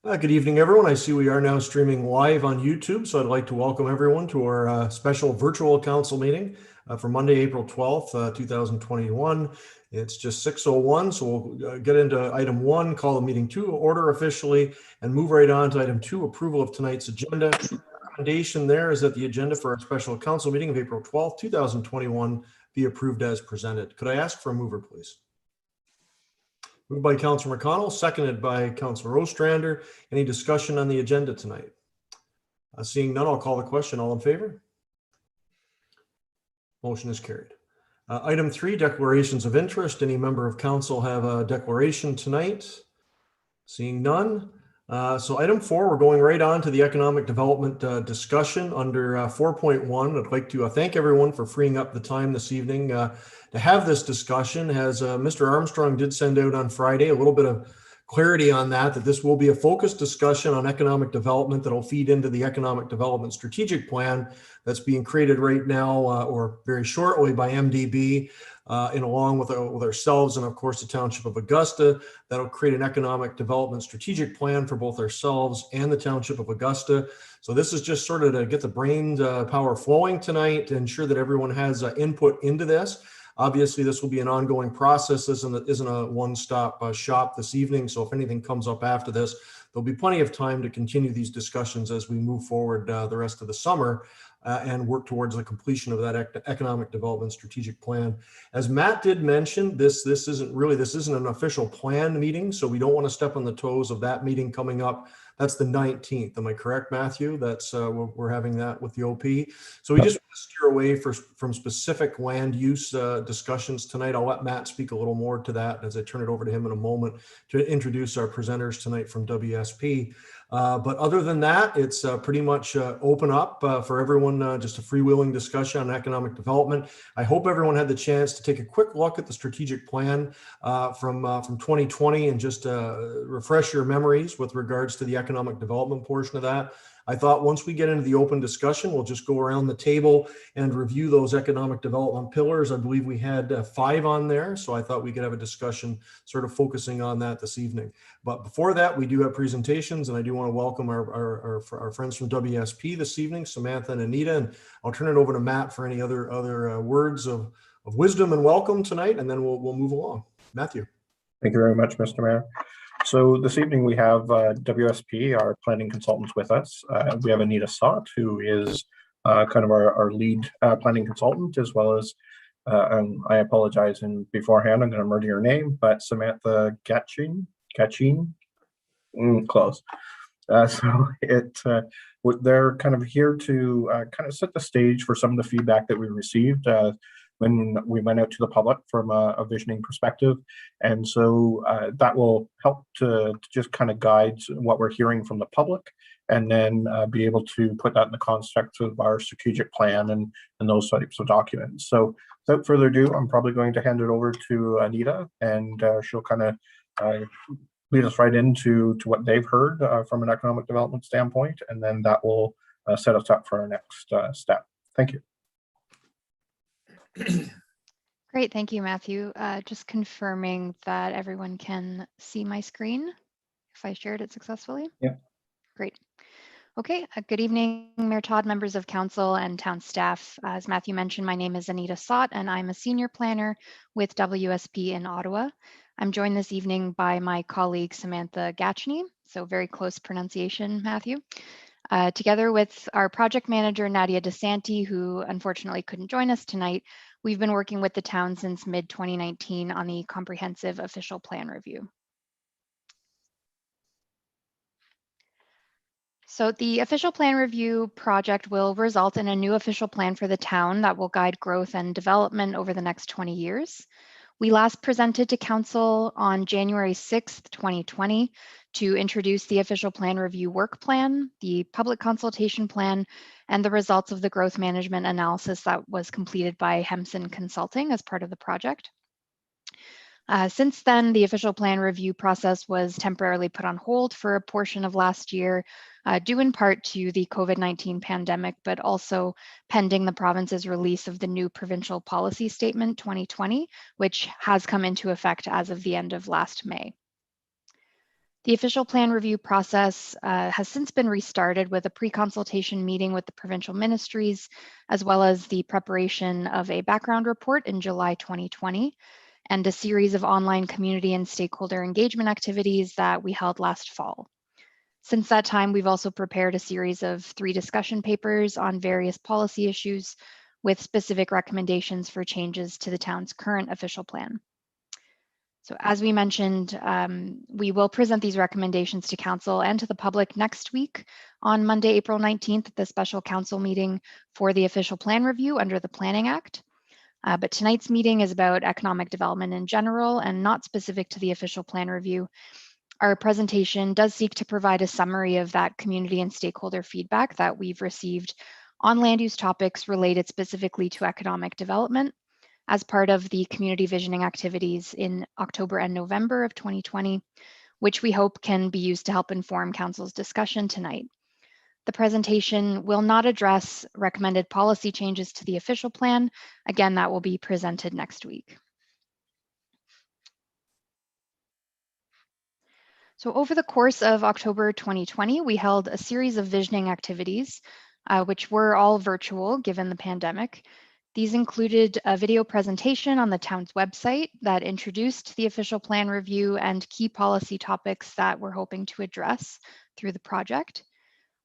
Good evening, everyone. I see we are now streaming live on YouTube, so I'd like to welcome everyone to our special virtual council meeting for Monday, April 12th, 2021. It's just 6:01, so we'll get into item 1, call the meeting to order officially, and move right on to item 2, approval of tonight's agenda. The recommendation there is that the agenda for our special council meeting of April 12th, 2021 be approved as presented. Could I ask for a mover, please? Moved by Councillor McConnell, seconded by Councillor Ostrander. Any discussion on the agenda tonight? Seeing none, I'll call the question. All in favor? Motion is carried. Item 3, declarations of interest. Any member of council have a declaration tonight? Seeing none. So item 4, we're going right on to the economic development discussion under 4.1. I'd like to thank everyone for freeing up the time this evening to have this discussion. As Mr. Armstrong did send out on Friday, a little bit of clarity on that this will be a focused discussion on economic development that will feed into the economic development strategic plan that's being created right now or very shortly by MDB and along with ourselves and of course the Township of Augusta. That'll create an economic development strategic plan for both ourselves and the Township of Augusta. So this is just sort of to get the brain power flowing tonight to ensure that everyone has input into this. Obviously, this will be an ongoing process. This isn't a one-stop shop this evening. So if anything comes up after this, there'll be plenty of time to continue these discussions as we move forward the rest of the summer and work towards the completion of that economic development strategic plan. As Matt did mention, this isn't an official plan meeting, so we don't want to step on the toes of that meeting coming up. That's the 19th. Am I correct, Matthew? That's we're having that with the OP. So we just want to steer away from specific land use discussions tonight. I'll let Matt speak a little more to that as I turn it over to him in a moment to introduce our presenters tonight from WSP. But other than that, it's pretty much open up for everyone, just a freewheeling discussion on economic development. I hope everyone had the chance to take a quick look at the strategic plan from 2020 and just refresh your memories with regards to the economic development portion of that. I thought once we get into the open discussion, we'll just go around the table and review those economic development pillars. I believe we had 5 on there, so I thought we could have a discussion sort of focusing on that this evening. But before that, we do have presentations, and I do want to welcome our friends from WSP this evening, Samantha and Anita, and I'll turn it over to Matt for any other words of wisdom and welcome tonight, and then we'll move along. Matthew. Thank you very much, Mr. Mayor. So this evening we have WSP, our planning consultants, with us. We have Anita Sott, who is kind of our lead planning consultant, as well as, and I apologize beforehand, I'm going to murder your name, but Samantha Gatchin, close. They're kind of here to kind of set the stage for some of the feedback that we received when we went out to the public from a visioning perspective. And so that will help to just kind of guide what we're hearing from the public, and then be able to put that in the context of our strategic plan and those types of documents. So without further ado, I'm probably going to hand it over to Anita, and she'll kind of lead us right into what they've heard from an economic development standpoint, and then that will set us up for our next step. Thank you. Great, thank you, Matthew. Just confirming that everyone can see my screen if I shared it successfully. Yeah. Great. Okay, good evening, Mayor Todd, members of council and town staff. As Matthew mentioned, my name is Anita Sott, and I'm a senior planner with WSP in Ottawa. I'm joined this evening by my colleague, Samantha Gatchney, so very close pronunciation, Matthew. Together with our project manager, Nadia DeSanti, who unfortunately couldn't join us tonight, we've been working with the town since mid-2019 on the comprehensive official plan review. So the official plan review project will result in a new official plan for the town that will guide growth and development over the next 20 years. We last presented to council on January 6th, 2020 to introduce the official plan review work plan, the public consultation plan, and the results of the growth management analysis that was completed by Hemson Consulting as part of the project. Since then, the official plan review process was temporarily put on hold for a portion of last year, due in part to the COVID-19 pandemic, but also pending the province's release of the new Provincial Policy Statement 2020, which has come into effect as of the end of last May. The official plan review process has since been restarted with a pre-consultation meeting with the provincial ministries, as well as the preparation of a background report in July 2020, and a series of online community and stakeholder engagement activities that we held last fall. Since that time, we've also prepared a series of 3 discussion papers on various policy issues with specific recommendations for changes to the town's current official plan. So as we mentioned, we will present these recommendations to council and to the public next week on Monday, April 19th at the special council meeting for the official plan review under the Planning Act. But tonight's meeting is about economic development in general and not specific to the official plan review. Our presentation does seek to provide a summary of that community and stakeholder feedback that we've received on land use topics related specifically to economic development as part of the community visioning activities in October and November of 2020, which we hope can be used to help inform council's discussion tonight. The presentation will not address recommended policy changes to the official plan. Again, that will be presented next week. So over the course of October 2020, we held a series of visioning activities, which were all virtual given the pandemic. These included a video presentation on the town's website that introduced the official plan review and key policy topics that we're hoping to address through the project.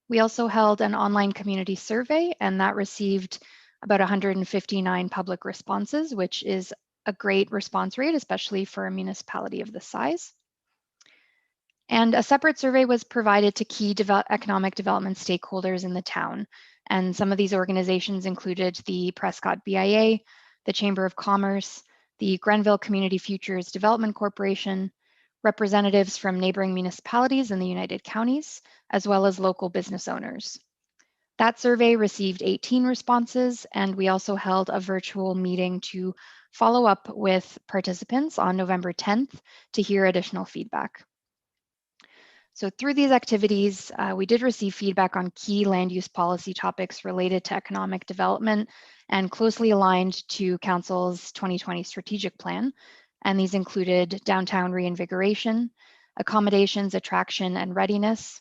We also held an online community survey, and that received about 159 public responses, which is a great response rate, especially for a municipality of this size. And a separate survey was provided to key economic development stakeholders in the town. And some of these organizations included the Prescott BIA, the Chamber of Commerce, the Grenville Community Futures Development Corporation, representatives from neighboring municipalities in the United Counties, as well as local business owners. That survey received 18 responses, and we also held a virtual meeting to follow up with participants on November 10th to hear additional feedback. So through these activities, we did receive feedback on key land use policy topics related to economic development and closely aligned to Council's 2020 strategic plan. And these included downtown reinvigoration, accommodations, attraction, and readiness,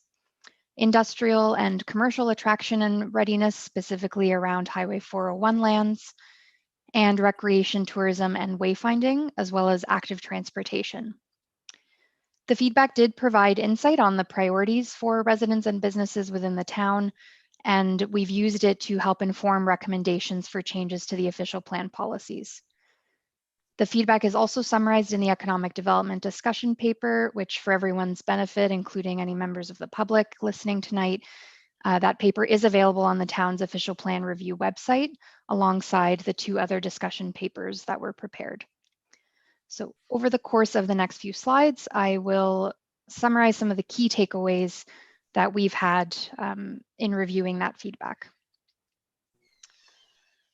industrial and commercial attraction and readiness, specifically around Highway 401 lands, and recreation, tourism, and wayfinding, as well as active transportation. The feedback did provide insight on the priorities for residents and businesses within the town, and we've used it to help inform recommendations for changes to the official plan policies. The feedback is also summarized in the economic development discussion paper, which for everyone's benefit, including any members of the public listening tonight, that paper is available on the town's official plan review website, alongside the 2 other discussion papers that were prepared. So over the course of the next few slides, I will summarize some of the key takeaways that we've had in reviewing that feedback.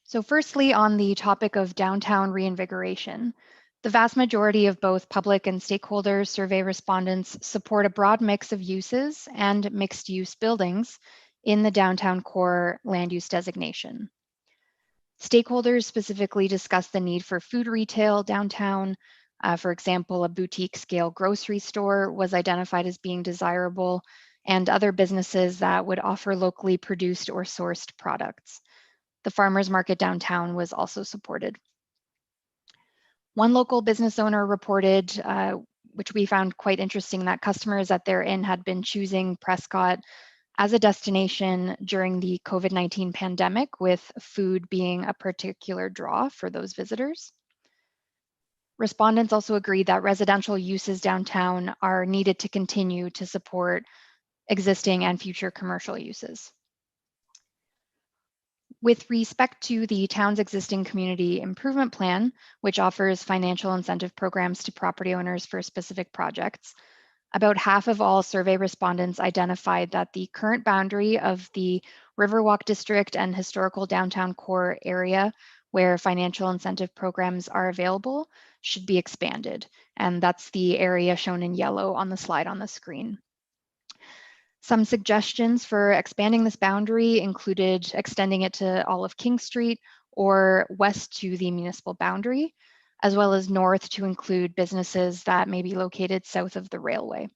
So firstly, on the topic of downtown reinvigoration, the vast majority of both public and stakeholder survey respondents support a broad mix of uses and mixed use buildings in the downtown core land use designation. Stakeholders specifically discussed the need for food retail downtown. For example, a boutique scale grocery store was identified as being desirable, and other businesses that would offer locally produced or sourced products. The farmers market downtown was also supported. One local business owner reported, which we found quite interesting, that customers at their inn had been choosing Prescott as a destination during the COVID-19 pandemic, with food being a particular draw for those visitors. Respondents also agreed that residential uses downtown are needed to continue to support existing and future commercial uses. With respect to the town's existing community improvement plan, which offers financial incentive programs to property owners for specific projects, about half of all survey respondents identified that the current boundary of the Riverwalk District and historical downtown core area where financial incentive programs are available should be expanded. And that's the area shown in yellow on the slide on the screen. Some suggestions for expanding this boundary included extending it to all of King Street or west to the municipal boundary, as well as north to include businesses that may be located south of the railway.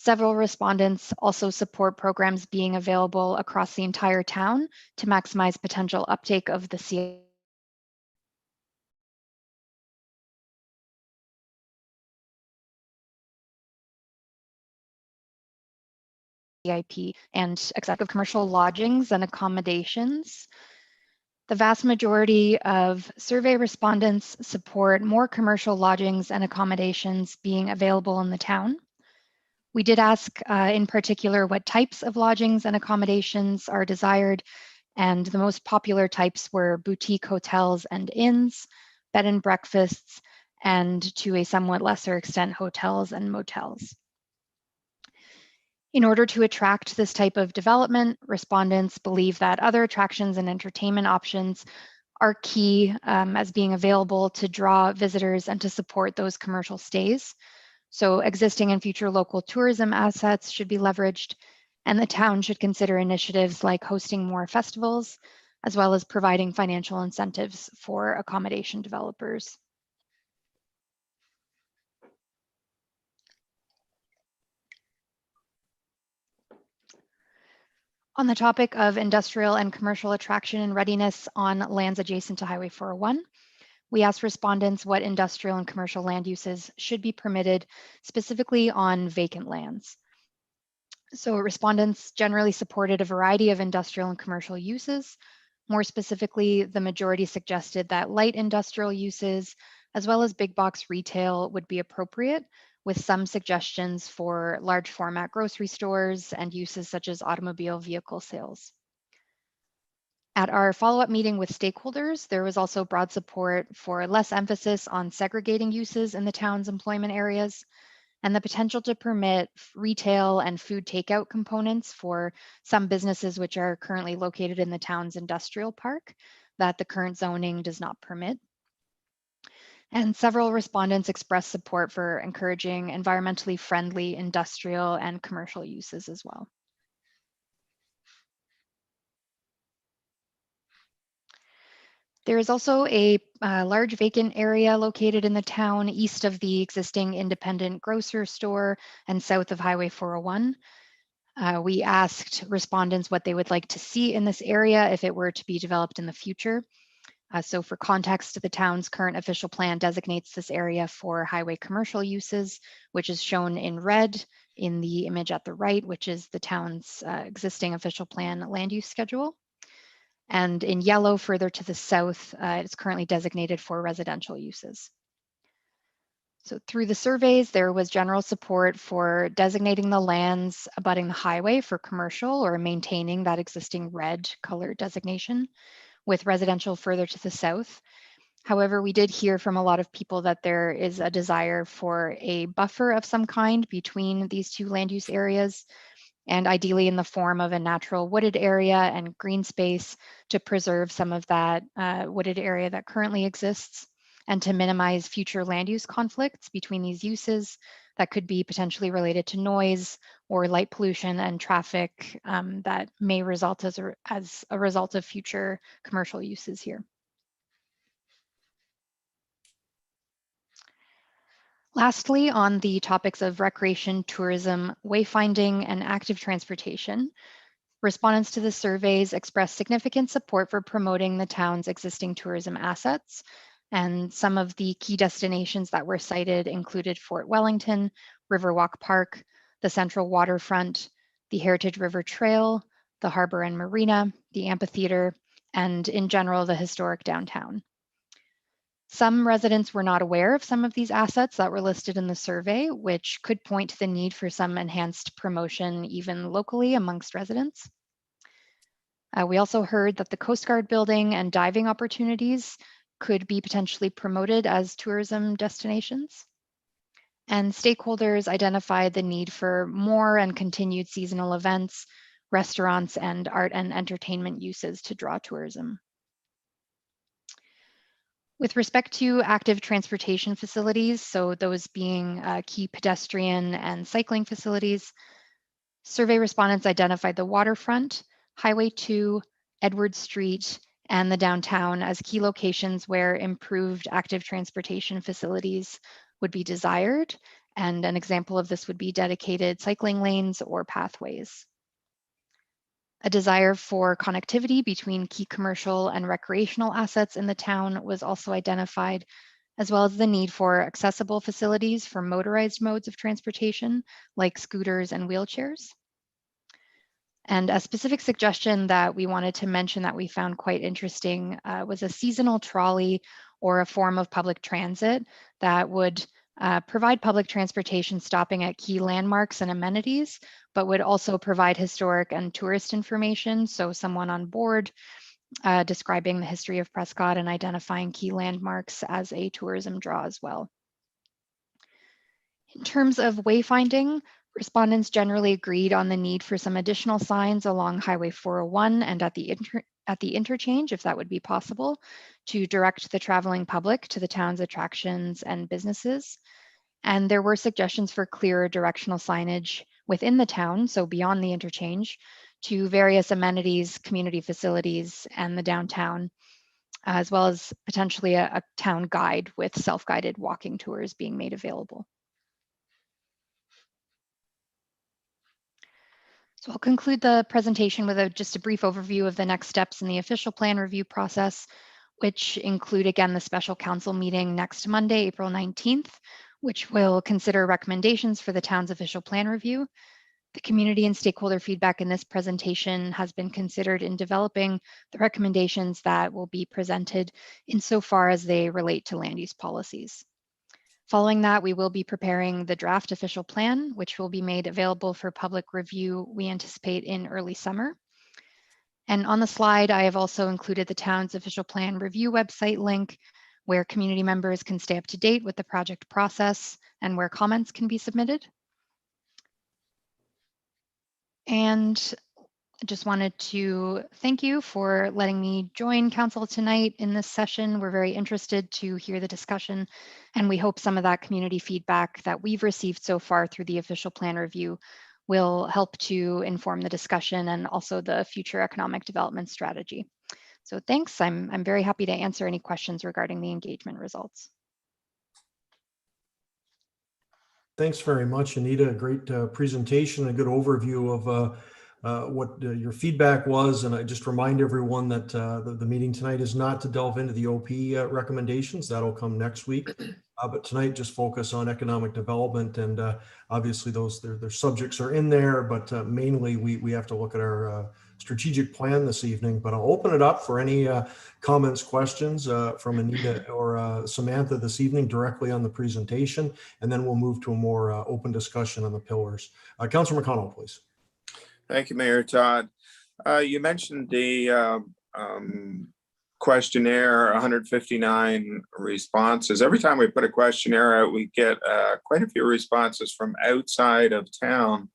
Several respondents also support programs being available across the entire town to maximize potential uptake of the CIP and acceptable commercial lodgings and accommodations. The vast majority of survey respondents support more commercial lodgings and accommodations being available in the town. We did ask in particular what types of lodgings and accommodations are desired, and the most popular types were boutique hotels and inns, bed and breakfasts, and to a somewhat lesser extent, hotels and motels. In order to attract this type of development, respondents believe that other attractions and entertainment options are key as being available to draw visitors and to support those commercial stays. So existing and future local tourism assets should be leveraged, and the town should consider initiatives like hosting more festivals, as well as providing financial incentives for accommodation developers. On the topic of industrial and commercial attraction and readiness on lands adjacent to Highway 401, we asked respondents what industrial and commercial land uses should be permitted, specifically on vacant lands. So respondents generally supported a variety of industrial and commercial uses. More specifically, the majority suggested that light industrial uses, as well as big box retail, would be appropriate, with some suggestions for large format grocery stores and uses such as automobile vehicle sales. At our follow-up meeting with stakeholders, there was also broad support for less emphasis on segregating uses in the town's employment areas, and the potential to permit retail and food takeout components for some businesses which are currently located in the town's industrial park that the current zoning does not permit. And several respondents expressed support for encouraging environmentally friendly industrial and commercial uses as well. There is also a large vacant area located in the town east of the existing independent grocery store and south of Highway 401. We asked respondents what they would like to see in this area if it were to be developed in the future. So for context, the town's current official plan designates this area for highway commercial uses, which is shown in red in the image at the right, which is the town's existing official plan land use schedule. And in yellow, further to the south, it's currently designated for residential uses. So through the surveys, there was general support for designating the lands abutting the highway for commercial or maintaining that existing red color designation, with residential further to the south. However, we did hear from a lot of people that there is a desire for a buffer of some kind between these two land use areas, and ideally in the form of a natural wooded area and green space to preserve some of that wooded area that currently exists, and to minimize future land use conflicts between these uses that could be potentially related to noise or light pollution and traffic that may result as a result of future commercial uses here. Lastly, on the topics of recreation, tourism, wayfinding, and active transportation, respondents to the surveys expressed significant support for promoting the town's existing tourism assets. And some of the key destinations that were cited included Fort Wellington, Riverwalk Park, the Central Waterfront, the Heritage River Trail, the Harbor and Marina, the amphitheater, and in general, the historic downtown. Some residents were not aware of some of these assets that were listed in the survey, which could point to the need for some enhanced promotion even locally amongst residents. We also heard that the Coast Guard building and diving opportunities could be potentially promoted as tourism destinations. And stakeholders identified the need for more and continued seasonal events, restaurants, and art and entertainment uses to draw tourism. With respect to active transportation facilities, so those being key pedestrian and cycling facilities, survey respondents identified the waterfront, Highway 2, Edward Street, and the downtown as key locations where improved active transportation facilities would be desired, And an example of this would be dedicated cycling lanes or pathways. A desire for connectivity between key commercial and recreational assets in the town was also identified, as well as the need for accessible facilities for motorized modes of transportation, like scooters and wheelchairs. And a specific suggestion that we wanted to mention that we found quite interesting was a seasonal trolley or a form of public transit that would provide public transportation stopping at key landmarks and amenities, but would also provide historic and tourist information. So someone on board describing the history of Prescott and identifying key landmarks as a tourism draw as well. In terms of wayfinding, respondents generally agreed on the need for some additional signs along Highway 401 and at the interchange, if that would be possible, to direct the traveling public to the town's attractions and businesses. And there were suggestions for clearer directional signage within the town, so beyond the interchange, to various amenities, community facilities, and the downtown, as well as potentially a town guide with self-guided walking tours being made available. So I'll conclude the presentation with just a brief overview of the next steps in the official plan review process, which include, again, the special council meeting next Monday, April 19th, which will consider recommendations for the town's official plan review. The community and stakeholder feedback in this presentation has been considered in developing the recommendations that will be presented insofar as they relate to land use policies. Following that, we will be preparing the draft official plan, which will be made available for public review, we anticipate in early summer. And on the slide, I have also included the town's official plan review website link, where community members can stay up to date with the project process and where comments can be submitted. And I just wanted to thank you for letting me join council tonight in this session. We're very interested to hear the discussion, and we hope some of that community feedback that we've received so far through the official plan review will help to inform the discussion and also the future economic development strategy. So thanks. I'm very happy to answer any questions regarding the engagement results. Thanks very much, Anita. Great presentation, a good overview of what your feedback was. And I just remind everyone that the meeting tonight is not to delve into the OP recommendations. That'll come next week. But tonight, just focus on economic development. And obviously, their subjects are in there. But mainly, we have to look at our strategic plan this evening. But I'll open it up for any comments, questions from Anita or Samantha this evening directly on the presentation. And then we'll move to a more open discussion on the pillars. Councillor McConnell, please. Thank you, Mayor Todd. You mentioned the questionnaire, 159 responses. Every time we put a questionnaire out, we get quite a few responses from outside of town.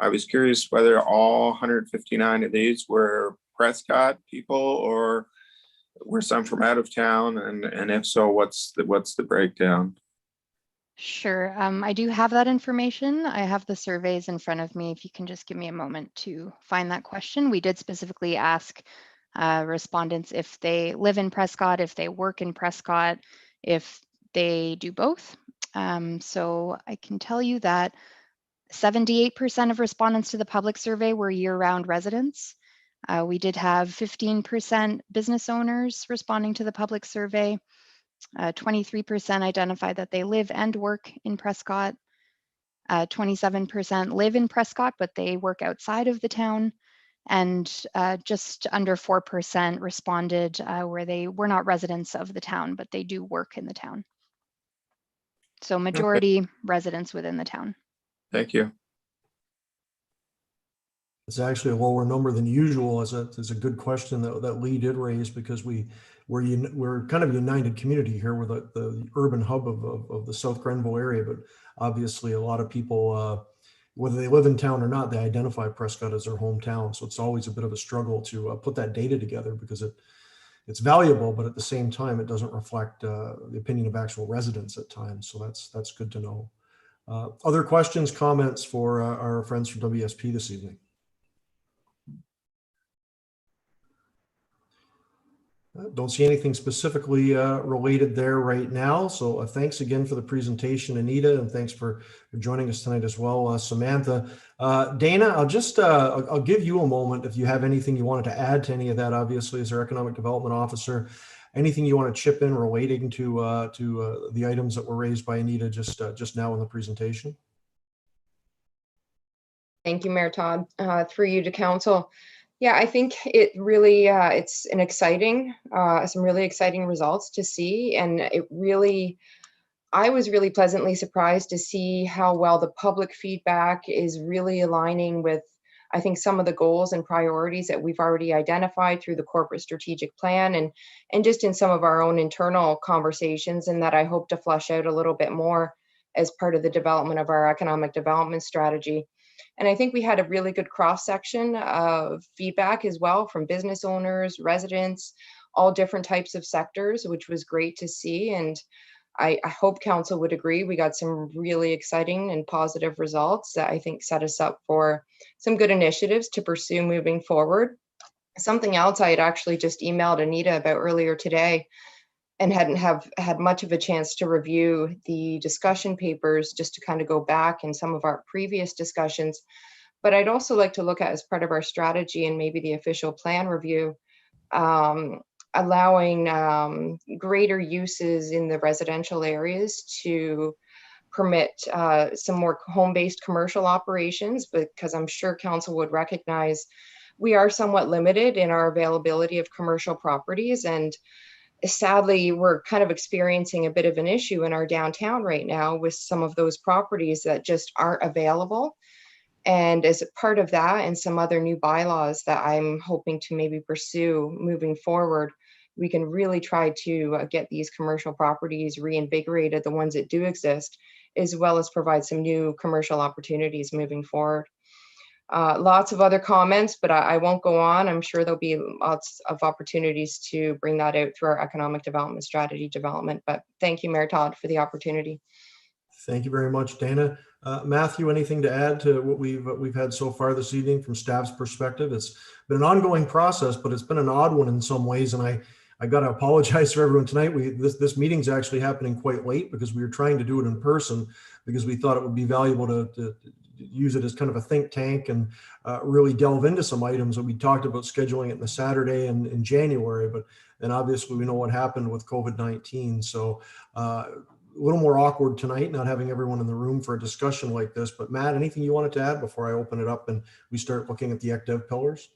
I was curious whether all 159 of these were Prescott people or were some from out of town, and if so, what's the breakdown? Sure. I do have that information. I have the surveys in front of me. If you can just give me a moment to find that question. We did specifically ask respondents if they live in Prescott, if they work in Prescott, if they do both. So I can tell you that 78% of respondents to the public survey were year-round residents. We did have 15% business owners responding to the public survey. 23% identified that they live and work in Prescott. 27% live in Prescott, but they work outside of the town. And just under 4% responded where they were not residents of the town, but they do work in the town. So majority residents within the town. Thank you. It's actually a lower number than usual. Is a good question that Lee did raise, because we're kind of a united community here. We're the urban hub of the South Grenville area, but obviously a lot of people, whether they live in town or not, they identify Prescott as their hometown. So it's always a bit of a struggle to put that data together, because it's valuable, but at the same time, it doesn't reflect the opinion of actual residents at times. So that's good to know. Other questions, comments for our friends from WSP this evening? Don't see anything specifically related there right now. So thanks again for the presentation, Anita, and thanks for joining us tonight as well, Samantha. Dana, I'll give you a moment if you have anything you wanted to add to any of that. Obviously, as our Economic Development Officer, anything you want to chip in relating to the items that were raised by Anita just now in the presentation. Thank you, Mayor Todd. Through you to Council. Yeah, I think it really, it's an exciting, some really exciting results to see. And I was really pleasantly surprised to see how well the public feedback is really aligning with, I think, some of the goals and priorities that we've already identified through the corporate strategic plan and just in some of our own internal conversations, and that I hope to flesh out a little bit more as part of the development of our economic development strategy. And I think we had a really good cross-section of feedback as well from business owners, residents, all different types of sectors, which was great to see. And I hope Council would agree. We got some really exciting and positive results that I think set us up for some good initiatives to pursue moving forward. Something else I had actually just emailed Anita about earlier today and hadn't had much of a chance to review the discussion papers just to kind of go back in some of our previous discussions. But I'd also like to look at, as part of our strategy and maybe the official plan review, allowing greater uses in the residential areas to permit some more home-based commercial operations, because I'm sure Council would recognize we are somewhat limited in our availability of commercial properties. And sadly, we're kind of experiencing a bit of an issue in our downtown right now with some of those properties that just aren't available. And as a part of that and some other new bylaws that I'm hoping to maybe pursue moving forward, we can really try to get these commercial properties reinvigorated, the ones that do exist, as well as provide some new commercial opportunities moving forward. Lots of other comments, but I won't go on. I'm sure there'll be lots of opportunities to bring that out through our economic development strategy development. But thank you, Mayor Todd, for the opportunity. Thank you very much, Dana. Matthew, anything to add to what we've had so far this evening from staff's perspective? It's been an ongoing process, but it's been an odd one in some ways. And I got to apologize for everyone tonight. This meeting's actually happening quite late because we were trying to do it in person because we thought it would be valuable to use it as kind of a think tank and really delve into some items that we talked about scheduling it in the Saturday and in January. But then obviously we know what happened with COVID-19. So a little more awkward tonight, not having everyone in the room for a discussion like this. But Matt, anything you wanted to add before I open it up and we start looking at the ECDEV pillars?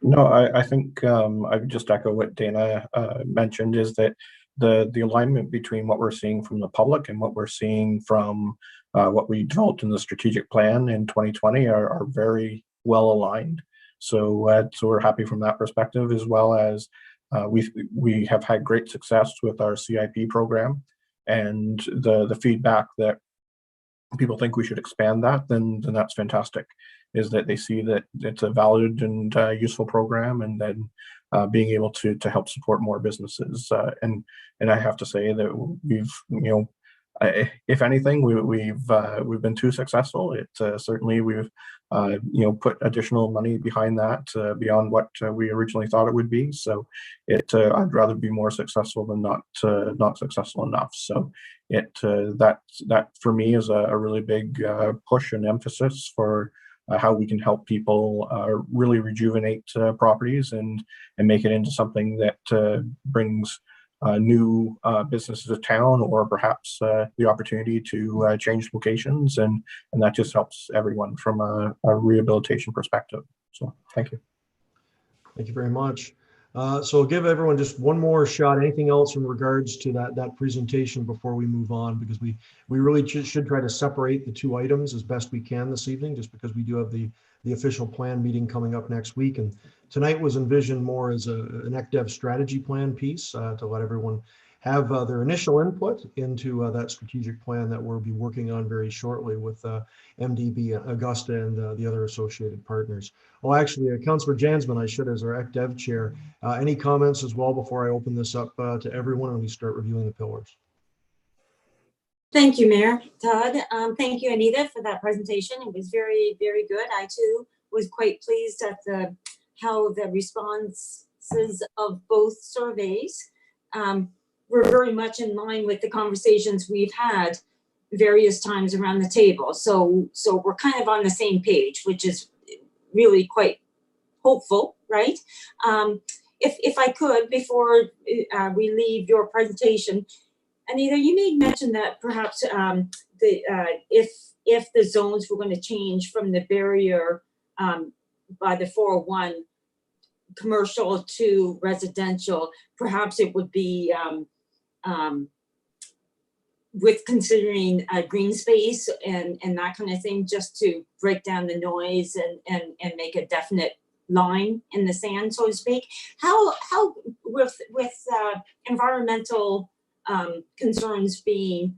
No, I think I would just echo what Dana mentioned, is that the alignment between what we're seeing from the public and what we're seeing from what we developed in the strategic plan in 2020 are very well aligned. So we're happy from that perspective, as well as we have had great success with our CIP program, and the feedback that people think we should expand that, then that's fantastic. Is that they see that it's a valid and useful program, and then being able to help support more businesses. And I have to say that we've, if anything, we've been too successful. It certainly we've put additional money behind that beyond what we originally thought it would be. So I'd rather be more successful than not successful enough. So that for me is a really big push and emphasis for how we can help people really rejuvenate properties and make it into something that brings new businesses to town, or perhaps the opportunity to change locations, and that just helps everyone from a rehabilitation perspective. So thank you. Thank you very much. So I'll give everyone just one more shot. Anything else in regards to that presentation before we move on, because we really should try to separate the two items as best we can this evening, just because we do have the official plan meeting coming up next week. And tonight was envisioned more as an ECDEV strategy plan piece to let everyone have their initial input into that strategic plan that we'll be working on very shortly with MDB, Augusta, and the other associated partners. Oh, actually, Councillor Jansman, I should, as our ECDEV chair, any comments as well before I open this up to everyone and we start reviewing the pillars? Thank you, Mayor Todd. Thank you, Anita, for that presentation. It was very, very good. I too was quite pleased at how the response responses of both surveys were very much in line with the conversations we've had various times around the table. So we're kind of on the same page, which is really quite hopeful, right? If I could, before we leave your presentation, Anita, you made mention that perhaps if the zones were going to change from the barrier by the 401 commercial to residential, perhaps it would be with considering green space and that kind of thing, just to break down the noise and make a definite line in the sand, so to speak. How with environmental concerns being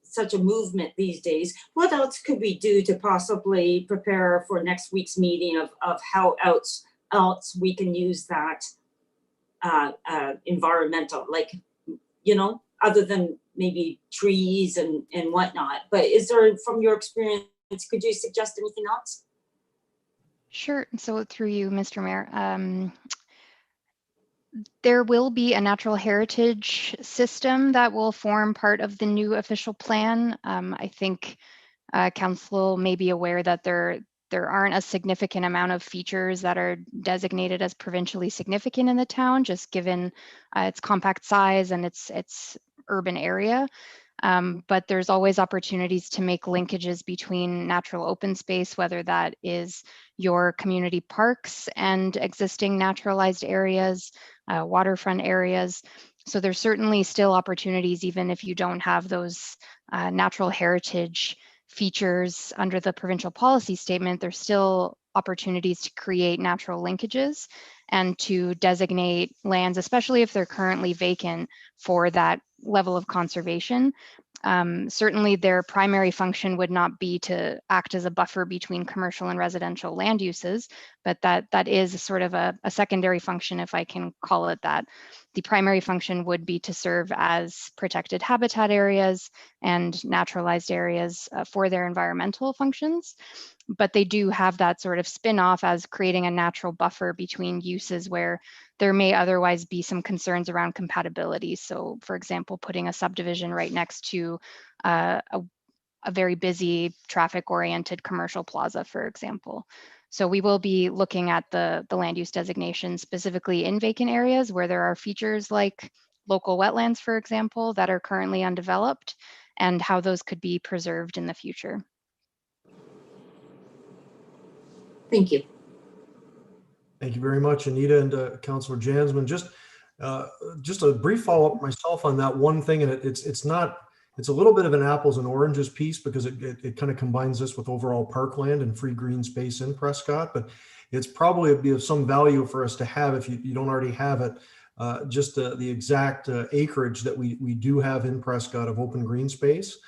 such a movement these days, what else could we do to possibly prepare for next week's meeting of how else we can use that environmental, like, you know, other than maybe trees and whatnot? But is there, from your experience, could you suggest anything else? Sure. So through you, Mr. Mayor, there will be a natural heritage system that will form part of the new official plan. I think Council may be aware that there aren't a significant amount of features that are designated as provincially significant in the town, just given its compact size and its urban area. But there's always opportunities to make linkages between natural open space, whether that is your community parks and existing naturalized areas, waterfront areas. So there's certainly still opportunities, even if you don't have those natural heritage features under the provincial policy statement, there's still opportunities to create natural linkages and to designate lands, especially if they're currently vacant, for that level of conservation. Certainly their primary function would not be to act as a buffer between commercial and residential land uses, but that is sort of a secondary function, if I can call it that. The primary function would be to serve as protected habitat areas and naturalized areas for their environmental functions. But they do have that sort of spin-off as creating a natural buffer between uses where there may otherwise be some concerns around compatibility. So for example, putting a subdivision right next to a very busy traffic-oriented commercial plaza, for example. So we will be looking at the land use designation specifically in vacant areas where there are features like local wetlands, for example, that are currently undeveloped, and how those could be preserved in the future. Thank you. Thank you very much, Anita and Councillor Jansman. Just a brief follow-up myself on that one thing, and it's a little bit of an apples and oranges piece because it kind of combines this with overall parkland and free green space in Prescott, but it's probably be of some value for us to have, if you don't already have it, just the exact acreage that we do have in Prescott of open green space.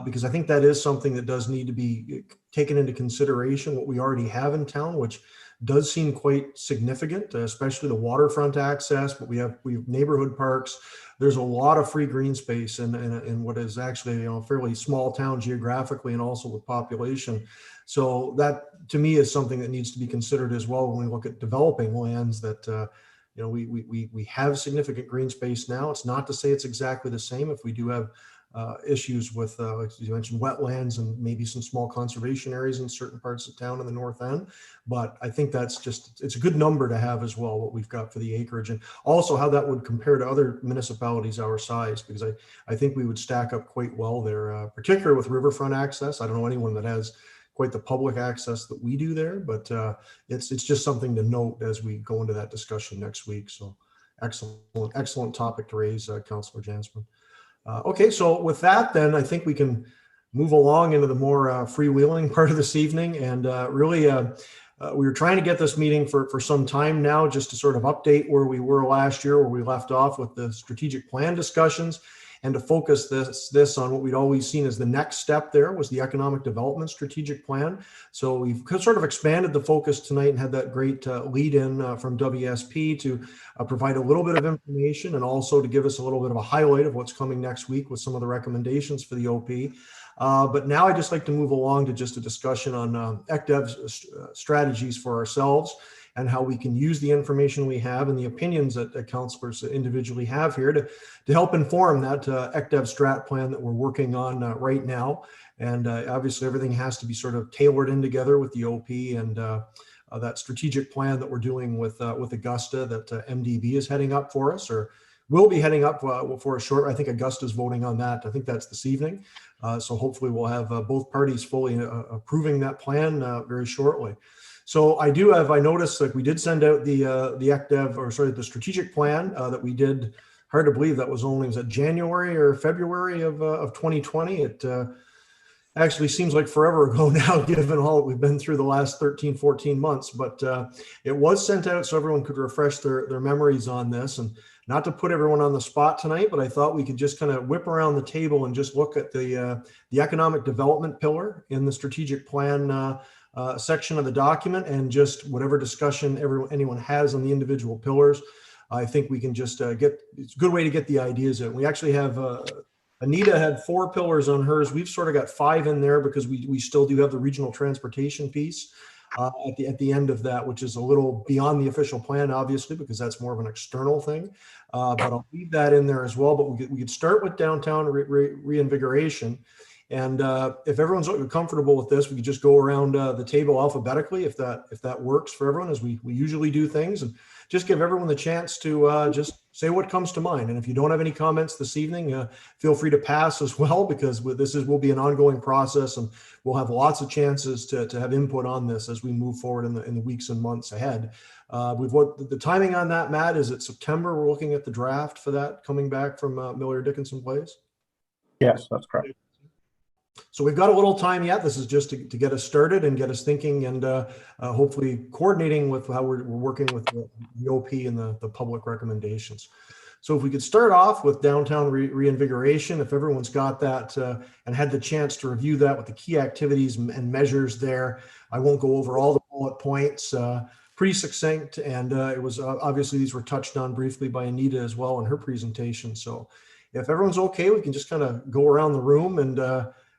Because I think that is something that does need to be taken into consideration, what we already have in town, which does seem quite significant, especially the waterfront access, but we have neighborhood parks. There's a lot of free green space in what is actually a fairly small town geographically and also with population. So that to me is something that needs to be considered as well when we look at developing lands that we have significant green space now. It's not to say it's exactly the same if we do have issues with, as you mentioned, wetlands and maybe some small conservation areas in certain parts of town in the north end. But I think it's a good number to have as well, what we've got for the acreage, and also how that would compare to other municipalities our size, because I think we would stack up quite well there, particularly with riverfront access. I don't know anyone that has quite the public access that we do there, but it's just something to note as we go into that discussion next week. So excellent topic to raise, Councillor Jansman. Okay, so with that, then I think we can move along into the more freewheeling part of this evening. And really, we were trying to get this meeting for some time now, just to sort of update where we were last year, where we left off with the strategic plan discussions, and to focus this on what we'd always seen as the next step there was the economic development strategic plan. So we've sort of expanded the focus tonight and had that great lead in from WSP to provide a little bit of information and also to give us a little bit of a highlight of what's coming next week with some of the recommendations for the OP. But now I'd just like to move along to just a discussion on ECDEV's strategies for ourselves and how we can use the information we have and the opinions that councillors individually have here to help inform that ECDEV strat plan that we're working on right now. And obviously everything has to be sort of tailored in together with the OP and that strategic plan that we're doing with Augusta that MDB is heading up for us, or will be heading up for a short. I think Augusta's voting on that. I think that's this evening. So hopefully we'll have both parties fully approving that plan very shortly. So I noticed that we did send out the ECDEV, or sorry, the strategic plan that we did. Hard to believe that was it January or February of 2020. It actually seems like forever ago now, given all that we've been through the last 13, 14 months, but it was sent out so everyone could refresh their memories on this. And not to put everyone on the spot tonight, but I thought we could just kind of whip around the table and just look at the economic development pillar in the strategic plan section of the document, and just whatever discussion anyone has on the individual pillars. I think we can just it's a good way to get the ideas out. We actually have Anita had 4 pillars on hers. We've sort of got 5 in there because we still do have the regional transportation piece at the end of that, which is a little beyond the official plan, obviously, because that's more of an external thing. But I'll leave that in there as well. But we could start with downtown reinvigoration. And if everyone's comfortable with this, we could just go around the table alphabetically, if that works for everyone, as we usually do things, and just give everyone the chance to just say what comes to mind. And if you don't have any comments this evening, feel free to pass as well, because will be an ongoing process, and we'll have lots of chances to have input on this as we move forward in the weeks and months ahead. The timing on that, Matt, is it September? We're looking at the draft for that coming back from Miller Dickinson Place. Yes, that's correct. So we've got a little time yet. This is just to get us started and get us thinking, and hopefully coordinating with how we're working with the OP and the public recommendations. So if we could start off with downtown reinvigoration, if everyone's got that and had the chance to review that with the key activities and measures there. I won't go over all the bullet points, pretty succinct. And it was obviously these were touched on briefly by Anita as well in her presentation. So if everyone's okay, we can just kind of go around the room, and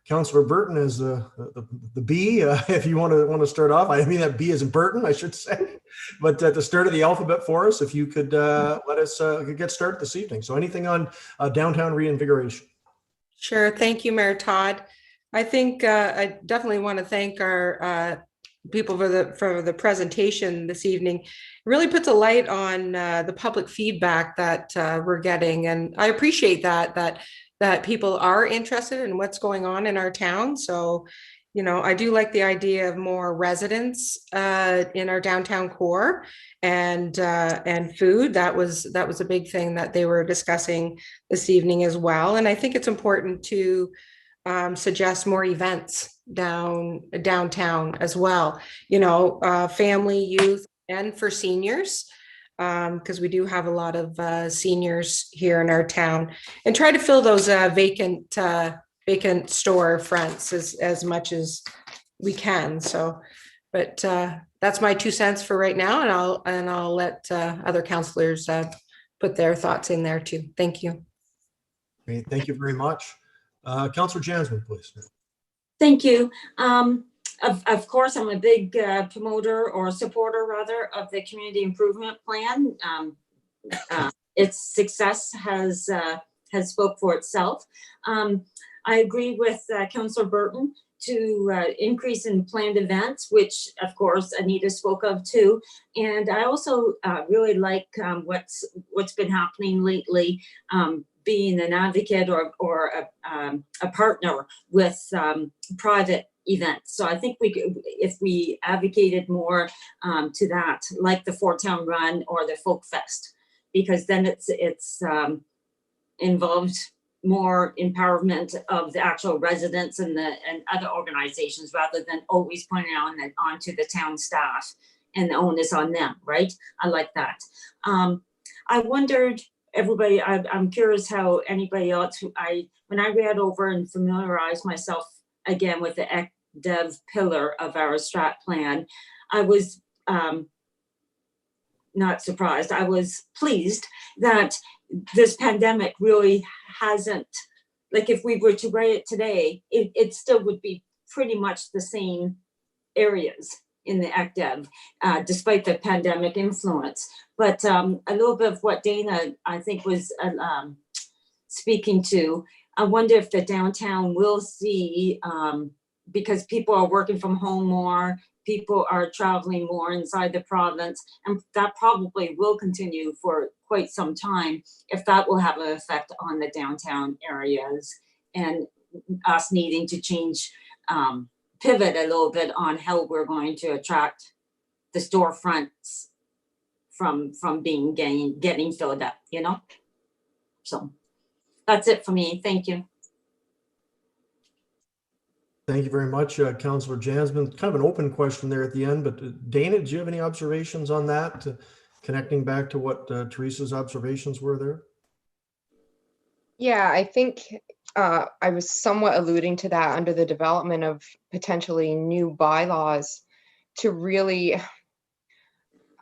Councillor Burton is the B, if you want to start off. I mean, that B is in Burton, I should say. But at the start of the alphabet for us, if you could let us get started this evening. So anything on downtown reinvigoration? Sure. Thank you, Mayor Todd. I think I definitely want to thank our people for the presentation this evening. It really puts a light on the public feedback that we're getting, and I appreciate that people are interested in what's going on in our town. So, you know, I do like the idea of more residents in our downtown core, and food. That was a big thing that they were discussing this evening as well. And I think it's important to suggest more events downtown as well. You know, family, youth, and for seniors, because we do have a lot of seniors here in our town, and try to fill those vacant store fronts as much as we can. So, but that's my 2 cents for right now, and I'll let other councillors put their thoughts in there too. Thank you. Great, thank you very much. Councillor Jansman, please. Thank you. Of course, I'm a big promoter or supporter rather of the community improvement plan. Its success has spoke for itself. I agree with Councillor Burton to increase in planned events, which of course Anita spoke of too. And I also really like what's been happening lately, being an advocate or a partner with private events. So I think if we advocated more to that, like the Fort Town Run or the Folk Fest, because then it's involved more empowerment of the actual residents and other organizations, rather than always pointing onto the town staff and the onus on them, right? I like that. I wondered, everybody, I'm curious how anybody else, when I read over and familiarized myself again with the ECDEV pillar of our strat plan, I was not surprised. I was pleased that this pandemic really hasn't, like if we were to write it today, it still would be pretty much the same areas in the ACDEV, despite the pandemic influence. But a little bit of what Dana, I think, was speaking to, I wonder if the downtown will see, because people are working from home more, people are traveling more inside the province, and that probably will continue for quite some time, if that will have an effect on the downtown areas and us needing to change, pivot a little bit on how we're going to attract the storefronts from getting filled up, you know? So that's it for me. Thank you. Thank you very much, Councillor Jasmine. Kind of an open question there at the end, but Dana, do you have any observations on that, connecting back to what Teresa's observations were there? Yeah, I think I was somewhat alluding to that under the development of potentially new bylaws to really,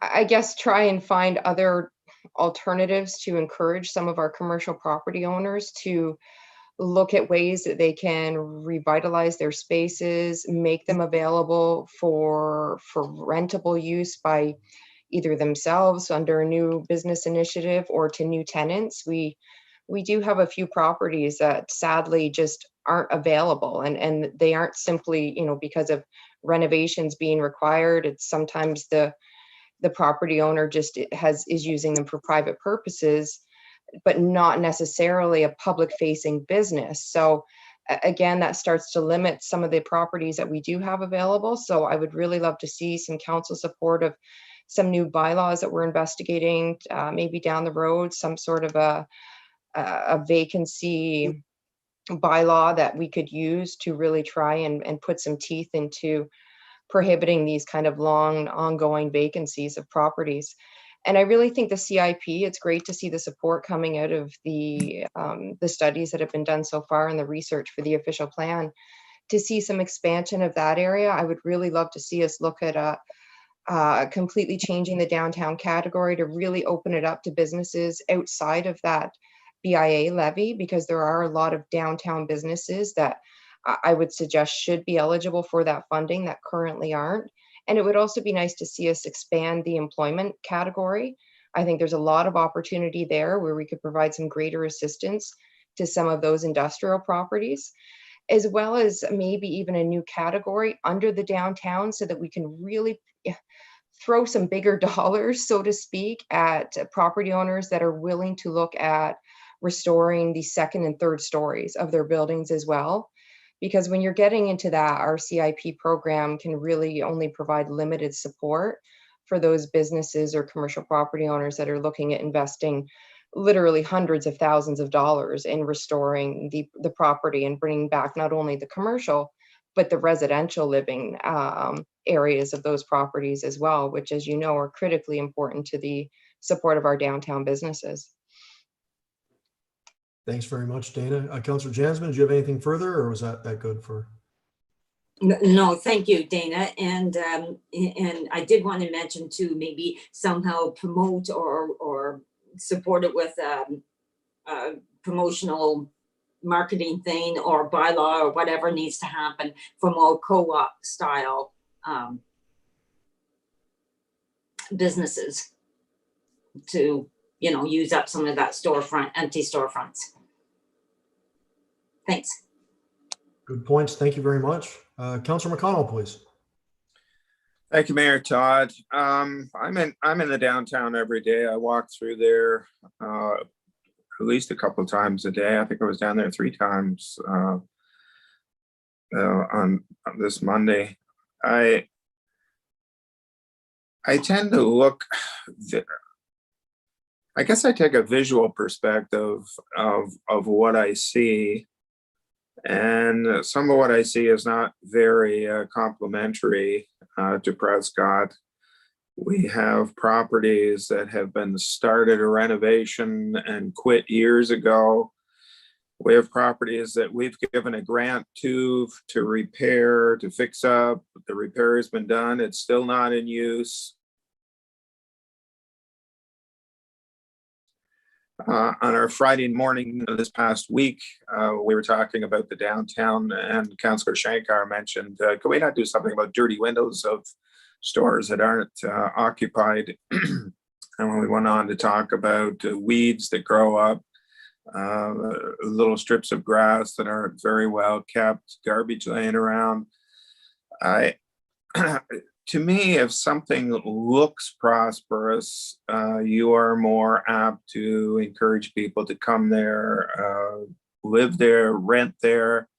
I guess, try and find other alternatives to encourage some of our commercial property owners to look at ways that they can revitalize their spaces, make them available for rentable use by either themselves under a new business initiative or to new tenants. We do have a few properties that sadly just aren't available, and they aren't simply, you know, because of renovations being required. It's sometimes the property owner just is using them for private purposes, but not necessarily a public facing business. So again, that starts to limit some of the properties that we do have available. So I would really love to see some council support of some new bylaws that we're investigating, maybe down the road, some sort of a vacancy bylaw that we could use to really try and put some teeth into prohibiting these kind of long ongoing vacancies of properties. And I really think the CIP, it's great to see the support coming out of the studies that have been done so far and the research for the official plan to see some expansion of that area. I would really love to see us look at completely changing the downtown category to really open it up to businesses outside of that BIA levy, because there are a lot of downtown businesses that I would suggest should be eligible for that funding that currently aren't. And it would also be nice to see us expand the employment category. I think there's a lot of opportunity there where we could provide some greater assistance to some of those industrial properties, as well as maybe even a new category under the downtown so that we can really throw some bigger dollars, so to speak, at property owners that are willing to look at restoring the second and third stories of their buildings as well. Because when you're getting into that, our CIP program can really only provide limited support for those businesses or commercial property owners that are looking at investing literally hundreds of thousands of dollars in restoring the property and bringing back not only the commercial, but the residential living areas of those properties as well, which, as you know, are critically important to the support of our downtown businesses. Thanks very much, Dana. Councillor Jasmine, do you have anything further, or was that good for? No, thank you, Dana. And I did want to mention too, maybe somehow promote or support it with a promotional marketing thing or bylaw or whatever needs to happen for more co-op style businesses to, you know, use up some of that empty storefronts. Thanks. Good points. Thank you very much. Councillor McConnell, please. Thank you, Mayor Todd. I'm in the downtown every day. I walk through there at least a couple of times a day. I think I was down there 3 times on this Monday. I tend to look there. I guess I take a visual perspective of what I see, and some of what I see is not very complimentary to Prescott. We have properties that have been started a renovation and quit years ago. We have properties that we've given a grant to repair, to fix up. The repair has been done. It's still not in use. On our Friday morning this past week, we were talking about the downtown, and Councillor Shankar mentioned, can we not do something about dirty windows of stores that aren't occupied. And when we went on to talk about weeds that grow up, little strips of grass that aren't very well kept, garbage laying around. To me, if something looks prosperous, you are more apt to encourage people to come there, live there, rent there.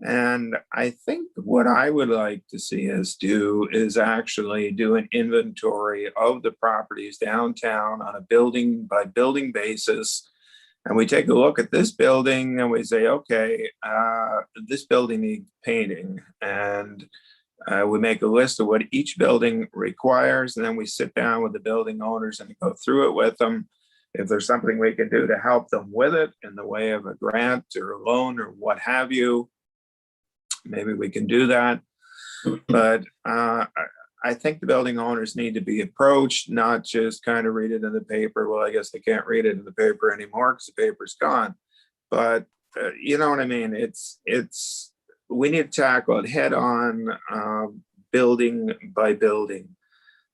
And I think what I would like to see us do is actually do an inventory of the properties downtown on a building by building basis. And we take a look at this building and we say, okay, this building needs painting. And we make a list of what each building requires. And then we sit down with the building owners and go through it with them. If there's something we can do to help them with it in the way of a grant or a loan or what have you, maybe we can do that. But I think the building owners need to be approached, not just kind of read it in the paper. Well, I guess they can't read it in the paper anymore because the paper's gone. But you know what I mean? We need to tackle it head on, building by building.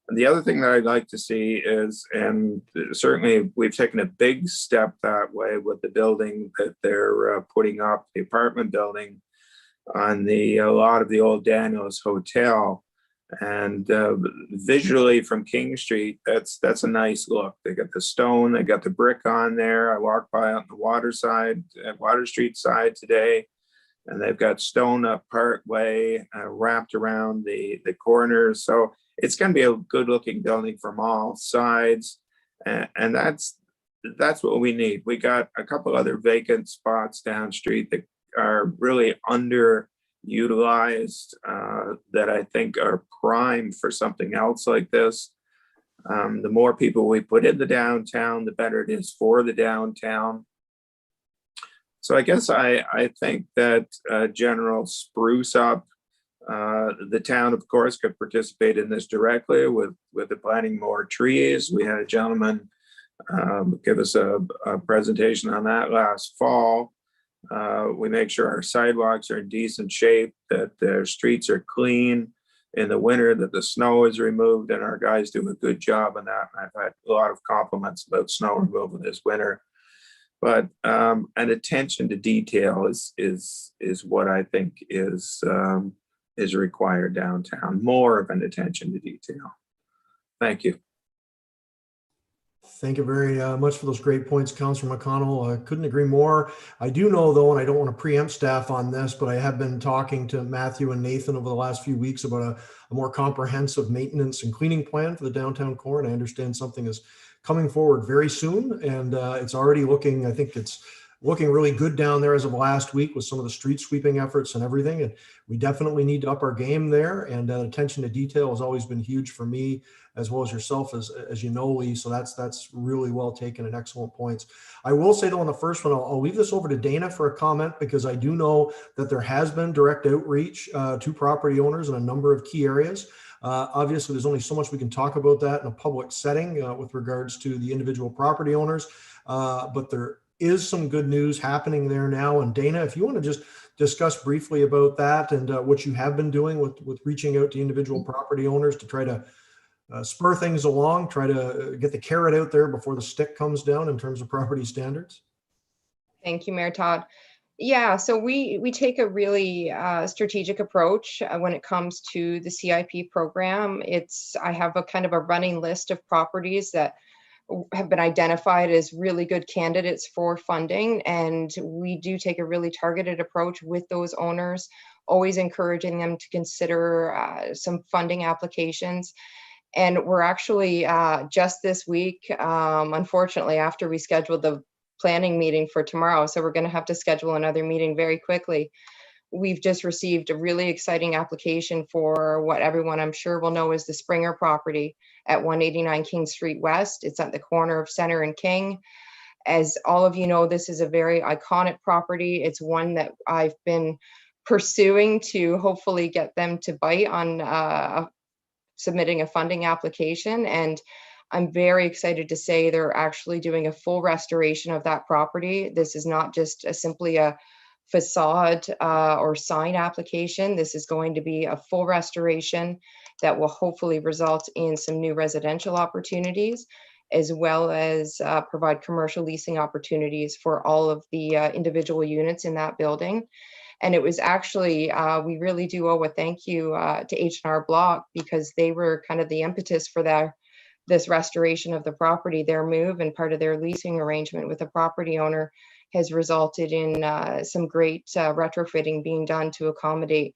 And the other thing that I'd like to see is, and certainly we've taken a big step that way with the building that they're putting up, the apartment building on a lot of the old Daniels Hotel. And visually from King Street, that's a nice look. They got the stone, they got the brick on there. I walked by on the Water Street side today, and they've got stone up part way wrapped around the corners. So it's going to be a good looking building from all sides. And that's what we need. We got a couple other vacant spots down street that are really underutilized, that I think are prime for something else like this. The more people we put in the downtown, the better it is for the downtown. So I guess I think that general spruce up, the town, of course, could participate in this directly with the planting more trees. We had a gentleman give us a presentation on that last fall. We make sure our sidewalks are in decent shape, that their streets are clean in the winter, that the snow is removed, and our guys do a good job on that. And I've had a lot of compliments about snow removal this winter. But an attention to detail is what I think is required downtown. More of an attention to detail. Thank you. Thank you very much for those great points, Councillor McConnell. I couldn't agree more. I do know, though, and I don't want to preempt staff on this, but I have been talking to Matthew and Nathan over the last few weeks about a more comprehensive maintenance and cleaning plan for the downtown core. And I understand something is coming forward very soon, and it's already looking, I think it's looking really good down there as of last week with some of the street sweeping efforts and everything. And we definitely need to up our game there. And attention to detail has always been huge for me, as well as yourself, as you know, Lee. So that's really well taken and excellent points. I will say, though, on the first one, I'll leave this over to Dana for a comment, because I do know that there has been direct outreach to property owners in a number of key areas. Obviously, there's only so much we can talk about that in a public setting with regards to the individual property owners, but there is some good news happening there now. And Dana, if you want to just discuss briefly about that and what you have been doing with reaching out to individual property owners to try to spur things along, try to get the carrot out there before the stick comes down in terms of property standards. Thank you, Mayor Todd. Yeah, so we take a really strategic approach when it comes to the CIP program. I have a kind of a running list of properties that have been identified as really good candidates for funding, and we do take a really targeted approach with those owners, always encouraging them to consider some funding applications. And we're actually just this week, unfortunately, after we scheduled the planning meeting for tomorrow, so we're going to have to schedule another meeting very quickly. We've just received a really exciting application for what everyone I'm sure will know is the Springer property at 189 King Street West. It's at the corner of Center and King. As all of you know, this is a very iconic property. It's one that I've been pursuing to hopefully get them to bite on submitting a funding application. And I'm very excited to say they're actually doing a full restoration of that property. This is not just simply a facade or sign application. This is going to be a full restoration that will hopefully result in some new residential opportunities, as well as provide commercial leasing opportunities for all of the individual units in that building. And it was actually, we really do owe a thank you to H&R Block, because they were kind of the impetus for this restoration of the property. Their move and part of their leasing arrangement with the property owner has resulted in some great retrofitting being done to accommodate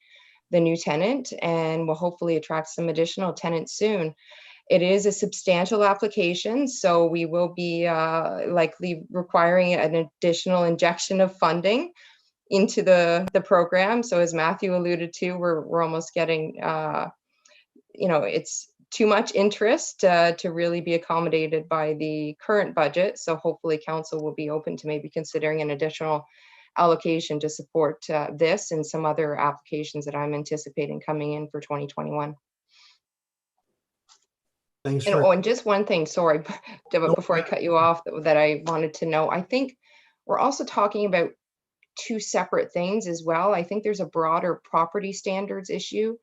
the new tenant, and will hopefully attract some additional tenants soon. It is a substantial application, so we will be likely requiring an additional injection of funding into the program. So as Matthew alluded to, we're almost getting, it's too much interest to really be accommodated by the current budget. So hopefully council will be open to maybe considering an additional allocation to support this and some other applications that I'm anticipating coming in for 2021. Thanks. And just one thing, sorry, before I cut you off, that I wanted to know, I think we're also talking about two separate things as well. I think there's a broader property standards issue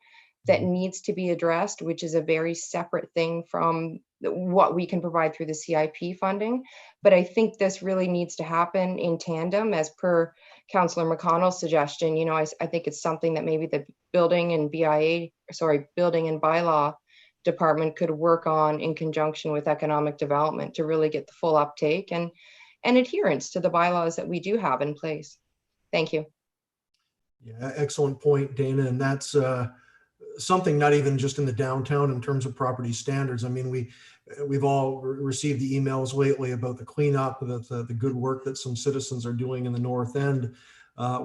that needs to be addressed, which is a very separate thing from what we can provide through the CIP funding. But I think this really needs to happen in tandem, as per Councillor McConnell's suggestion. I think it's something that maybe the building and bylaw department could work on in conjunction with economic development to really get the full uptake and adherence to the bylaws that we do have in place. Thank you. Yeah, excellent point, Dana. And that's something not even just in the downtown in terms of property standards. I mean, we've all received the emails lately about the cleanup, the good work that some citizens are doing in the North End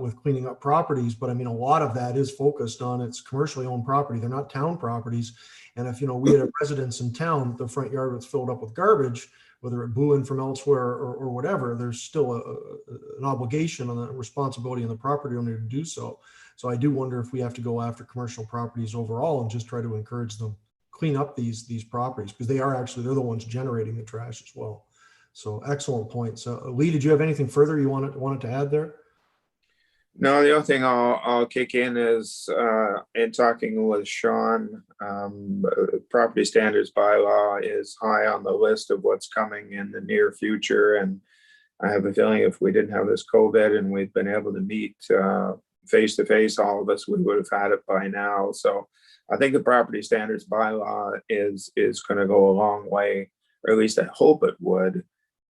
with cleaning up properties. But I mean, a lot of that is focused on its commercially owned property. They're not town properties. And if, we had a residence in town, the front yard was filled up with garbage, whether it blew in from elsewhere or whatever, there's still an obligation and a responsibility on the property owner to do so. So I do wonder if we have to go after commercial properties overall and just try to encourage them clean up these properties, because they're the ones generating the trash as well. So excellent point. So Lee, did you have anything further you wanted to add there? No, the only thing I'll kick in is in talking with Sean, property standards bylaw is high on the list of what's coming in the near future. And I have a feeling if we didn't have this COVID and we've been able to meet face to face, all of us, we would have had it by now. So I think the property standards bylaw is going to go a long way, or at least I hope it would,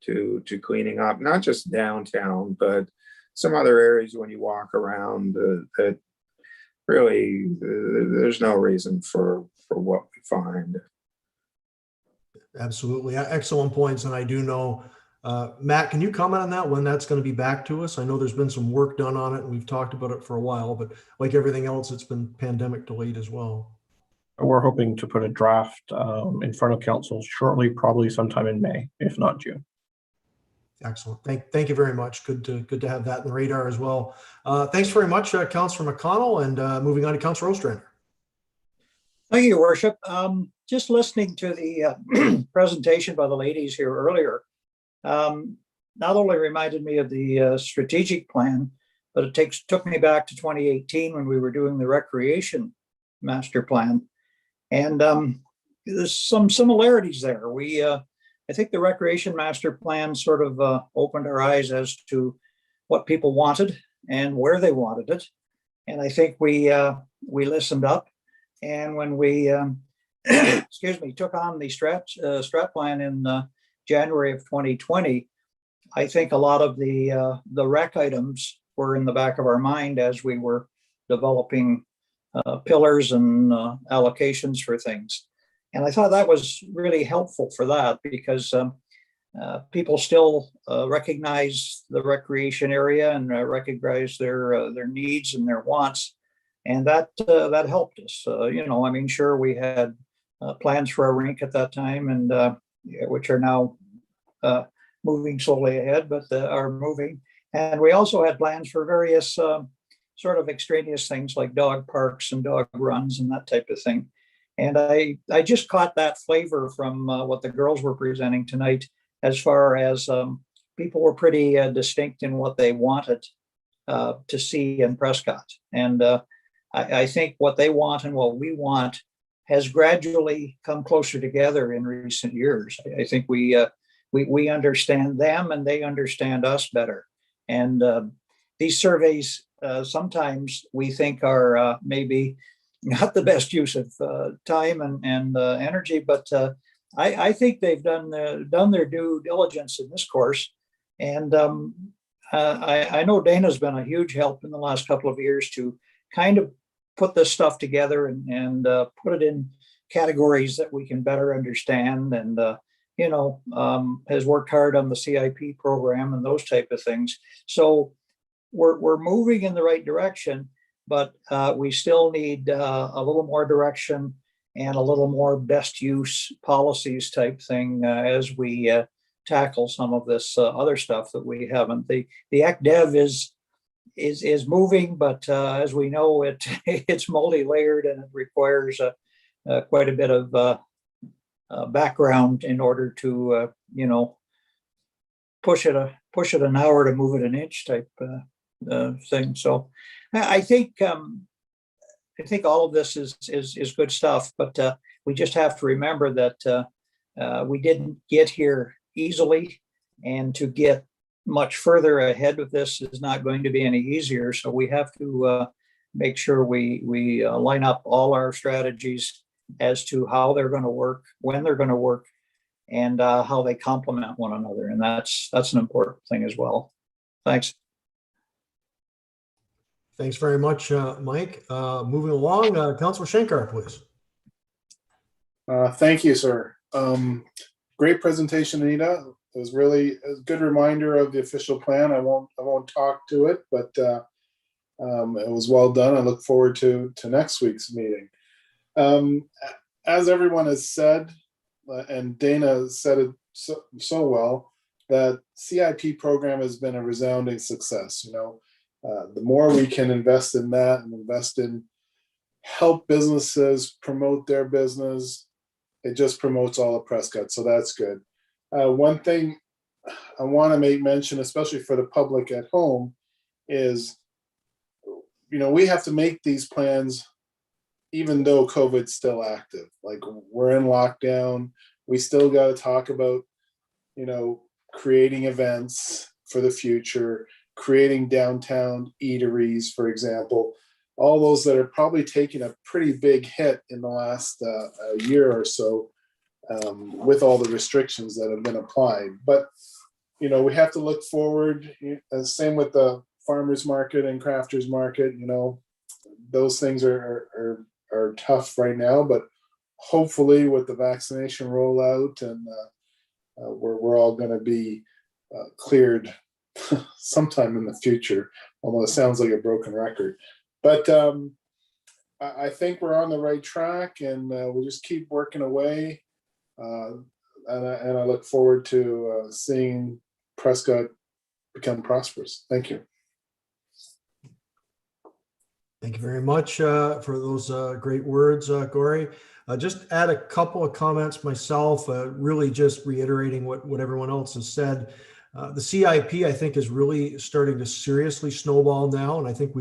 to cleaning up not just downtown, but some other areas when you walk around that really there's no reason for what we find. Absolutely. Excellent points. And I do know, Matt, can you comment on that, when that's going to be back to us? I know there's been some work done on it and we've talked about it for a while, but like everything else, it's been pandemic delayed as well. We're hoping to put a draft in front of council shortly, probably sometime in May, if not June. Excellent. Thank you very much. Good to have that in the radar as well. Thanks very much, Councillor McConnell, and moving on to Councillor Ostrander. Thank you, Your Worship. Just listening to the presentation by the ladies here earlier, not only reminded me of the strategic plan, but it took me back to 2018 when we were doing the recreation master plan. And there's some similarities there. I think the recreation master plan sort of opened our eyes as to what people wanted and where they wanted it. And I think we listened up. And when we, took on the strat plan in January of 2020, I think a lot of the rec items were in the back of our mind as we were developing pillars and allocations for things. And I thought that was really helpful for that, because people still recognize the recreation area and recognize their needs and their wants, and that helped us. Sure, we had plans for a rink at that time, and which are now moving slowly ahead, but are moving. And we also had plans for various sort of extraneous things like dog parks and dog runs and that type of thing. And I just caught that flavor from what the girls were presenting tonight, as far as people were pretty distinct in what they wanted to see in Prescott. And I think what they want and what we want has gradually come closer together in recent years. I think we understand them and they understand us better. And these surveys sometimes we think are maybe not the best use of time and energy, but I think they've done their due diligence in this course. And I know Dana's been a huge help in the last couple of years to kind of put this stuff together and put it in categories that we can better understand, and has worked hard on the CIP program and those type of things. So we're moving in the right direction, but we still need a little more direction and a little more best use policies type thing as we tackle some of this other stuff that we haven't. The ECDEV is moving, but as we know, it's multi-layered and it requires quite a bit of background in order to push it an hour to move it an inch type thing. So I think all of this is good stuff, but we just have to remember that we didn't get here easily, and to get much further ahead with this is not going to be any easier. So we have to make sure we line up all our strategies as to how they're going to work, when they're going to work, and how they complement one another. And that's an important thing as well. Thanks. Thanks very much, Mike. Moving along, Councillor Shankar, please. Thank you, sir. Great presentation, Anita. It was really a good reminder of the official plan. I won't talk to it, but it was well done. I look forward to next week's meeting. As everyone has said, and Dana said it so well, that CIP program has been a resounding success. The more we can invest in that and invest in help businesses promote their business, it just promotes all of Prescott. So that's good. One thing I want to make mention, especially for the public at home, is, we have to make these plans even though COVID's still active. Like, we're in lockdown. We still got to talk about, creating events for the future, creating downtown eateries, for example, all those that are probably taking a pretty big hit in the last year or so with all the restrictions that have been applied. But, we have to look forward. Same with the farmers market and crafters market. Those things are tough right now, but hopefully with the vaccination rollout and we're all going to be cleared sometime in the future, although it sounds like a broken record. But I think we're on the right track, and we'll just keep working away. And I look forward to seeing Prescott become prosperous. Thank you. Thank you very much for those great words, Gory. Just add a couple of comments myself, really just reiterating what everyone else has said. The CIP, I think, is really starting to seriously snowball now. And I think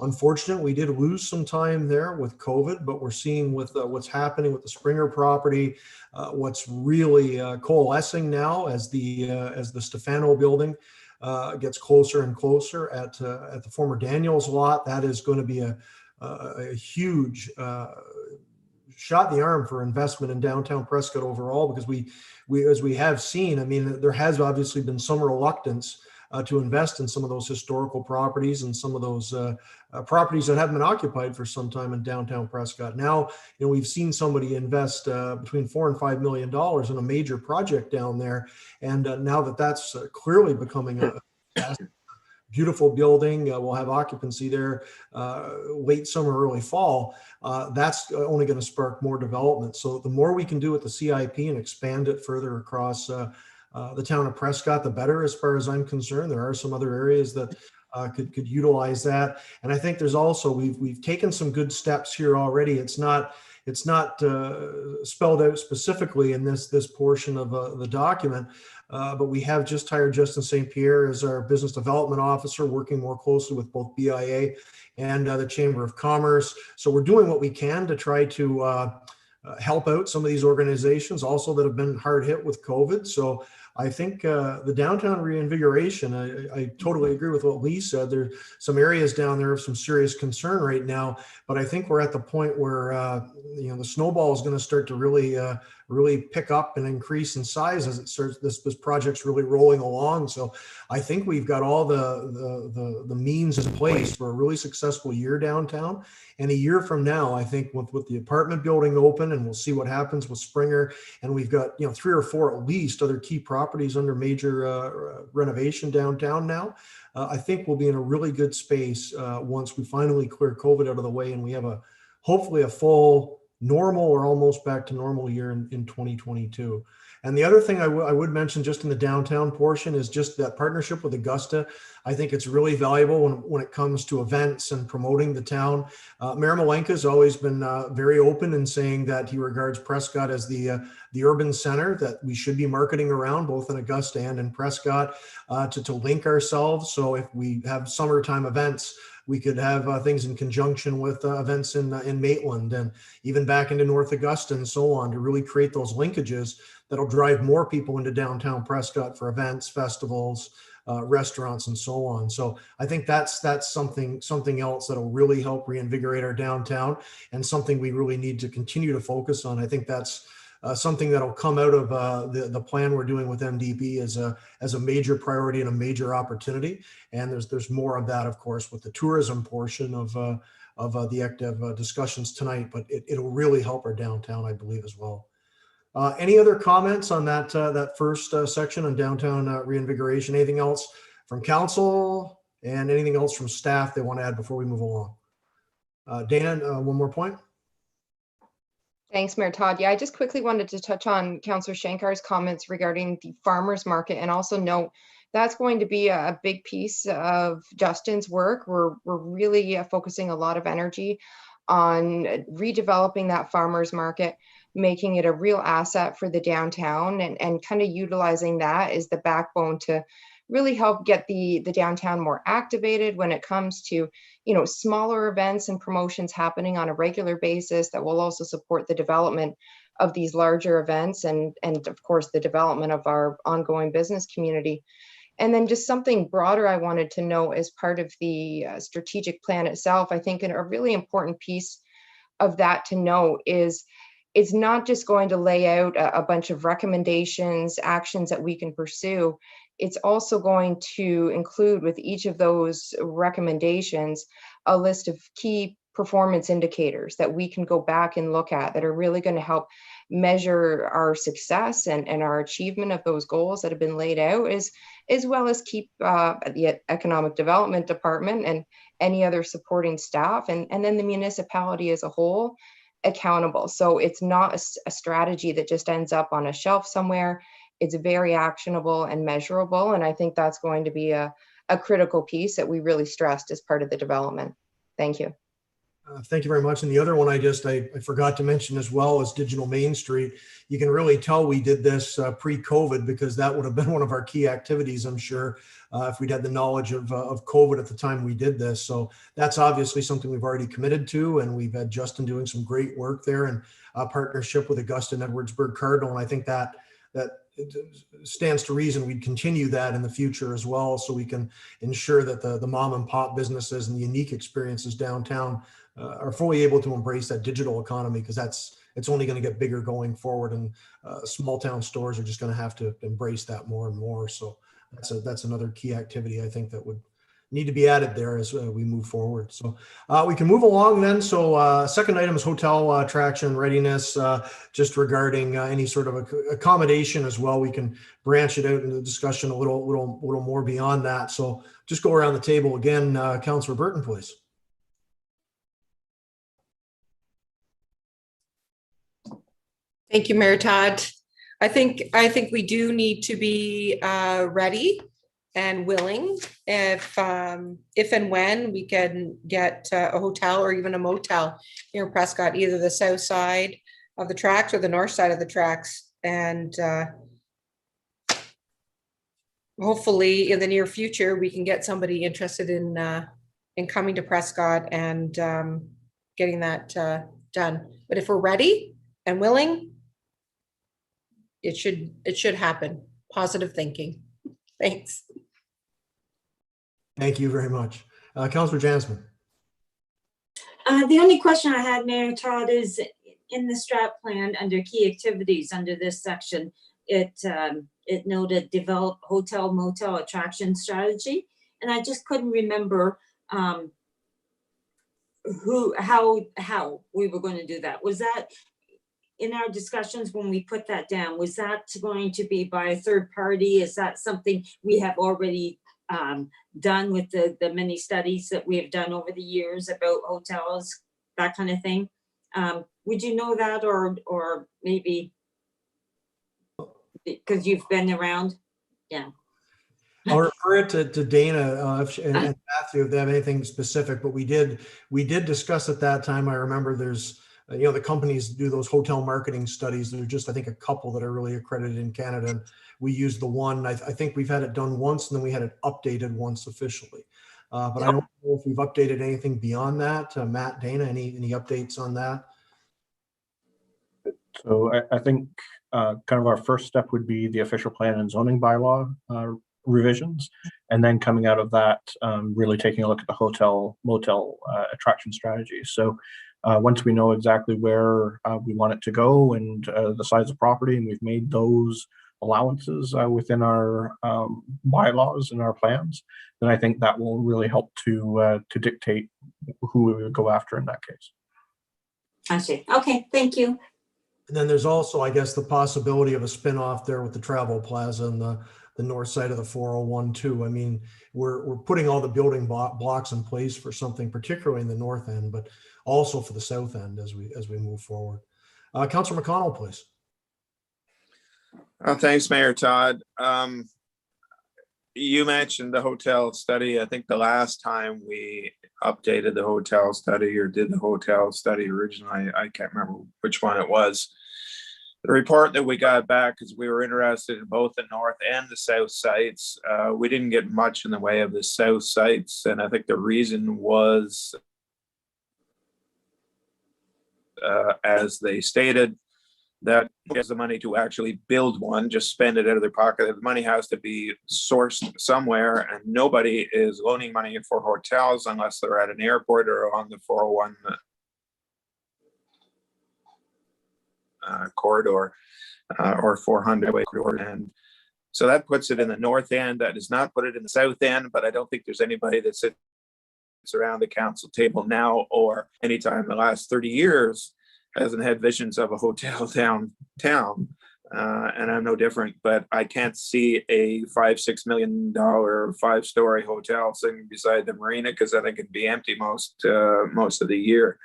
unfortunately, we did lose some time there with COVID, but we're seeing with what's happening with the Springer property, what's really coalescing now as the Stefano building gets closer and closer at the former Daniels lot. That is going to be a huge shot in the arm for investment in downtown Prescott overall, because we as we have seen, I mean, there has obviously been some reluctance to invest in some of those historical properties and some of those properties that have been occupied for some time in downtown Prescott. Now, we've seen somebody invest between $4 and $5 million in a major project down there, and now that's clearly becoming a beautiful building. We'll have occupancy there late summer, early fall. That's only going to spark more development. So the more we can do with the CIP and expand it further across the town of Prescott, the better, as far as I'm concerned. There are some other areas that could utilize that. And I think there's also, we've taken some good steps here already. It's not it's not spelled out specifically in this portion of the document. But we have just hired Justin St. Pierre as our business development officer, working more closely with both BIA and the Chamber of Commerce. So we're doing what we can to try to help out some of these organizations also that have been hard hit with COVID. So I think the downtown reinvigoration, I totally agree with what Lee said. There's some areas down there of some serious concern right now, but I think we're at the point where the snowball is going to start to really pick up and increase in size as it starts. This project's really rolling along. So I think we've got all the means in place for a really successful year downtown. And a year from now, I think with the apartment building open, and we'll see what happens with Springer, and we've got 3 or 4 at least other key properties under major renovation downtown now. I think we'll be in a really good space once we finally clear COVID out of the way, and we have hopefully a full normal or almost back to normal year in 2022. And the other thing I would mention just in the downtown portion is just that partnership with Augusta. I think it's really valuable when it comes to events and promoting the town. Mayor Malenka has always been very open in saying that he regards Prescott as the urban center that we should be marketing around, both in Augusta and in Prescott, to link ourselves. So if we have summertime events, we could have things in conjunction with events in Maitland and even back into North Augusta and so on, to really create those linkages that'll drive more people into downtown Prescott for events, festivals, restaurants, and so on. So I think that's something else that'll really help reinvigorate our downtown, and something we really need to continue to focus on. I think that's something that'll come out of the plan we're doing with MDB as a major priority and a major opportunity. And there's more of that, of course, with the tourism portion of the active discussions tonight. But it'll really help our downtown, I believe, as well. Any other comments on that first section on downtown reinvigoration? Anything else from council, and anything else from staff they want to add before we move along? Dana, one more point. Thanks, Mayor Todd. Yeah, I just quickly wanted to touch on Councillor Shankar's comments regarding the farmers market, and also note that's going to be a big piece of Justin's work. We're really focusing a lot of energy on redeveloping that farmers market, making it a real asset for the downtown, and kind of utilizing that as the backbone to really help get the downtown more activated when it comes to smaller events and promotions happening on a regular basis that will also support the development of these larger events, and of course the development of our ongoing business community. And then just something broader I wanted to note as part of the strategic plan itself. I think a really important piece of that to note is it's not just going to lay out a bunch of recommendations, actions that we can pursue. It's also going to include with each of those recommendations a list of key performance indicators that we can go back and look at that are really going to help measure our success and our achievement of those goals that have been laid out, as well as keep the economic development department and any other supporting staff, and then the municipality as a whole accountable. So it's not a strategy that just ends up on a shelf somewhere. It's very actionable and measurable, and I think that's going to be a critical piece that we really stressed as part of the development. Thank you. Thank you very much. And the other one I forgot to mention as well is Digital Main Street. You can really tell we did this pre-COVID, because that would have been one of our key activities, I'm sure, if we'd had the knowledge of COVID at the time we did this. So that's obviously something we've already committed to, and we've had Justin doing some great work there in partnership with Augusta and Edwardsburg Cardinal. And I think that it stands to reason we'd continue that in the future as well, so we can ensure that the mom and pop businesses and the unique experiences downtown are fully able to embrace that digital economy, because it's only going to get bigger going forward, and small town stores are just going to have to embrace that more and more. So that's another key activity I think that would need to be added there as we move forward. So we can move along then. So second item is hotel attraction readiness, just regarding any sort of accommodation as well. We can branch it out in the discussion a little more beyond that. So just go around the table again. Councillor Burton, please. Thank you, Mayor Todd. I think we do need to be ready and willing if and when we can get a hotel or even a motel here in Prescott, either the south side of the tracks or the north side of the tracks. And hopefully in the near future, we can get somebody interested in coming to Prescott and getting that done. But if we're ready and willing, it should happen. Positive thinking. Thanks. Thank you very much. Councillor Jansman. The only question I had, Mayor Todd, is in the strat plan under key activities under this section, it noted develop hotel motel attraction strategy, and I just couldn't remember how we were going to do that. Was that in our discussions when we put that down? Was that going to be by a third party? Is that something we have already done with the many studies that we have done over the years about hotels, that kind of thing? Would you know that, or maybe because you've been around? Yeah. I'll refer it to Dana and Matthew if they have anything specific, but we did discuss at that time. I remember there's, the companies do those hotel marketing studies. There are just, I think, a couple that are really accredited in Canada. And we use the one, I think we've had it done once, and then we had it updated once officially. But I don't know if we've updated anything beyond that. Matt, Dana, any updates on that? So I think kind of our first step would be the official plan and zoning bylaw revisions, and then coming out of that, really taking a look at the hotel motel attraction strategy. So once we know exactly where we want it to go and the size of property, and we've made those allowances within our bylaws and our plans, then I think that will really help to dictate who we would go after in that case. I see. Okay, thank you. And then there's also, I guess, the possibility of a spin-off there with the Travel Plaza and the north side of the 401 too. I mean, we're putting all the building blocks in place for something, particularly in the north end, but also for the south end as we move forward. Councillor McConnell, please. Thanks, Mayor Todd. You mentioned the hotel study. I think the last time we updated the hotel study or did the hotel study originally, I can't remember which one it was. The report that we got back, because we were interested in both the north and the south sites, we didn't get much in the way of the south sites. And I think the reason was, as they stated, that has the money to actually build one, just spend it out of their pocket. The money has to be sourced somewhere, and nobody is loaning money for hotels unless they're at an airport or on the 401 corridor or 400 corridor. And so that puts it in the north end. That does not put it in the south end, but I don't think there's anybody that sits around the council table now or anytime in the last 30 years hasn't had visions of a hotel downtown, and I'm no different. But I can't see a $5-6 million 5-story hotel sitting beside the marina, because I think it'd be empty most of the year.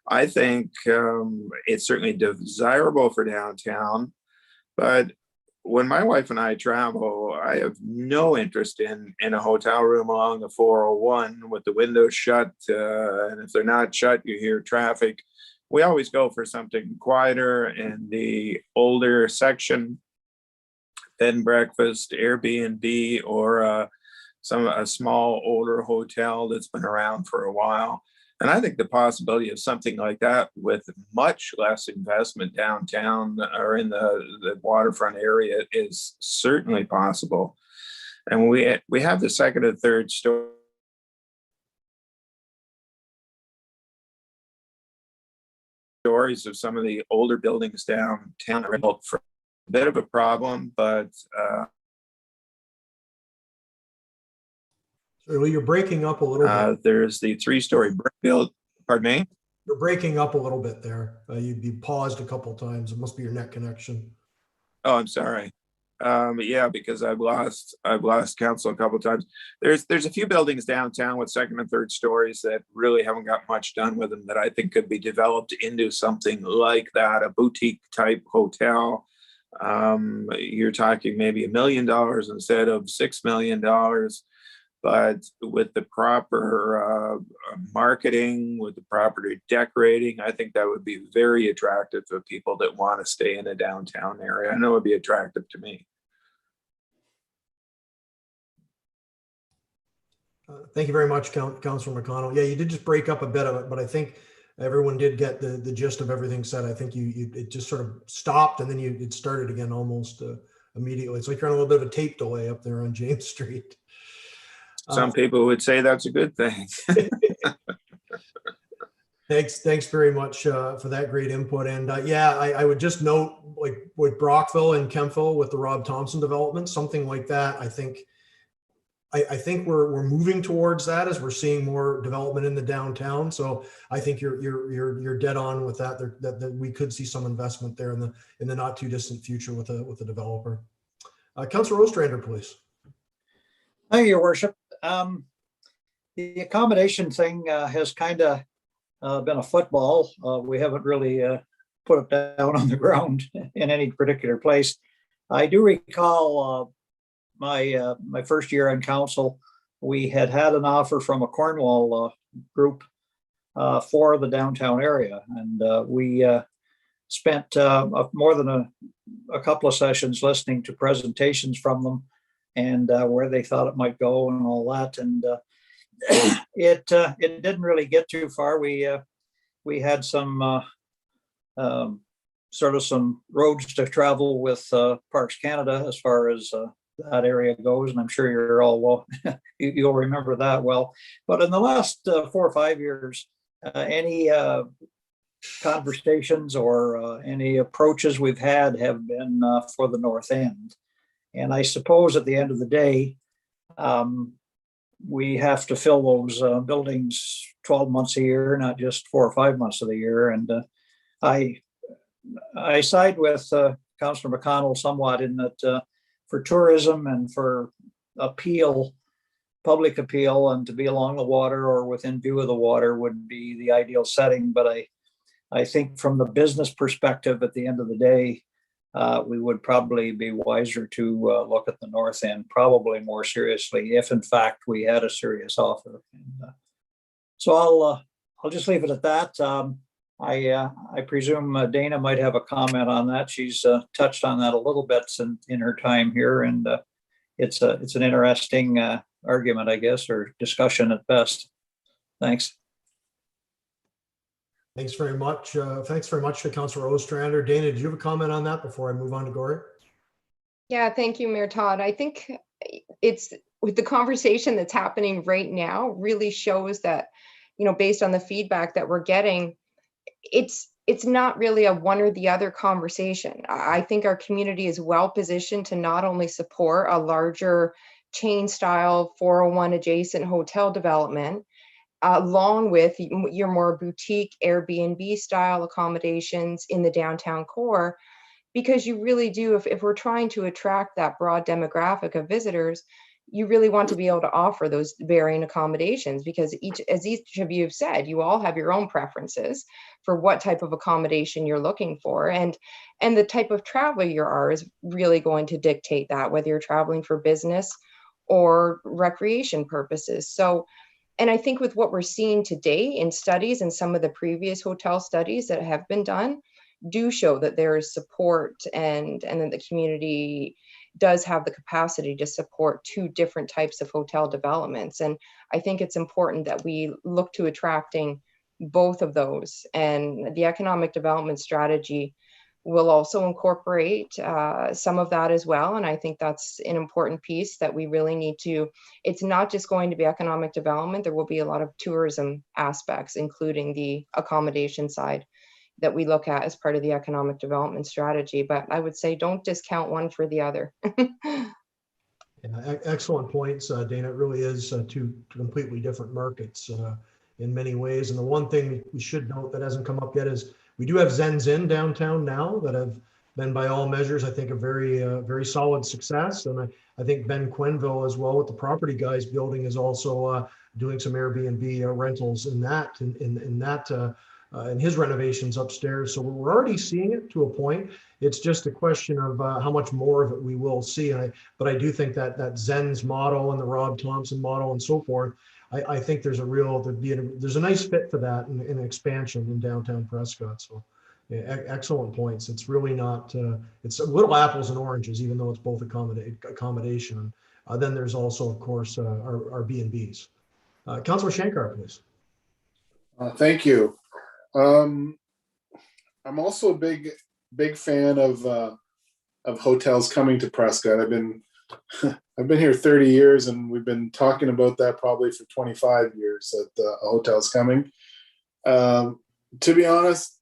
I think it's certainly desirable for downtown, but when my wife and I travel, I have no interest in a hotel room along the 401 with the windows shut, and if they're not shut, you hear traffic. We always go for something quieter in the older section, bed and breakfast, Airbnb, or a small older hotel that's been around for a while. And I think the possibility of something like that with much less investment downtown or in the waterfront area is certainly possible. And we have the second and third story stories of some of the older buildings downtown are built for a bit of a problem, but You're breaking up a little bit. There's the 3-story brick build. Pardon me? You're breaking up a little bit there. You paused a couple of times. It must be your net connection. Oh, I'm sorry. Yeah, because I've lost council a couple of times. There's a few buildings downtown with second and third stories that really haven't got much done with them that I think could be developed into something like that, a boutique type hotel. You're talking maybe $1 million instead of $6 million. But with the proper marketing, with the proper decorating, I think that would be very attractive to people that want to stay in a downtown area. I know it would be attractive to me. Thank you very much, Councillor McConnell. Yeah, you did just break up a bit of it, but I think everyone did get the gist of everything said. I think it just sort of stopped and then it started again almost immediately. It's like you're on a little bit of a tape delay up there on James Street. Some people would say that's a good thing. Thanks very much for that great input. And yeah, I would just note, like with Brockville and Kempville with the Rob Thompson development, something like that. I think we're moving towards that as we're seeing more development in the downtown. So I think you're dead on with that. That we could see some investment there in the not too distant future with a developer. Councillor Ostrander, please. Thank you, Your Worship. The accommodation thing has kind of been a football. We haven't really put it down on the ground in any particular place. I do recall my first year on council, we had an offer from a Cornwall group for the downtown area, and we spent more than a couple of sessions listening to presentations from them and where they thought it might go and all that. And it didn't really get too far. We had some sort of some roads to travel with Parks Canada as far as that area goes, and I'm sure you're all well, you'll remember that well. But in the last 4 or 5 years, any conversations or any approaches we've had have been for the North End. And I suppose at the end of the day, we have to fill those buildings 12 months a year, not just 4 or 5 months of the year. And I side with Councillor McConnell somewhat in that for tourism and for public appeal, and to be along the water or within view of the water would be the ideal setting. But I think from the business perspective, at the end of the day, we would probably be wiser to look at the North End probably more seriously if in fact we had a serious offer. And, so I'll just leave it at that. I presume Dana might have a comment on that. She's touched on that a little bit in her time here, and it's an interesting argument, I guess, or discussion at best. Thanks. Thanks very much. Thanks very much to Councillor Ostrander. Dana, did you have a comment on that before I move on to Gory? Yeah, thank you, Mayor Todd. I think it's with the conversation that's happening right now really shows that, based on the feedback that we're getting, it's not really a one or the other conversation. I think our community is well positioned to not only support a larger chain style 401 adjacent hotel development, along with your more boutique Airbnb style accommodations in the downtown core, because you really do, if we're trying to attract that broad demographic of visitors, you really want to be able to offer those varying accommodations, because as each of you have said, you all have your own preferences for what type of accommodation you're looking for, and the type of traveler you are is really going to dictate that, whether you're traveling for business or recreation purposes. So, and I think with what we're seeing today in studies and some of the previous hotel studies that have been done do show that there is support, and that the community does have the capacity to support 2 different types of hotel developments. And I think it's important that we look to attracting both of those. And the economic development strategy will also incorporate some of that as well. And I think that's an important piece that we really need to, it's not just going to be economic development, there will be a lot of tourism aspects, including the accommodation side, that we look at as part of the economic development strategy. But I would say don't discount one for the other. Yeah, excellent points, Dana. It really is 2 completely different markets in many ways. And the one thing we should note that hasn't come up yet is we do have Zen's Inn downtown now that have been, by all measures, I think, a very solid success. And I think Ben Quenville as well with the Property Guys building is also doing some Airbnb rentals in that and his renovations upstairs. So we're already seeing it to a point. It's just a question of how much more of it we will see. But I do think that Zen's model and the Rob Thompson model and so forth, I think there's a nice fit for that in expansion in downtown Prescott. So yeah, excellent points. It's really not, it's a little apples and oranges, even though it's both accommodation. Then there's also, of course, our B&Bs. Councillor Shankar, please. Thank you. I'm also a big fan of hotels coming to Prescott. I've been here 30 years, and we've been talking about that probably for 25 years, that a hotel's coming. To be honest,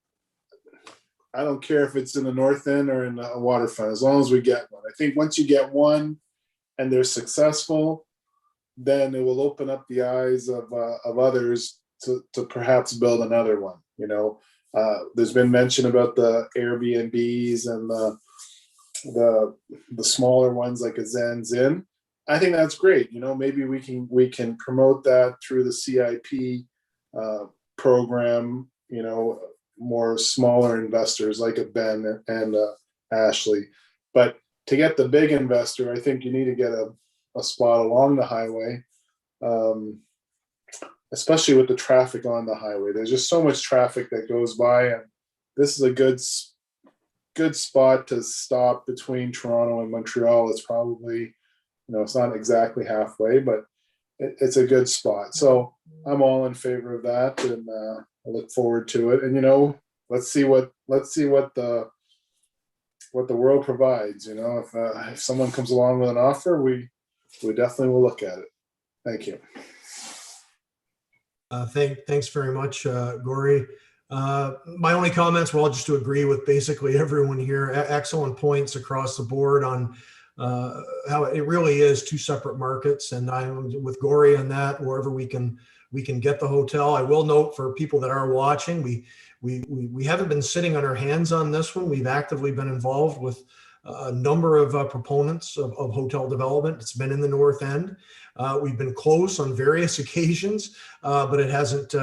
I don't care if it's in the North End or in a waterfront, as long as we get one. I think once you get one and they're successful, then it will open up the eyes of others to perhaps build another one. You know, there's been mention about the Airbnbs and the smaller ones like a Zen's Inn. I think that's great. You know, maybe we can promote that through the CIP program. You know, more smaller investors like a Ben and Ashley. But to get the big investor, I think you need to get a spot along the highway, especially with the traffic on the highway. There's just so much traffic that goes by, and this is a good spot to stop between Toronto and Montreal. It's probably, you know, it's not exactly halfway, but it's a good spot. So I'm all in favor of that, and I look forward to it. And, you know, let's see what the world provides. You know, if someone comes along with an offer, we definitely will look at it. Thank you. Thanks very much, Gory. My only comments, well, just to agree with basically everyone here. Excellent points across the board on how it really is two separate markets, and I'm with Gory on that. Wherever we can get the hotel. I will note for people that are watching, we haven't been sitting on our hands on this one. We've actively been involved with a number of proponents of hotel development. It's been in the North End. We've been close on various occasions, but it hasn't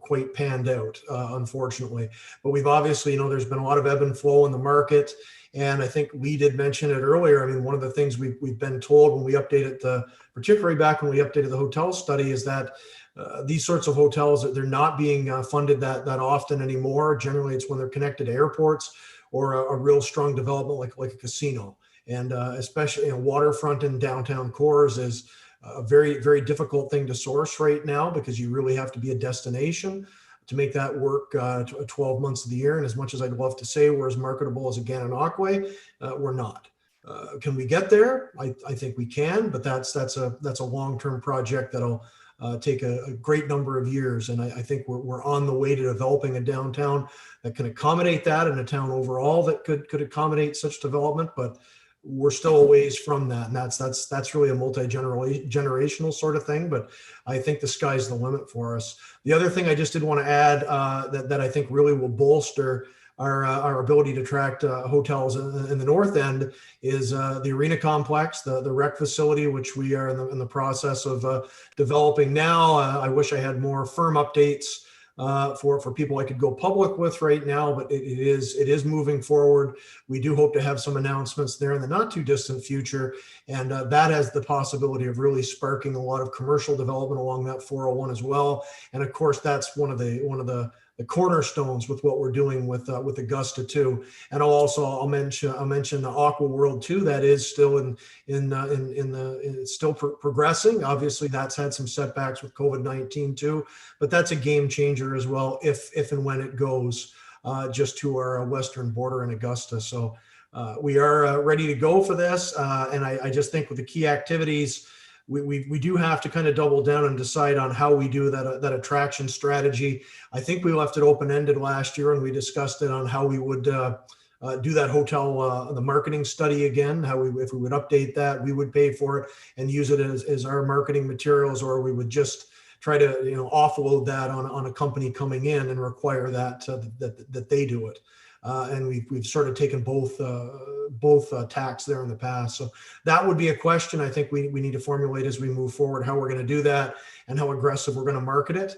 quite panned out, unfortunately. But we've obviously, you know, there's been a lot of ebb and flow in the market. And I think Lee did mention it earlier. I mean, one of the things we've been told when we updated particularly back when we updated the hotel study, is that these sorts of hotels, they're not being funded that often anymore. Generally, it's when they're connected to airports or a real strong development like a casino. And especially, you know, waterfront and downtown cores is a very, very difficult thing to source right now, because you really have to be a destination to make that work 12 months of the year. And as much as I'd love to say we're as marketable as a Gananoque, we're not. Can we get there? I think we can, but that's a long-term project that'll take a great number of years. And I think we're on the way to developing a downtown that can accommodate that, and a town overall that could accommodate such development. But we're still a ways from that, and that's really a multi-generational sort of thing. But I think the sky's the limit for us. The other thing I just did want to add that I think really will bolster our ability to attract hotels in the North End is the arena complex, the rec facility, which we are in the process of developing now. I wish I had more firm updates for people I could go public with right now, but it is moving forward. We do hope to have some announcements there in the not too distant future, and that has the possibility of really sparking a lot of commercial development along that 401 as well. And of course, that's one of the cornerstones with what we're doing with Augusta too. And I'll mention the Aqua World too. That is still it's still progressing. Obviously, that's had some setbacks with COVID-19 too, but that's a game changer as well if and when it goes just to our western border in Augusta. So we are ready to go for this, and I just think with the key activities, we do have to kind of double down and decide on how we do that attraction strategy. I think we left it open-ended last year, and we discussed it on how we would do that hotel, the marketing study again, if we would update that, we would pay for it and use it as our marketing materials, or we would just try to, you know, offload that on a company coming in and require that they do it. and we've sort of taken both tacks there in the past. So that would be a question I think we need to formulate as we move forward, how we're going to do that and how aggressive we're going to market it,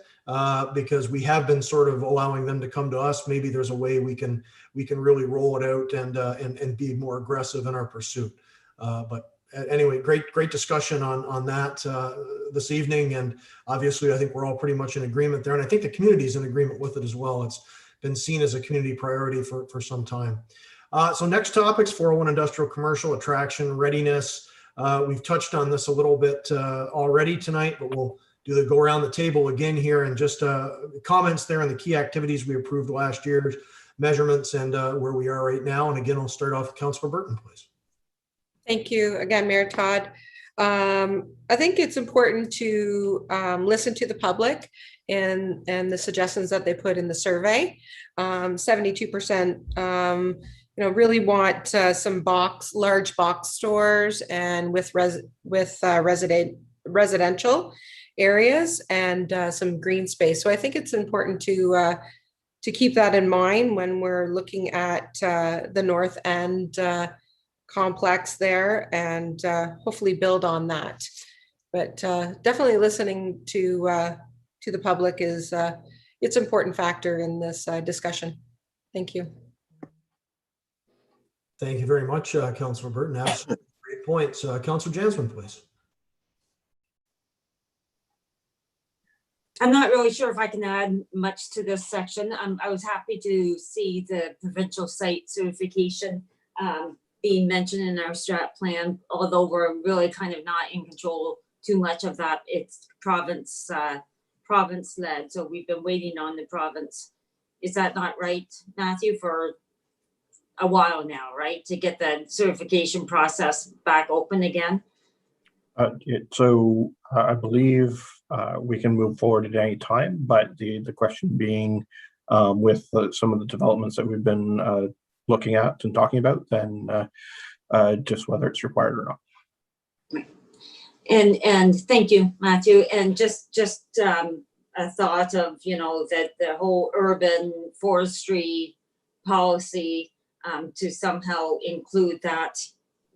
because we have been sort of allowing them to come to us. Maybe there's a way we can really roll it out and be more aggressive in our pursuit. But anyway, great discussion on that this evening. And obviously, I think we're all pretty much in agreement there. And I think the community is in agreement with it as well. It's been seen as a community priority for some time. So next topics, 401 industrial commercial attraction readiness. We've touched on this a little bit already tonight, but we'll do the go around the table again here and just comments there on the key activities we approved last year, measurements, and where we are right now. And again, I'll start off with Councillor Burton, please. Thank you again, Mayor Todd. I think it's important to listen to the public and the suggestions that they put in the survey. 72% really want some large box stores and with residential areas and some green space. So I think it's important to keep that in mind when we're looking at the North End complex there, and hopefully build on that. But definitely listening to the public is it's an important factor in this discussion. Thank you. Thank you very much, Councillor Burton. Absolutely great points. Councillor Jansman, please. I'm not really sure if I can add much to this section. I was happy to see the provincial site certification being mentioned in our strat plan, although we're really kind of not in control too much of that. It's province led, so we've been waiting on the province. Is that not right, Matthew, for a while now, right, to get the certification process back open again? So I believe we can move forward at any time, but the question being with some of the developments that we've been looking at and talking about, then just whether it's required or not. And thank you, Matthew. And just a thought of, that the whole urban forestry policy to somehow include that,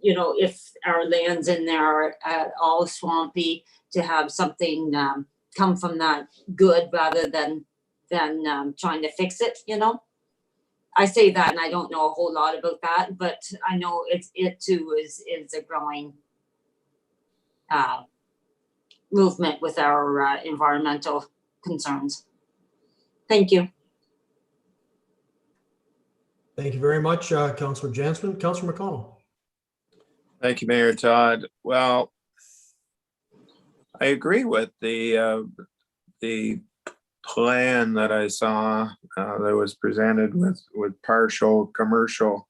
if our lands in there are all swampy, to have something come from that good rather than trying to fix it, I say that, and I don't know a whole lot about that, but I know it too is a growing movement with our environmental concerns. Thank you. Thank you very much, Councillor Jansman. Councillor McConnell. Thank you, Mayor Todd. Well, I agree with the plan that I saw that was presented with partial commercial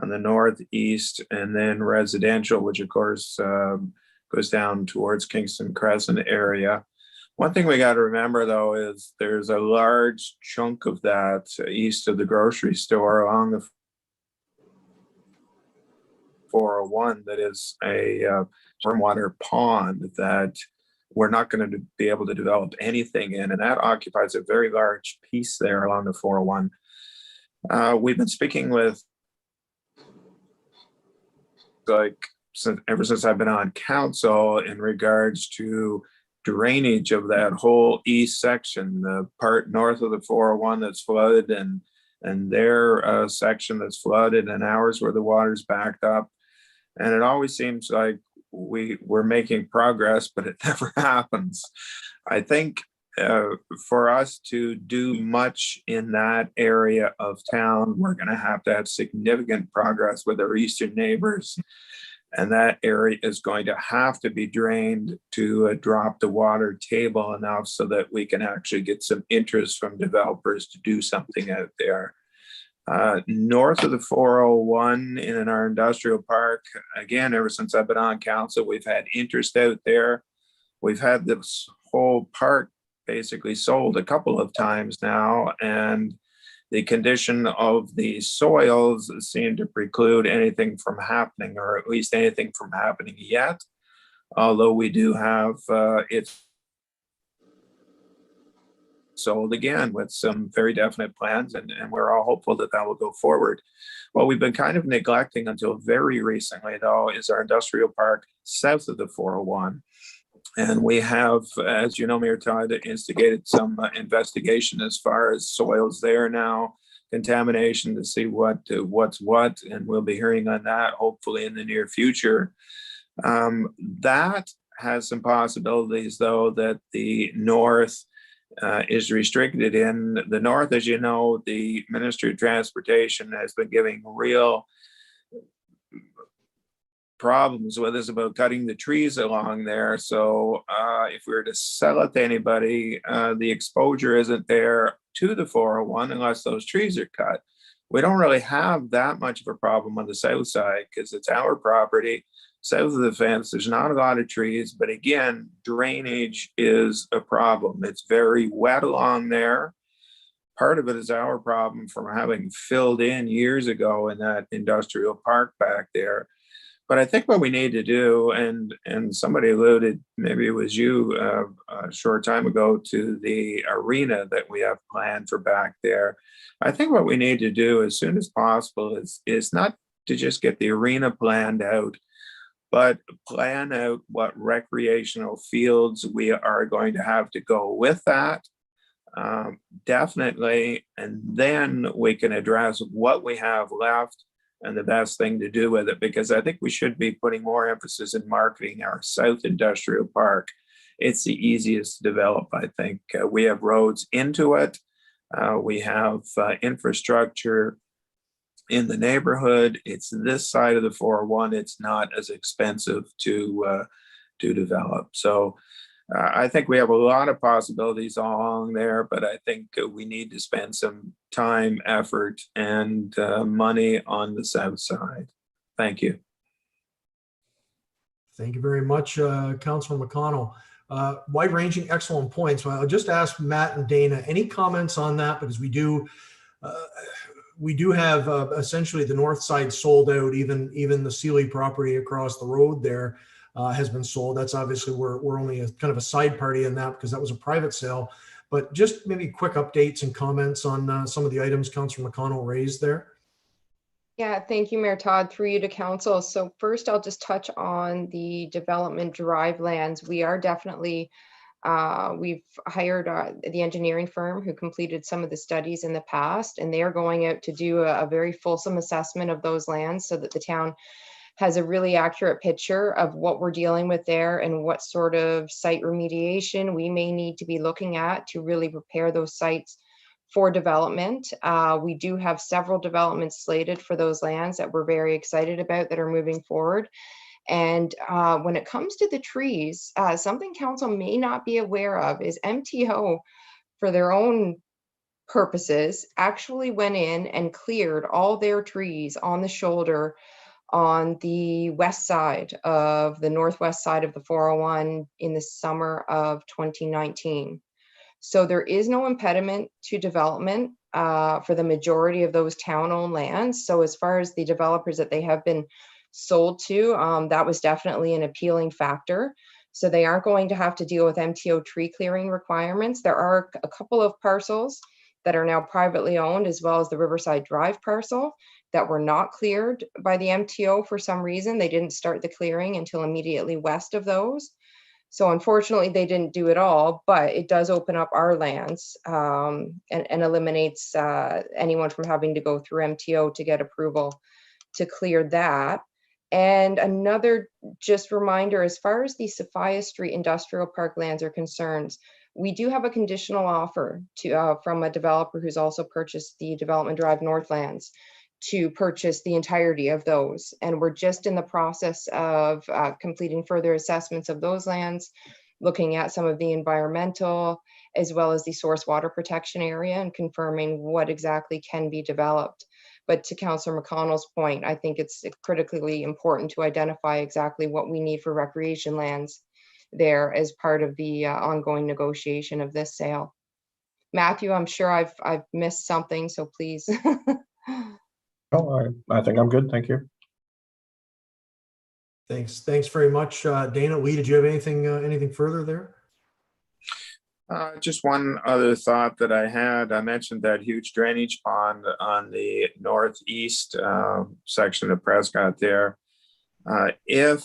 on the northeast and then residential, which of course goes down towards Kingston Crescent area. One thing we got to remember though is there's a large chunk of that east of the grocery store along the 401 that is a stormwater pond that we're not going to be able to develop anything in, and that occupies a very large piece there along the 401. We've been speaking with, ever since I've been on council, in regards to drainage of that whole east section, the part north of the 401 that's flooded, and their section that's flooded, and ours where the water's backed up. And it always seems like we're making progress, but it never happens. I think for us to do much in that area of town, we're going to have significant progress with our eastern neighbors. And that area is going to have to be drained to drop the water table enough so that we can actually get some interest from developers to do something out there. North of the 401 in our industrial park, again, ever since I've been on council, we've had interest out there. We've had this whole park basically sold a couple of times now, and the condition of the soils seem to preclude anything from happening, or at least anything from happening yet. Although we do have it's sold again with some very definite plans, and we're all hopeful that that will go forward. What we've been kind of neglecting until very recently, though, is our industrial park south of the 401. And we have, as you know, Mayor Todd, instigated some investigation as far as soils there now, contamination, to see what's what, and we'll be hearing on that hopefully in the near future. That has some possibilities, though, that the north is restricted. In the north, as you know, the Ministry of Transportation has been giving real problems with us about cutting the trees along there. So if we were to sell it to anybody, the exposure isn't there to the 401 unless those trees are cut. We don't really have that much of a problem on the south side because it's our property. South of the fence, there's not a lot of trees, but again, drainage is a problem. It's very wet along there. Part of it is our problem from having filled in years ago in that industrial park back there. But I think what we need to do, and somebody alluded, maybe it was you a short time ago, to the arena that we have planned for back there. I think what we need to do as soon as possible is not to just get the arena planned out, but plan out what recreational fields we are going to have to go with that. Definitely, and then we can address what we have left and the best thing to do with it, because I think we should be putting more emphasis in marketing our South Industrial Park. It's the easiest to develop, I think. We have roads into it. We have infrastructure in the neighborhood. It's this side of the 401. It's not as expensive to develop. So I think we have a lot of possibilities all along there, but I think we need to spend some time, effort, and money on the south side. Thank you. Thank you very much, Councillor McConnell. Wide-ranging, excellent points. Well, I'll just ask Matt and Dana, any comments on that? Because we do have essentially the north side sold out. Even the Sealy property across the road there has been sold. That's obviously we're only a kind of a side party in that because that was a private sale. But just maybe quick updates and comments on some of the items Councillor McConnell raised there. Yeah, thank you, Mayor Todd, through you to council. So first, I'll just touch on the development drive lands. We are definitely, we've hired the engineering firm who completed some of the studies in the past, and they are going out to do a very fulsome assessment of those lands so that the town has a really accurate picture of what we're dealing with there and what sort of site remediation we may need to be looking at to really prepare those sites for development. We do have several developments slated for those lands that we're very excited about that are moving forward. And when it comes to the trees, something council may not be aware of is MTO, for their own purposes, actually went in and cleared all their trees on the shoulder on the west side of the northwest side of the 401 in the summer of 2019. So there is no impediment to development for the majority of those town-owned lands. So as far as the developers that they have been sold to, that was definitely an appealing factor. So they aren't going to have to deal with MTO tree clearing requirements. There are a couple of parcels that are now privately owned, as well as the Riverside Drive parcel, that were not cleared by the MTO for some reason. They didn't start the clearing until immediately west of those. So unfortunately, they didn't do it all, but it does open up our lands and eliminates anyone from having to go through MTO to get approval to clear that. And another just reminder, as far as the Sophia Street Industrial Park lands are concerned, we do have a conditional offer to from a developer who's also purchased the Development Drive Northlands to purchase the entirety of those. And we're just in the process of completing further assessments of those lands, looking at some of the environmental as well as the source water protection area and confirming what exactly can be developed. But to Councillor McConnell's point, I think it's critically important to identify exactly what we need for recreation lands there as part of the ongoing negotiation of this sale. Matthew, I'm sure I've missed something, so please. Oh, I think I'm good. Thank you. Thanks very much, Dana. Lee, did you have anything further there? Just one other thought that I had. I mentioned that huge drainage pond on the northeast section of Prescott there. If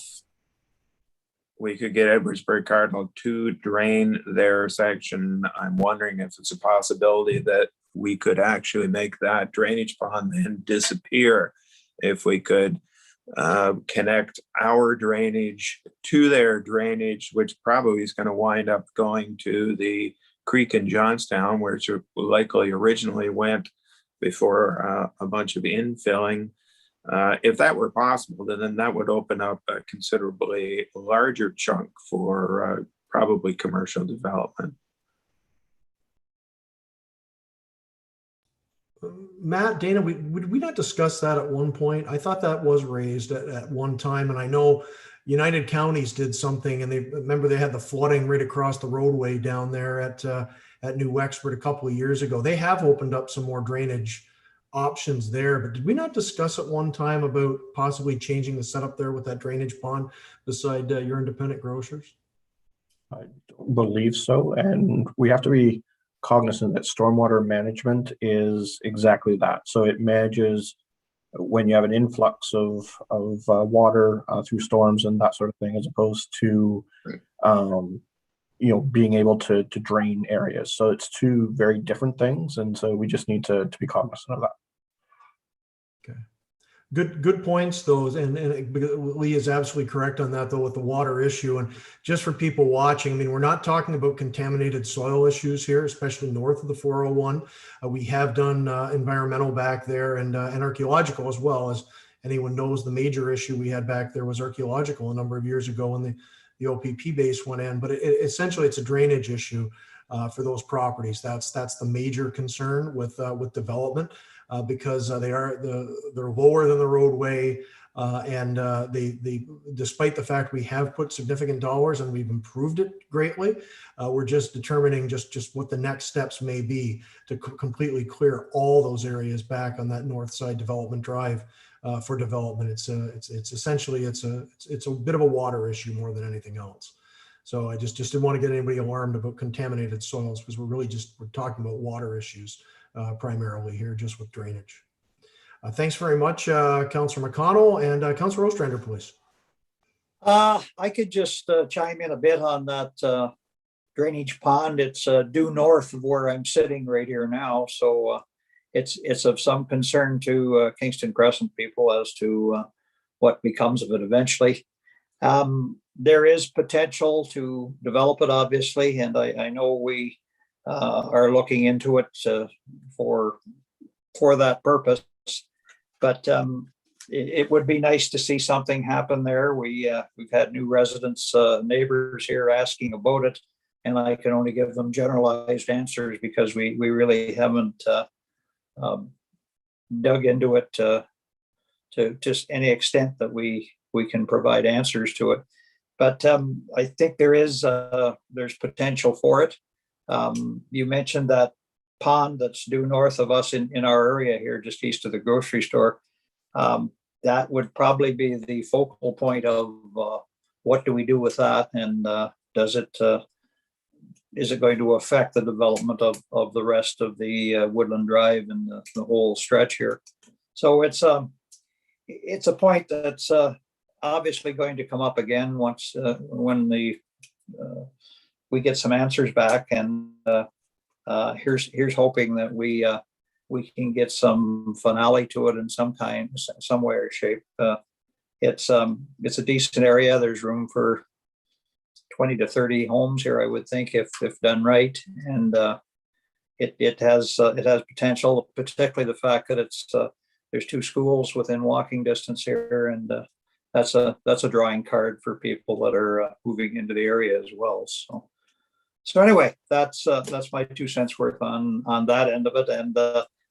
we could get Edwardsburg Cardinal to drain their section, I'm wondering if it's a possibility that we could actually make that drainage pond then disappear if we could connect our drainage to their drainage, which probably is going to wind up going to the creek in Johnstown, where it likely originally went before a bunch of infilling. If that were possible, then that would open up a considerably larger chunk for probably commercial development. Matt, Dana, would we not discuss that at one point? I thought that was raised at one time, and I know United Counties did something, and remember they had the flooding right across the roadway down there at New Wexford a couple of years ago. They have opened up some more drainage options there, but did we not discuss at one time about possibly changing the setup there with that drainage pond beside your independent grocers? I don't believe so, and we have to be cognizant that stormwater management is exactly that. So it manages when you have an influx of water through storms and that sort of thing, as opposed to being able to drain areas. So it's two very different things, and so we just need to be cognizant of that. Okay. Good points, those, and Lee is absolutely correct on that, though, with the water issue. And just for people watching, I mean, we're not talking about contaminated soil issues here, especially north of the 401. We have done environmental back there and archaeological as well. As anyone knows, the major issue we had back there was archaeological a number of years ago when the OPP base went in. But essentially, it's a drainage issue for those properties. That's the major concern with development. Because they're lower than the roadway, and they despite the fact we have put significant dollars and we've improved it greatly, we're just determining just what the next steps may be to completely clear all those areas back on that north side development drive for development. It's essentially it's a bit of a water issue more than anything else. So I just didn't want to get anybody alarmed about contaminated soils, because we're talking about water issues. Primarily here, just with drainage. Thanks very much, Councillor McConnell, and Councillor Ostrander, please. I could just chime in a bit on that drainage pond. It's due north of where I'm sitting right here now, so it's of some concern to Kingston Crescent people as to what becomes of it eventually. There is potential to develop it, obviously, and I know we are looking into it for that purpose. But it would be nice to see something happen there. We've had new residents, neighbors here asking about it, and I can only give them generalized answers because we really haven't dug into it to just any extent that we can provide answers to it. But I think there's potential for it. You mentioned that pond that's due north of us in our area here, just east of the grocery store. That would probably be the focal point of what do we do with that, and is it going to affect the development of the rest of the Woodland Drive and the whole stretch here? So it's a point that's obviously going to come up again once when we get some answers back, and here's hoping that we can get some finale to it in some way or shape. It's a decent area. There's room for 20 to 30 homes here, I would think, if done right, and it has potential, particularly the fact that there's two schools within walking distance here, and that's a drawing card for people that are moving into the area as well. So anyway, that's my 2 cents worth on that end of it. And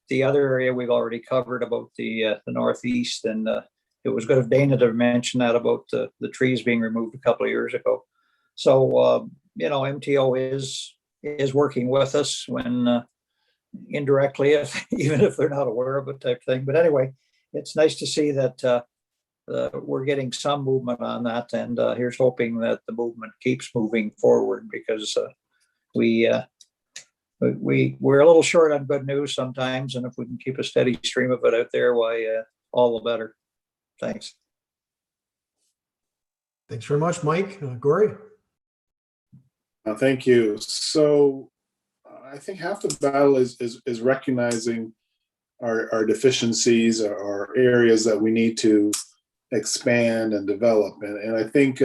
the other area we've already covered about the northeast, and it was good of Dana to mention that about the trees being removed a couple of years ago. So MTO is working with us when indirectly, even if they're not aware of it, type thing. But anyway, it's nice to see that we're getting some movement on that, and here's hoping that the movement keeps moving forward, because we're a little short on good news sometimes, and if we can keep a steady stream of it out there, why, all the better. Thanks. Thanks very much, Mike. Gory? Thank you. So I think half the battle is recognizing our deficiencies, our areas that we need to expand and develop. And I think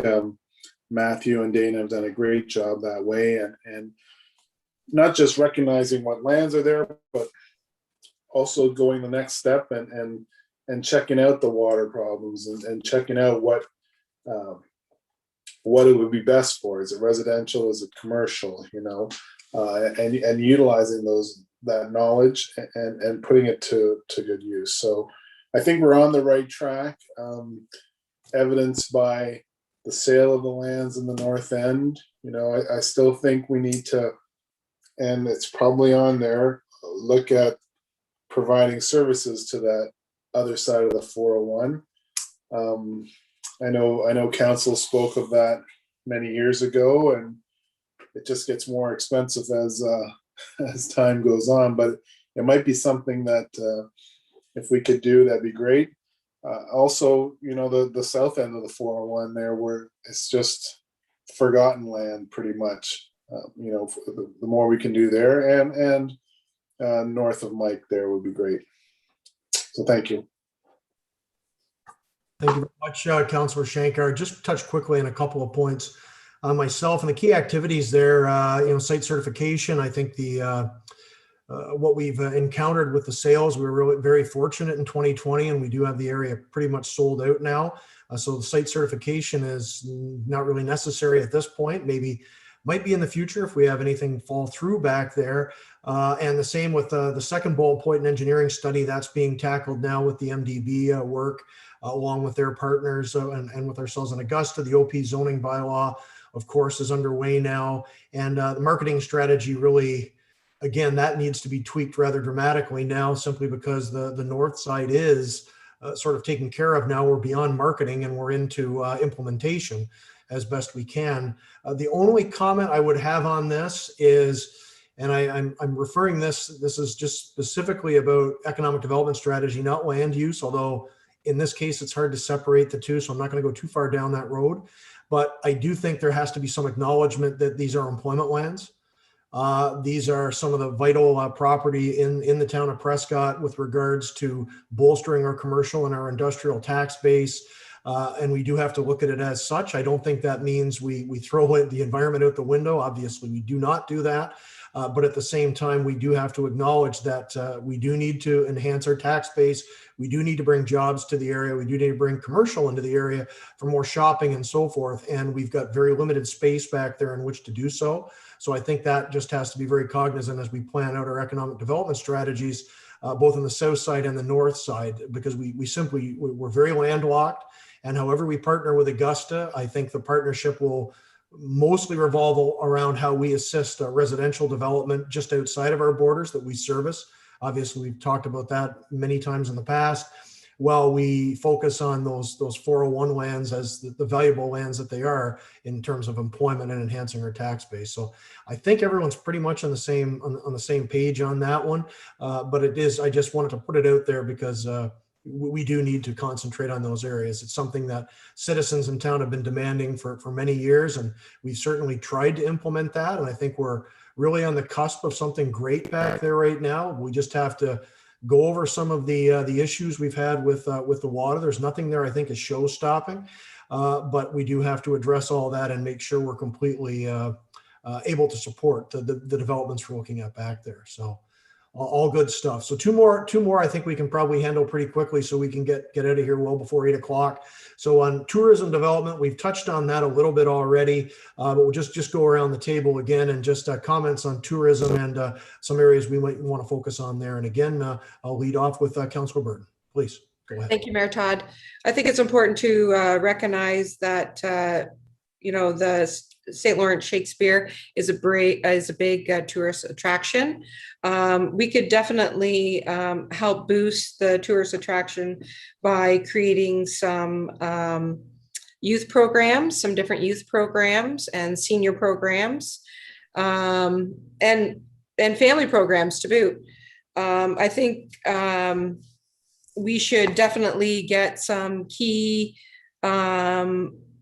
Matthew and Dana have done a great job that way, and not just recognizing what lands are there, but also going the next step and checking out the water problems and checking out what it would be best for. Is it residential? Is it commercial? And utilizing that knowledge and putting it to good use. So I think we're on the right track, evidenced by the sale of the lands in the north end. I still think we need to, and it's probably on there, look at providing services to that other side of the 401. I know council spoke of that many years ago, and it just gets more expensive as time goes on, but it might be something that if we could do, that'd be great. Also, the south end of the 401 there, where it's just forgotten land pretty much. The more we can do there, and north of Mike there would be great. So thank you. Thank you very much, Councillor Shankar. Just touch quickly on a couple of points on myself and the key activities there. Site certification. I think what we've encountered with the sales, we were really very fortunate in 2020, and we do have the area pretty much sold out now. So the site certification is not really necessary at this point. Maybe might be in the future if we have anything fall through back there. And the same with the second bullet point in engineering study that's being tackled now with the MDB work, along with their partners and with ourselves in Augusta. The OP zoning bylaw, of course, is underway now. And the marketing strategy really, again, that needs to be tweaked rather dramatically now, simply because the north side is sort of taken care of now. We're beyond marketing and we're into implementation as best we can. The only comment I would have on this is, and I'm referring this is just specifically about economic development strategy, not land use, although in this case, it's hard to separate the two, so I'm not going to go too far down that road. But I do think there has to be some acknowledgement that these are employment lands. These are some of the vital property in the town of Prescott with regards to bolstering our commercial and our industrial tax base. And we do have to look at it as such. I don't think that means we throw the environment out the window. Obviously, we do not do that. But at the same time, we do have to acknowledge that we do need to enhance our tax base. We do need to bring jobs to the area. We do need to bring commercial into the area for more shopping and so forth. And we've got very limited space back there in which to do so. So I think that just has to be very cognizant as we plan out our economic development strategies, both on the south side and the north side, because we're very landlocked. And however we partner with Augusta, I think the partnership will mostly revolve around how we assist residential development just outside of our borders that we service. Obviously, we've talked about that many times in the past. While we focus on those 401 lands as the valuable lands that they are in terms of employment and enhancing our tax base. So I think everyone's pretty much on the same page on that one. But it is, I just wanted to put it out there because we do need to concentrate on those areas. It's something that citizens in town have been demanding for many years, and we've certainly tried to implement that. And I think we're really on the cusp of something great back there right now. We just have to go over some of the issues we've had with the water. There's nothing there I think is show stopping, but we do have to address all that and make sure we're completely able to support the developments we're looking at back there. So all good stuff. So two more I think we can probably handle pretty quickly so we can get out of here well before 8 o'clock. So on tourism development, we've touched on that a little bit already, but we'll just go around the table again and just comments on tourism and some areas we might want to focus on there. And again, I'll lead off with Councillor Burton. Please go ahead. Thank you, Mayor Todd. I think it's important to recognize that the St. Lawrence Shakespeare is a big tourist attraction. We could definitely help boost the tourist attraction by creating some youth programs, some different youth programs and senior programs. and family programs to boot. I think we should definitely get some key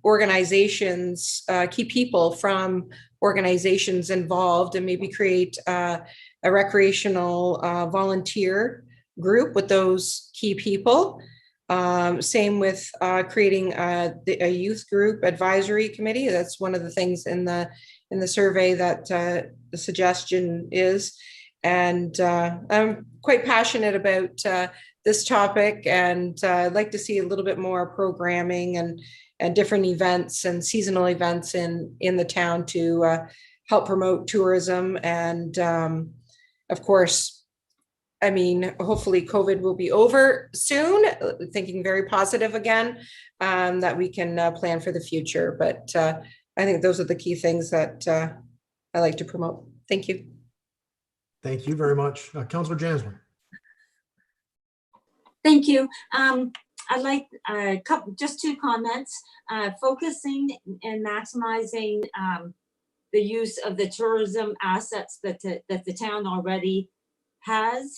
organizations, key people from organizations involved, and maybe create a recreational volunteer group with those key people. Same with creating a youth group advisory committee. That's one of the things in the survey that the suggestion is. And I'm quite passionate about this topic, and I'd like to see a little bit more programming and different events and seasonal events in the town to help promote tourism. And of course, I mean, hopefully COVID will be over soon, thinking very positive again, that we can plan for the future. But I think those are the key things that I like to promote. Thank you. Thank you very much. Councillor Jansman. Thank you. I'd like just 2 comments. Focusing and maximizing the use of the tourism assets that the town already has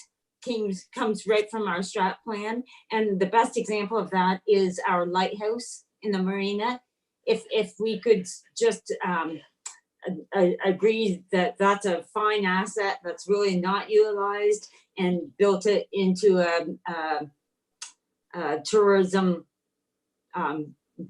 comes right from our strat plan. And the best example of that is our lighthouse in the marina. If we could just agree that that's a fine asset that's really not utilized, and built it into a tourism,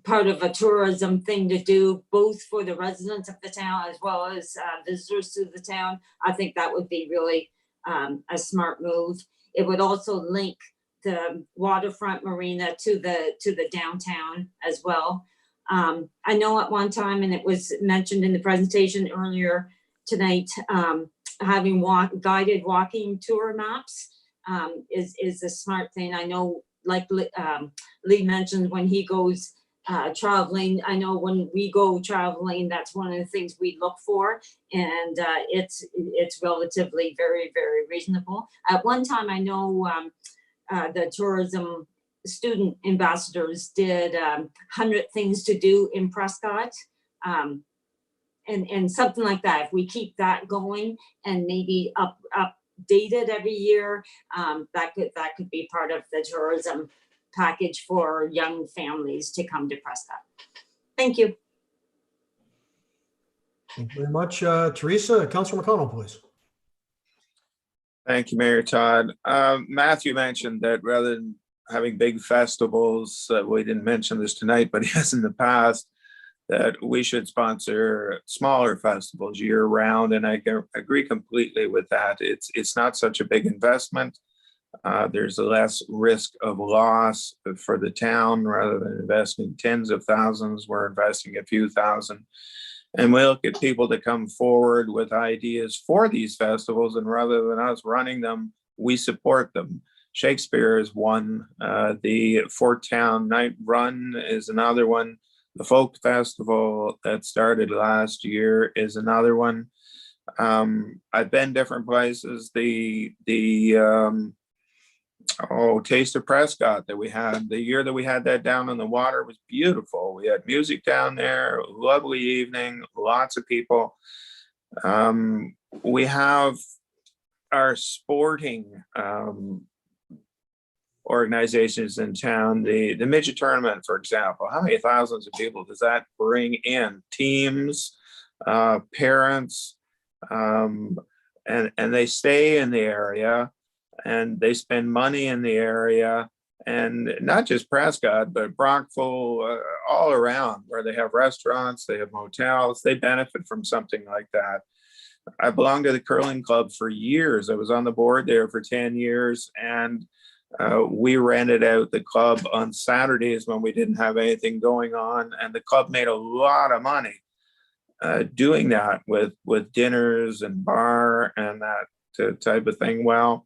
part of a tourism thing to do, both for the residents of the town as well as visitors to the town, I think that would be really a smart move. It would also link the waterfront marina to the downtown as well. I know at one time, and it was mentioned in the presentation earlier tonight, having guided walking tour maps is a smart thing. I know, like Lee mentioned, when he goes traveling, I know when we go traveling, that's one of the things we look for, and it's relatively very, very reasonable. At one time, I know the tourism student ambassadors did 100 things to do in Prescott, and something like that. If we keep that going and maybe update it every year, that could be part of the tourism package for young families to come to Prescott. Thank you. Thank you very much. Teresa, Councillor McConnell, please. Thank you, Mayor Todd. Matthew mentioned that rather than having big festivals, we didn't mention this tonight, but he has in the past, that we should sponsor smaller festivals year round. And I agree completely with that. It's not such a big investment. There's a less risk of loss for the town. Rather than investing tens of thousands, we're investing a few thousand. And we'll get people to come forward with ideas for these festivals. And rather than us running them, we support them. Shakespeare is one. The Fort Town Night Run is another one. The Folk Festival that started last year is another one. I've been different places. The Taste of Prescott that we had, the year that we had that down on the water was beautiful. We had music down there, lovely evening, lots of people. We have our sporting organizations in town, the midget tournament, for example. How many thousands of people does that bring in? Teams, parents, and they stay in the area, and they spend money in the area, and not just Prescott, but Brockville, all around, where they have restaurants, they have motels, they benefit from something like that. I belonged to the curling club for years. I was on the board there for 10 years, and we rented out the club on Saturdays when we didn't have anything going on, and the club made a lot of money doing that with dinners and bar and that type of thing. Well,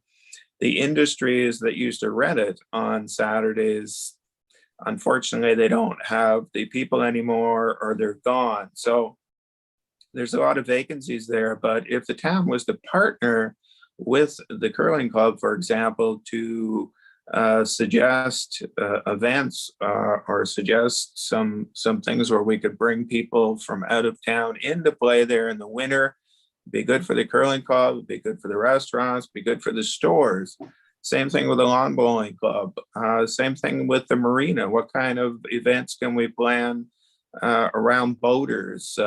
the industries that used to rent it on Saturdays, unfortunately, they don't have the people anymore, or they're gone. So there's a lot of vacancies there. But if the town was to partner with the curling club, for example, to suggest events or suggest some things where we could bring people from out of town in to play there in the winter, Be good for the curling club, be good for the restaurants, be good for the stores. Same thing with the lawn bowling club. Same thing with the marina. What kind of events can we plan around boaters?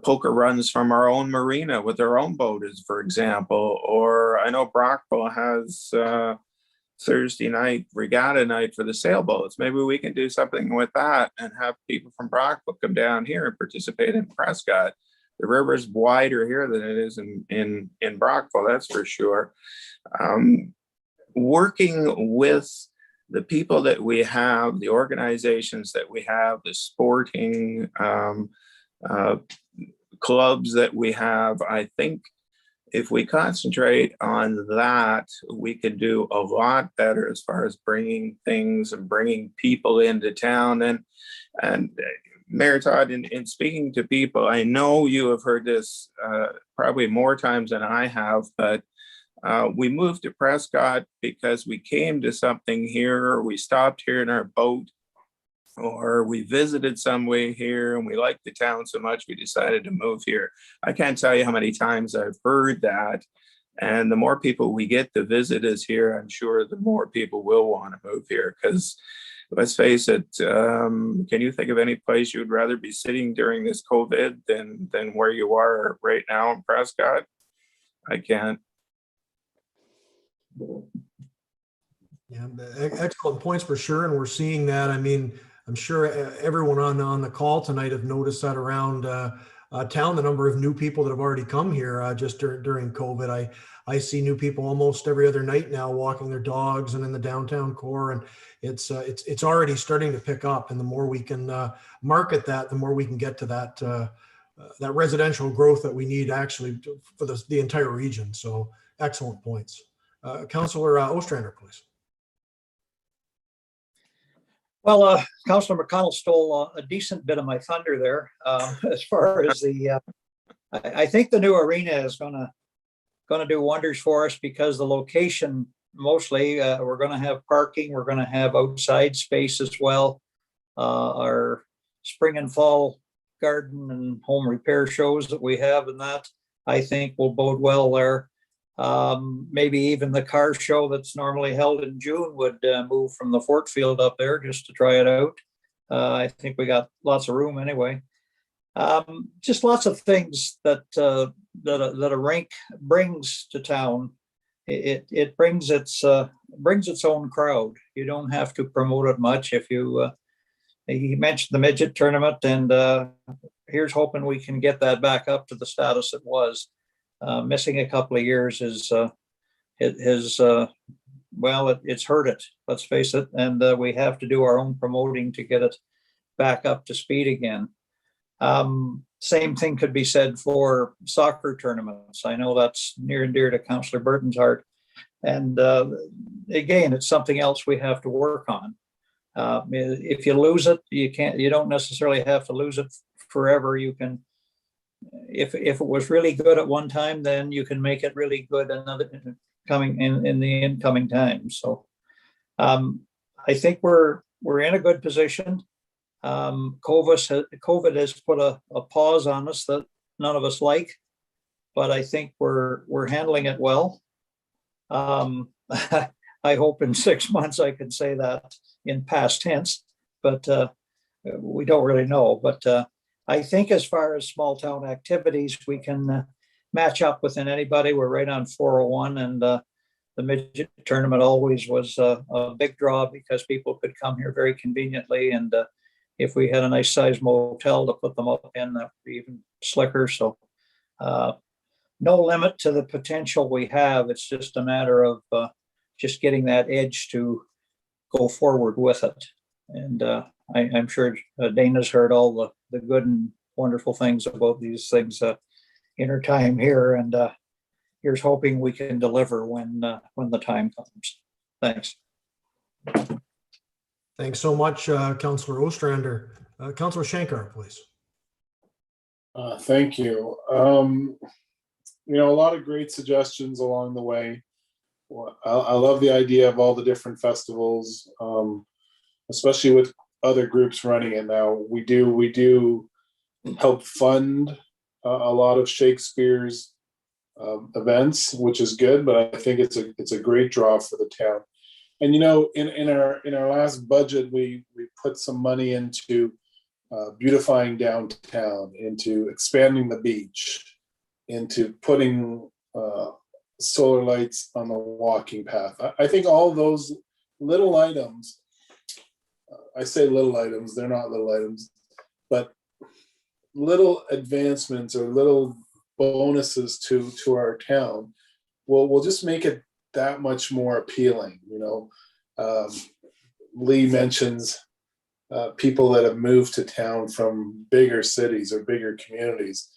Poker runs from our own marina with our own boaters, for example. Or I know Brockville has Thursday night regatta night for the sailboats. Maybe we can do something with that and have people from Brockville come down here and participate in Prescott. The river's wider here than it is in Brockville, that's for sure. Working with the people that we have, the organizations that we have, the sporting clubs that we have, I think if we concentrate on that, we could do a lot better as far as bringing things and bringing people into town. And Mayor Todd, in speaking to people, I know you have heard this probably more times than I have, but we moved to Prescott because we came to something here, or we stopped here in our boat, or we visited some way here and we liked the town so much we decided to move here. I can't tell you how many times I've heard that. And the more people we get to visit us here, I'm sure the more people will want to move here. Because let's face it, can you think of any place you'd rather be sitting during this COVID than where you are right now in Prescott? I can't. Yeah, excellent points for sure. And we're seeing that. I mean, I'm sure everyone on the call tonight have noticed that around town, the number of new people that have already come here just during COVID. I see new people almost every other night now walking their dogs and in the downtown core, and it's already starting to pick up. And the more we can market that, the more we can get to that residential growth that we need actually for the entire region. So excellent points. Councillor Ostrander, please. Well, Councillor McConnell stole a decent bit of my thunder there. As far as I think the new arena is gonna do wonders for us, because the location, mostly, we're gonna have parking, we're gonna have outside space as well. Our spring and fall garden and home repair shows that we have, and that I think will bode well there. Maybe even the car show that's normally held in June would move from the Fort Field up there just to try it out. I think we got lots of room anyway. Just lots of things that a rink brings to town. It brings its own crowd. You don't have to promote it much. If you he mentioned the midget tournament, and here's hoping we can get that back up to the status it was. Missing a couple of years it's hurt it, let's face it, and we have to do our own promoting to get it back up to speed again. Same thing could be said for soccer tournaments. I know that's near and dear to Councillor Burton's heart, and again, it's something else we have to work on. If you lose it, you don't necessarily have to lose it forever. You can, if it was really good at one time, then you can make it really good another coming in the incoming time. So I think we're in a good position. COVID has put a pause on us that none of us like, but I think we're handling it well. I hope in 6 months I can say that in past tense, but we don't really know. But I think as far as small town activities, we can match up with anybody. We're right on 401, and the midget tournament always was a big draw because people could come here very conveniently. And if we had a nice sized motel to put them up in, that would be even slicker. So no limit to the potential we have. It's just a matter of just getting that edge to go forward with it. And I'm sure Dana's heard all the good and wonderful things about these things in her time here, and here's hoping we can deliver when the time comes. Thanks. Thanks so much, Councillor Ostrander. Councillor Shankar, please. Thank you. A lot of great suggestions along the way. I love the idea of all the different festivals, especially with other groups running it now. We do help fund a lot of Shakespeare's events, which is good, but I think it's a great draw for the town. And in our last budget, we put some money into beautifying downtown, into expanding the beach, into putting solar lights on the walking path. I think all those little items, I say little items, they're not little items, but little advancements or little bonuses to our town will just make it that much more appealing. Lee mentions people that have moved to town from bigger cities or bigger communities,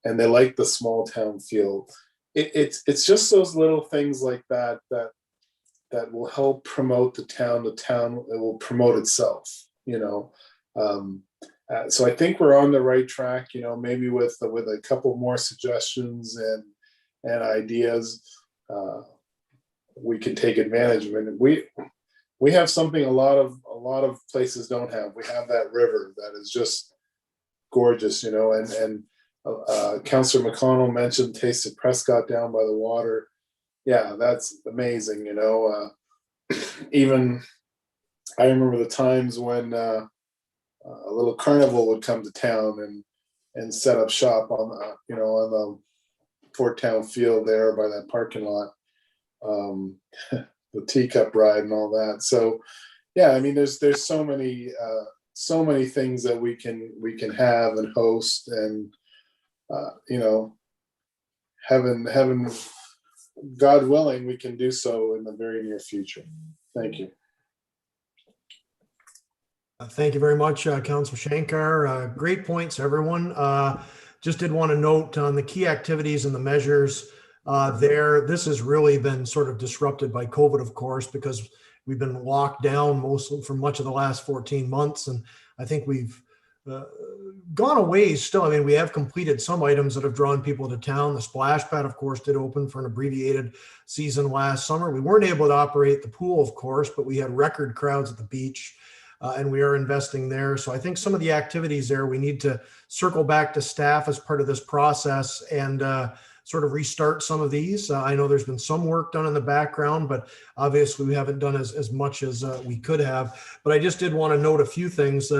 and they like the small town feel. It's just those little things like that will help promote the town. The town, it will promote itself. So I think we're on the right track. Maybe with a couple more suggestions and ideas, we can take advantage of it. We have something a lot of places don't have. We have that river that is just gorgeous, and Councillor McConnell mentioned Taste of Prescott down by the water. Yeah, that's amazing. Even I remember the times when a little carnival would come to town and set up shop on the Fort Town field there by that parking lot. The teacup ride and all that. So yeah, I mean, there's so many things that we can have and host, and heaven, God willing, we can do so in the very near future. Thank you. Thank you very much, Councillor Shankar. Great points, everyone. Just did want to note on the key activities and the measures this has really been sort of disrupted by COVID, of course, because we've been locked down mostly for much of the last 14 months. And I think we've gone a ways still. I mean, we have completed some items that have drawn people to town. The splash pad, of course, did open for an abbreviated season last summer. We weren't able to operate the pool, of course, but we had record crowds at the beach. And we are investing there. So I think some of the activities there, we need to circle back to staff as part of this process and sort of restart some of these. I know there's been some work done in the background, but obviously we haven't done as much as we could have. But I just did want to note a few things.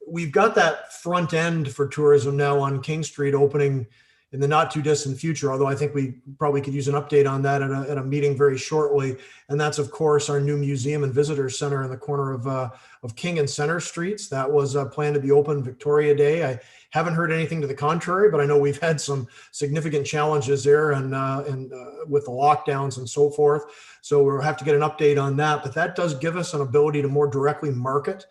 We've got that front end for tourism now on King Street opening in the not too distant future, although I think we probably could use an update on that at a meeting very shortly. And that's, of course, our new museum and visitor center in the corner of King and Center Streets. That was planned to be open Victoria Day. I haven't heard anything to the contrary, but I know we've had some significant challenges there and with the lockdowns and so forth. So we'll have to get an update on that. But that does give us an ability to more directly market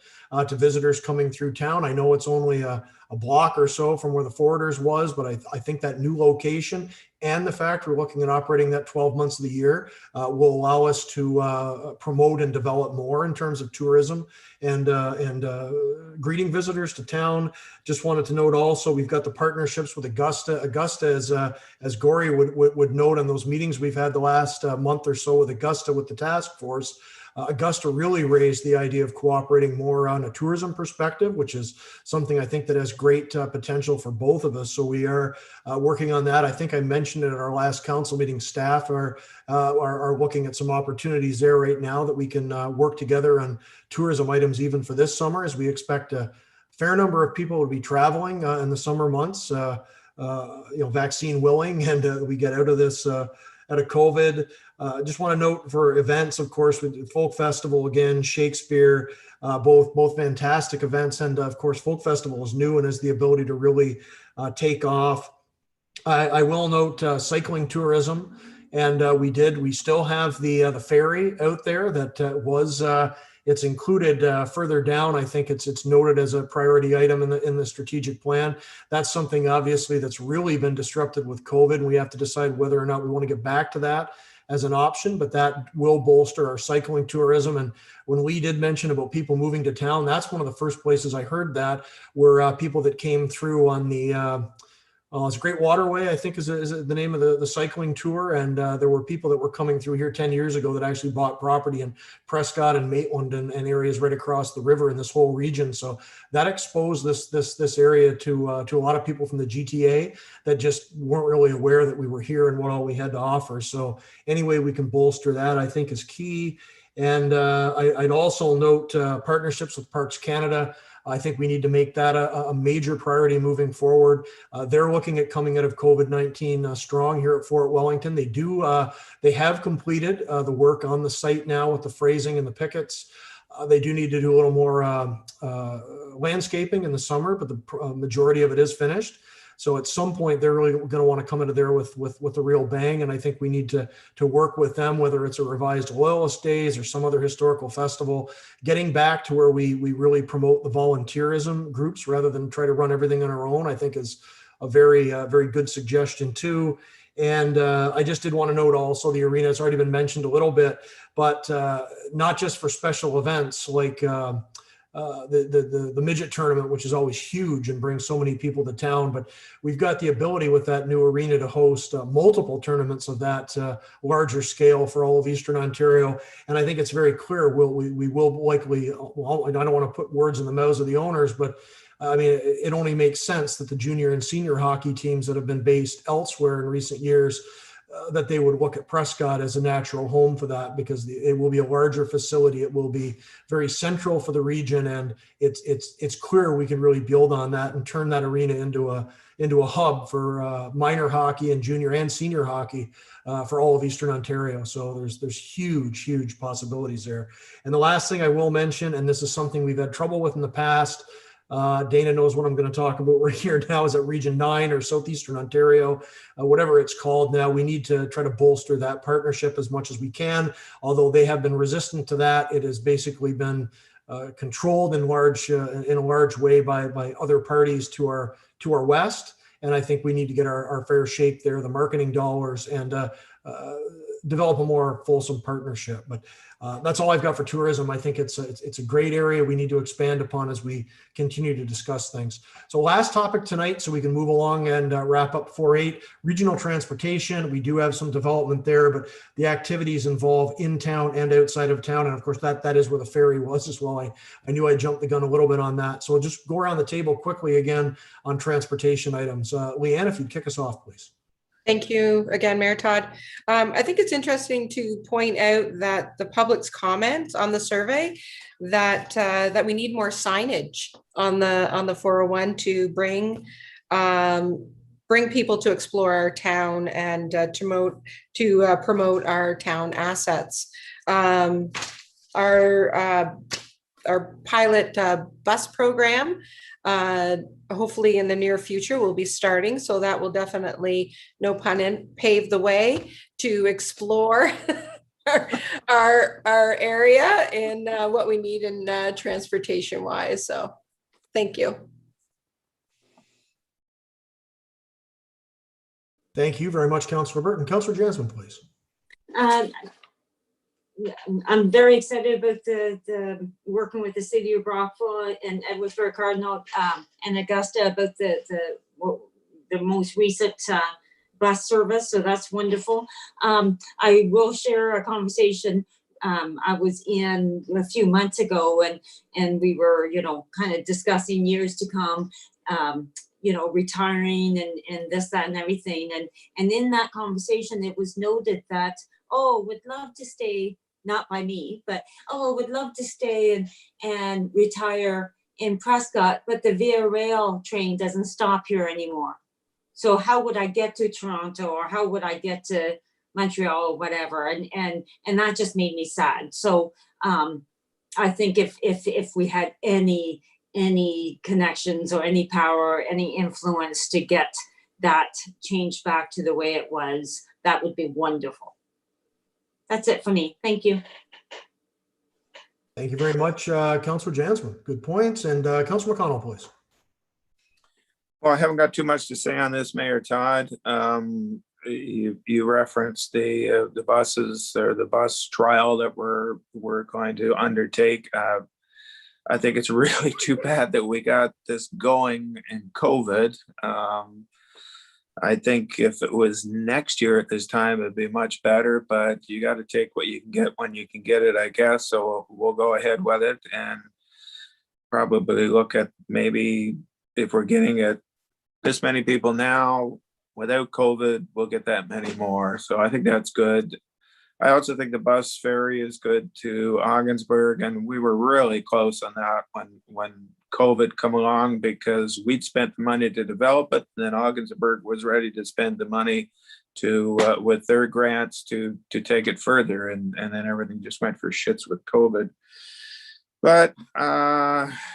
to visitors coming through town. I know it's only a block or so from where the Forwarders was, but I think that new location and the fact we're looking at operating that 12 months of the year will allow us to promote and develop more in terms of tourism and greeting visitors to town. Just wanted to note also, we've got the partnerships with Augusta. Augusta, as Gory would note on those meetings we've had the last month or so with Augusta with the task force, Augusta really raised the idea of cooperating more on a tourism perspective, which is something I think that has great potential for both of us. So we are working on that. I think I mentioned it at our last council meeting. Staff are looking at some opportunities there right now that we can work together on tourism items even for this summer, as we expect a fair number of people to be traveling in the summer months, vaccine willing, and we get out of this out of COVID. Just want to note for events, of course, with Folk Festival, again, Shakespeare, both fantastic events. And of course, Folk Festival is new and has the ability to really take off. I will note cycling tourism. And we still have the ferry out there that it's included further down. I think it's noted as a priority item in the strategic plan. That's something obviously that's really been disrupted with COVID. And we have to decide whether or not we want to get back to that as an option, but that will bolster our cycling tourism. And when Lee did mention about people moving to town, that's one of the first places I heard that were people that came through on the It's a great waterway, I think is the name of the cycling tour. And there were people that were coming through here 10 years ago that actually bought property in Prescott and Maitland and areas right across the river in this whole region. So that exposed this area to a lot of people from the GTA that just weren't really aware that we were here and what all we had to offer. So any way we can bolster that, I think, is key. And I'd also note partnerships with Parks Canada. I think we need to make that a major priority moving forward. They're looking at coming out of COVID-19 strong here at Fort Wellington. They have completed the work on the site now with the phrasing and the pickets. They do need to do a little more landscaping in the summer, but the majority of it is finished. So at some point, they're really going to want to come into there with a real bang. And I think we need to work with them, whether it's a revised Loyalist Days or some other historical festival, getting back to where we really promote the volunteerism groups rather than try to run everything on our own, I think is a very good suggestion too. And I just did want to note also the arena, it's already been mentioned a little bit, but not just for special events like the midget tournament, which is always huge and brings so many people to town. But we've got the ability with that new arena to host multiple tournaments of that larger scale for all of Eastern Ontario. And I think it's very clear we will likely, well, I don't want to put words in the mouths of the owners, but I mean, it only makes sense that the junior and senior hockey teams that have been based elsewhere in recent years, that they would look at Prescott as a natural home for that, because it will be a larger facility. It will be very central for the region, and it's clear we can really build on that and turn that arena into a hub for minor hockey and junior and senior hockey for all of Eastern Ontario. So there's huge possibilities there. And the last thing I will mention, and this is something we've had trouble with in the past, Dana knows what I'm going to talk about right here now, is at Region 9 or Southeastern Ontario, whatever it's called now. We need to try to bolster that partnership as much as we can. Although they have been resistant to that, it has basically been controlled in a large way by other parties to our west. And I think we need to get our fair shake there, the marketing dollars, and develop a more fulsome partnership. But that's all I've got for tourism. I think it's a great area we need to expand upon as we continue to discuss things. So last topic tonight, so we can move along and wrap up 4.8, regional transportation. We do have some development there, but the activities involve in town and outside of town. And of course, that is where the ferry was as well. I knew I jumped the gun a little bit on that. So we'll just go around the table quickly again on transportation items. Leanne, if you'd kick us off, please. Thank you again, Mayor Todd. I think it's interesting to point out that the public's comments on the survey that we need more signage on the 401 to bring people to explore our town and to promote our town assets. Our pilot bus program, hopefully in the near future, will be starting. So that will definitely, no pun in, pave the way to explore our area and what we need in transportation wise. So thank you. Thank you very much, Councillor Burton. Councillor Jasmine, please. I'm very excited about the working with the city of Brockville and Edwardsburg Cardinal and Augusta about the most recent bus service. So that's wonderful. I will share a conversation I was in a few months ago, and we were, kind of discussing years to come, retiring and this, that, and everything. And in that conversation, it was noted that, would love to stay, not by me, but would love to stay and retire in Prescott, but the Via Rail train doesn't stop here anymore. So how would I get to Toronto, or how would I get to Montreal, or whatever? And that just made me sad. So I think if we had any connections or any power, any influence to get that changed back to the way it was, that would be wonderful. That's it for me. Thank you. Thank you very much, Councillor Jasmine. Good points. And Councillor McConnell, please. Well, I haven't got too much to say on this, Mayor Todd. You referenced the buses, or the bus trial that we're going to undertake. I think it's really too bad that we got this going in COVID. I think if it was next year at this time, it'd be much better, but you got to take what you can get when you can get it, I guess. So we'll go ahead with it and probably look at maybe if we're getting it this many people now, without COVID, we'll get that many more. So I think that's good. I also think the bus ferry is good to Ogdensburg, and we were really close on that when COVID come along, because we'd spent the money to develop it, and then Ogdensburg was ready to spend the money to with their grants to take it further, and then everything just went for shits with COVID. But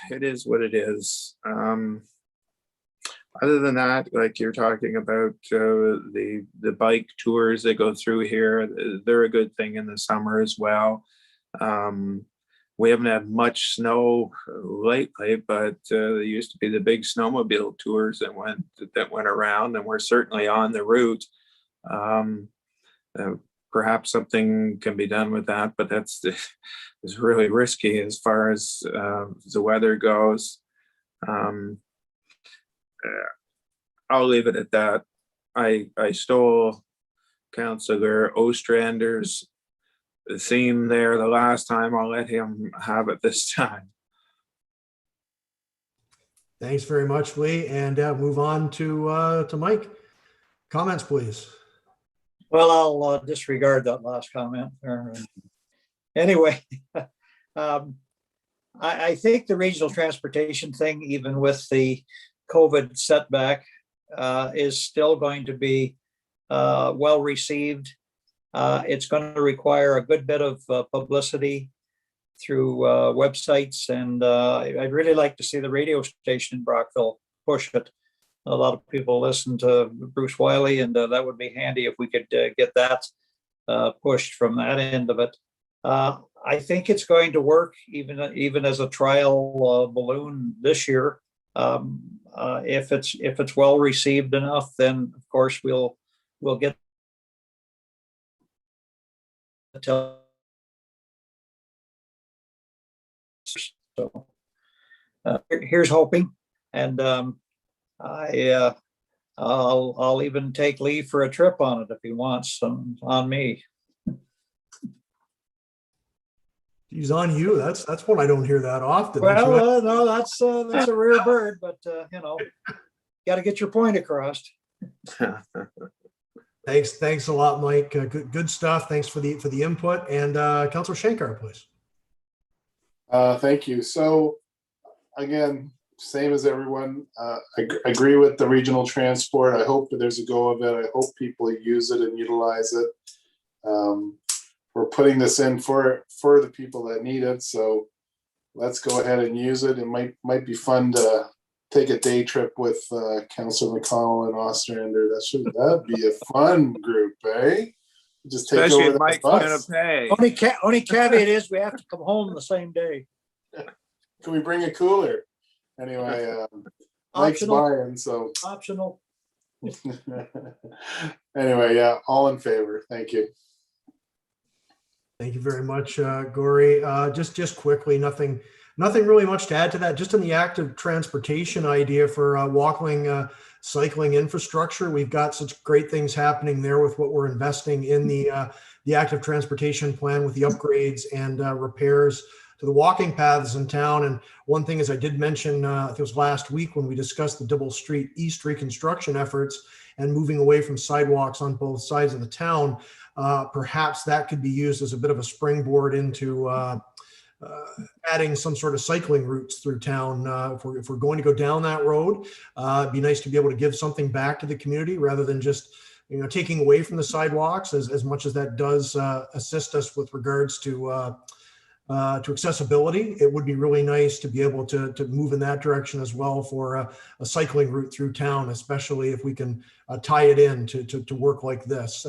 it is what it is. Other than that, like you're talking about the bike tours that go through here, they're a good thing in the summer as well. We haven't had much snow lately, but there used to be the big snowmobile tours that went around, and we're certainly on the route. Perhaps something can be done with that, but that's really risky as far as the weather goes. I'll leave it at that. I stole Councillor Ostrander's theme there the last time. I'll let him have it this time. Thanks very much, Lee. And move on to Mike. Comments, please. Well, I'll disregard that last comment. Anyway, I think the regional transportation thing, even with the COVID setback, is still going to be well received. It's going to require a good bit of publicity through websites, and I'd really like to see the radio station in Brockville push it. A lot of people listen to Bruce Wiley, and that would be handy if we could get that pushed from that end of it. I think it's going to work even as a trial balloon this year. If it's well received enough, then of course we'll get so here's hoping. And I'll even take Lee for a trip on it if he wants, on me. He's on you. That's one I don't hear that often. Well, no, that's a rare bird, but got to get your point across. Thanks a lot, Mike. Good stuff. Thanks for the input. And Councillor Shankar, please. Thank you. So again, same as everyone, I agree with the regional transport. I hope that there's a go of it. I hope people use it and utilize it. We're putting this in for the people that need it, so let's go ahead and use it. It might be fun to take a day trip with Councillor McConnell and Ostrander. That'd be a fun group, eh? Just take Especially over if Mike's gonna pay. Only caveat is we have to come home the same day. Can we bring a cooler? Anyway, Mike's buying, so optional. Anyway, yeah, all in favor. Thank you. Thank you very much, Gory. Just quickly, nothing really much to add to that. Just in the active transportation idea for walking, cycling infrastructure, we've got such great things happening there with what we're investing in the active transportation plan with the upgrades and repairs to the walking paths in town. And one thing is, I did mention, I think it was last week when we discussed the Dibble Street East reconstruction efforts and moving away from sidewalks on both sides of the town. Perhaps that could be used as a bit of a springboard into adding some sort of cycling routes through town. If we're going to go down that road, it'd be nice to be able to give something back to the community rather than just taking away from the sidewalks, as much as that does assist us with regards to accessibility. It would be really nice to be able to move in that direction as well for a cycling route through town, especially if we can tie it in to work like this.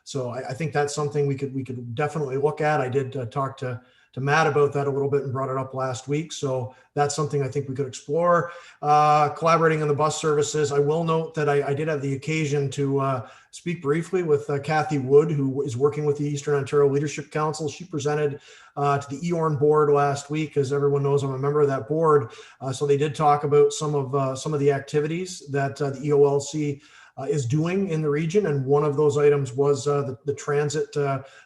So I think that's something we could definitely look at. I did talk to Matt about that a little bit and brought it up last week. So that's something I think we could explore. Collaborating on the bus services. I will note that I did have the occasion to speak briefly with Kathy Wood, who is working with the Eastern Ontario Leadership Council. She presented to the EORN board last week. As everyone knows, I'm a member of that board. So they did talk about some of the activities that the EOLC is doing in the region. And one of those items was the transit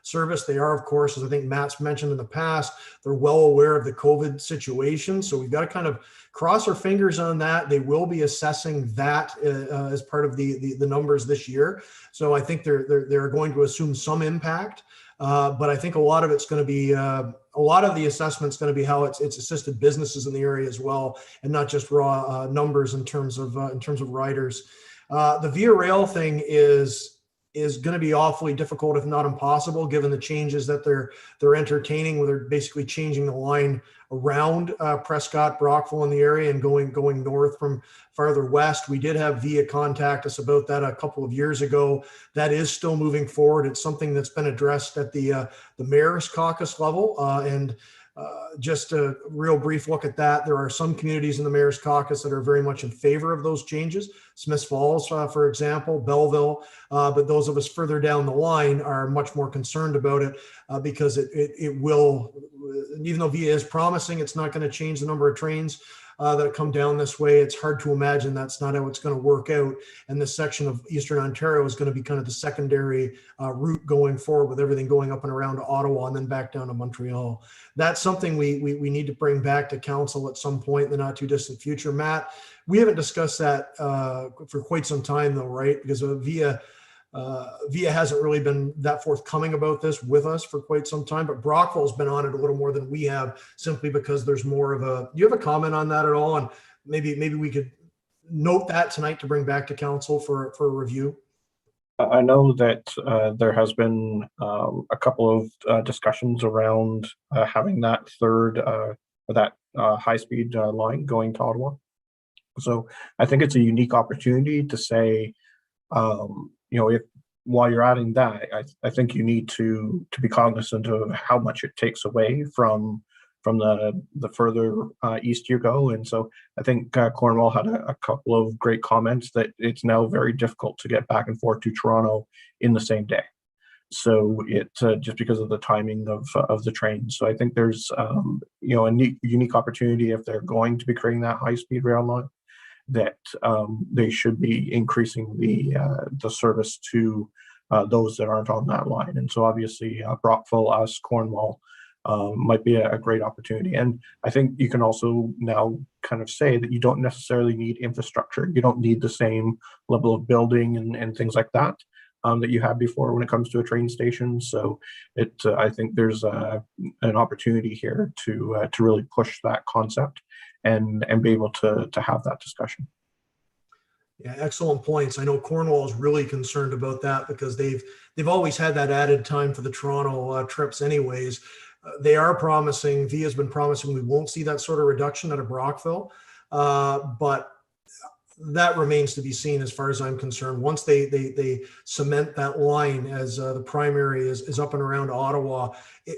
service. They are, of course, as I think Matt's mentioned in the past, they're well aware of the COVID situation. So we've got to kind of cross our fingers on that. They will be assessing that as part of the numbers this year. So I think they're going to assume some impact. But I think a lot of it's going to be, a lot of the assessment's going to be how it's assisted businesses in the area as well, and not just raw numbers in terms of riders. The Via Rail thing is going to be awfully difficult, if not impossible, given the changes that they're entertaining, where they're basically changing the line around Prescott, Brockville in the area and going north from farther west. We did have Via contact us about that a couple of years ago. That is still moving forward. It's something that's been addressed at the mayor's caucus level, and just a real brief look at that. There are some communities in the mayor's caucus that are very much in favor of those changes. Smiths Falls, for example, Belleville, but those of us further down the line are much more concerned about it because it will, even though VIA is promising it's not going to change the number of trains that come down this way, it's hard to imagine that's not how it's going to work out. And this section of Eastern Ontario is going to be kind of the secondary route going forward, with everything going up and around to Ottawa and then back down to Montreal. That's something we need to bring back to council at some point in the not too distant future. Matt, we haven't discussed that for quite some time though, right? Because Via hasn't really been that forthcoming about this with us for quite some time, but Brockville's been on it a little more than we have, simply because there's more of a, do you have a comment on that at all? And maybe we could note that tonight to bring back to council for a review. I know that there has been a couple of discussions around having that third, high-speed line going to Ottawa. So I think it's a unique opportunity to say, if while you're adding that, I think you need to be cognizant of how much it takes away from the further east you go. And so I think Cornwall had a couple of great comments that it's now very difficult to get back and forth to Toronto in the same day. So it just because of the timing of the train. So I think there's a unique opportunity if they're going to be creating that high-speed rail line, that they should be increasing the service to those that aren't on that line. And so obviously Brockville, us, Cornwall might be a great opportunity. And I think you can also now kind of say that you don't necessarily need infrastructure. You don't need the same level of building and things like that that you had before when it comes to a train station. So I think there's an opportunity here to really push that concept and be able to have that discussion. Yeah, excellent points. I know Cornwall is really concerned about that because they've always had that added time for the Toronto trips anyways. They are promising, Via's been promising we won't see that sort of reduction out of Brockville, but that remains to be seen as far as I'm concerned. Once they cement that line as the primary is up and around Ottawa,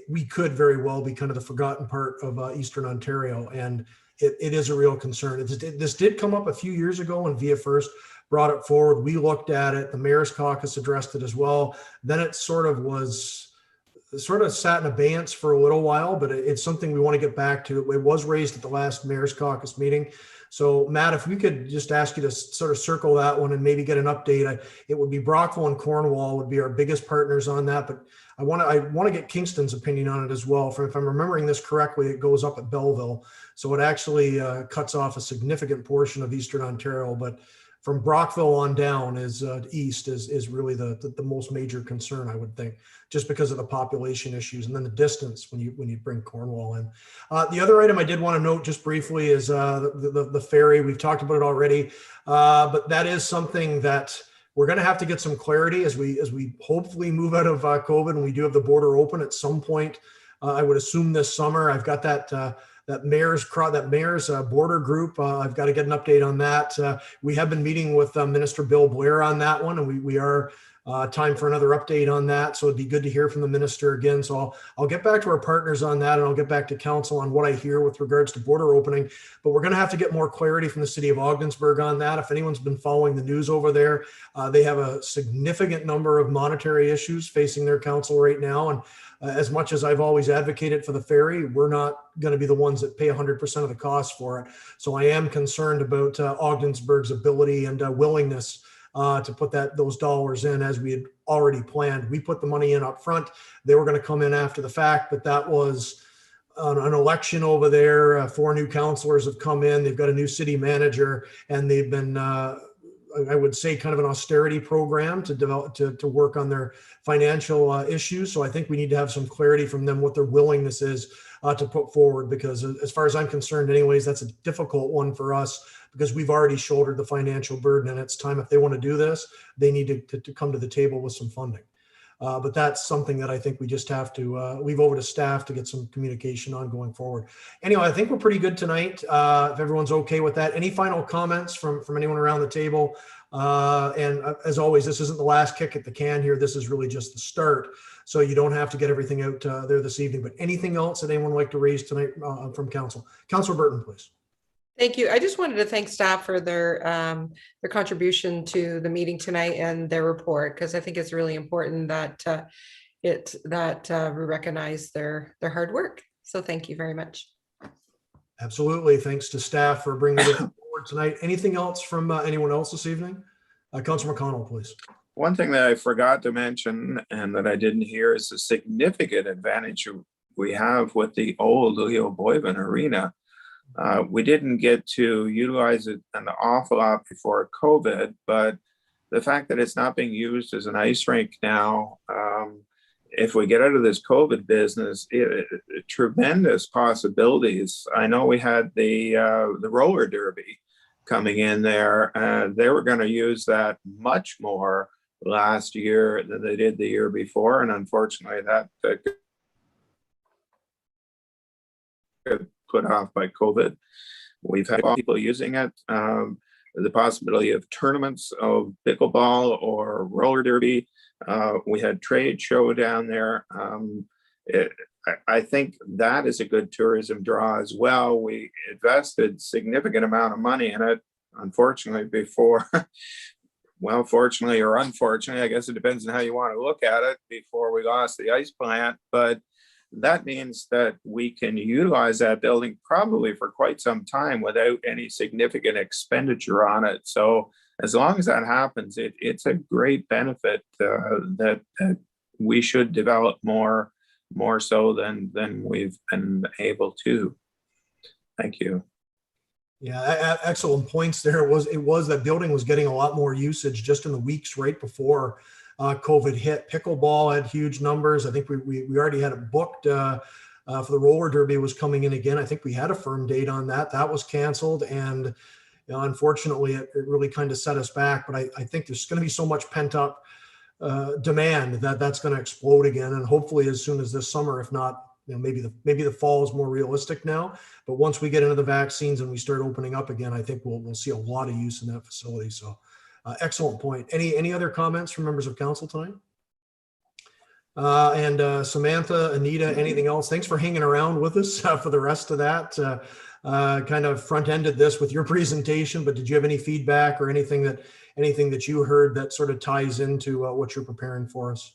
we could very well be kind of the forgotten part of Eastern Ontario. And it is a real concern. This did come up a few years ago when Via first brought it forward. We looked at it. The mayor's caucus addressed it as well. Then it sort of sat in abeyance for a little while, but it's something we want to get back to. It was raised at the last mayor's caucus meeting. So Matt, if we could just ask you to sort of circle that one and maybe get an update. It would be Brockville and Cornwall would be our biggest partners on that, but I want to get Kingston's opinion on it as well. If I'm remembering this correctly, it goes up at Belleville. So it actually cuts off a significant portion of Eastern Ontario, but from Brockville on down east is really the most major concern, I would think, just because of the population issues and then the distance when you bring Cornwall in. The other item I did want to note just briefly is the ferry. We've talked about it already, but that is something that we're going to have to get some clarity as we hopefully move out of COVID and we do have the border open at some point. I would assume this summer. I've got that mayor's border group. I've got to get an update on that. We have been meeting with Minister Bill Blair on that one, and we are time for another update on that. So it'd be good to hear from the minister again. So I'll get back to our partners on that, and I'll get back to council on what I hear with regards to border opening. But we're going to have to get more clarity from the city of Ogdensburg on that. If anyone's been following the news over there, they have a significant number of monetary issues facing their council right now. And as much as I've always advocated for the ferry, we're not going to be the ones that pay 100% of the cost for it. So I am concerned about Ogdensburg's ability and willingness to put those dollars in as we had already planned. We put the money in up front. They were going to come in after the fact, but that was an election over there. 4 new councillors have come in. They've got a new city manager, and they've been, I would say, kind of an austerity program to develop, to work on their financial issues. So I think we need to have some clarity from them what their willingness is to put forward, because as far as I'm concerned anyways, that's a difficult one for us, because we've already shouldered the financial burden, and it's time, if they want to do this, they need to come to the table with some funding. But that's something that I think we just have to leave over to staff to get some communication on going forward. Anyway, I think we're pretty good tonight. If everyone's okay with that. Any final comments from anyone around the table? And as always, this isn't the last kick at the can here. This is really just the start. So you don't have to get everything out there this evening. But anything else that anyone would like to raise tonight from council? Councillor Burton, please. Thank you. I just wanted to thank staff for their contribution to the meeting tonight and their report, because I think it's really important that we recognize their hard work. So thank you very much. Absolutely. Thanks to staff for bringing it forward tonight. Anything else from anyone else this evening? Councillor McConnell, please. One thing that I forgot to mention and that I didn't hear is the significant advantage we have with the old Leo Boyven Arena. We didn't get to utilize it an awful lot before COVID, but the fact that it's not being used as an ice rink now, if we get out of this COVID business, tremendous possibilities. I know we had the roller derby coming in there, and they were going to use that much more last year than they did the year before, and unfortunately that got put off by COVID. We've had people using it. The possibility of tournaments of pickleball or roller derby. We had trade show down there. I think that is a good tourism draw as well. We invested significant amount of money in it, unfortunately, before, well, fortunately or unfortunately, I guess it depends on how you want to look at it, before we lost the ice plant. But that means that we can utilize that building probably for quite some time without any significant expenditure on it. So as long as that happens, it's a great benefit that we should develop more so than we've been able to. Thank you. Yeah, excellent points there. It was that building was getting a lot more usage just in the weeks right before COVID hit. Pickleball had huge numbers. I think we already had it booked for the roller derby was coming in again. I think we had a firm date on that. That was canceled, and unfortunately, it really kind of set us back. But I think there's going to be so much pent up demand that's going to explode again, and hopefully as soon as this summer, if not, maybe the fall is more realistic now. But once we get into the vaccines and we start opening up again, I think we'll see a lot of use in that facility. So excellent point. Any other comments from members of council tonight? And Samantha, Anita, anything else? Thanks for hanging around with us for the rest of that. Kind of front-ended this with your presentation, but did you have any feedback or anything that you heard that sort of ties into what you're preparing for us?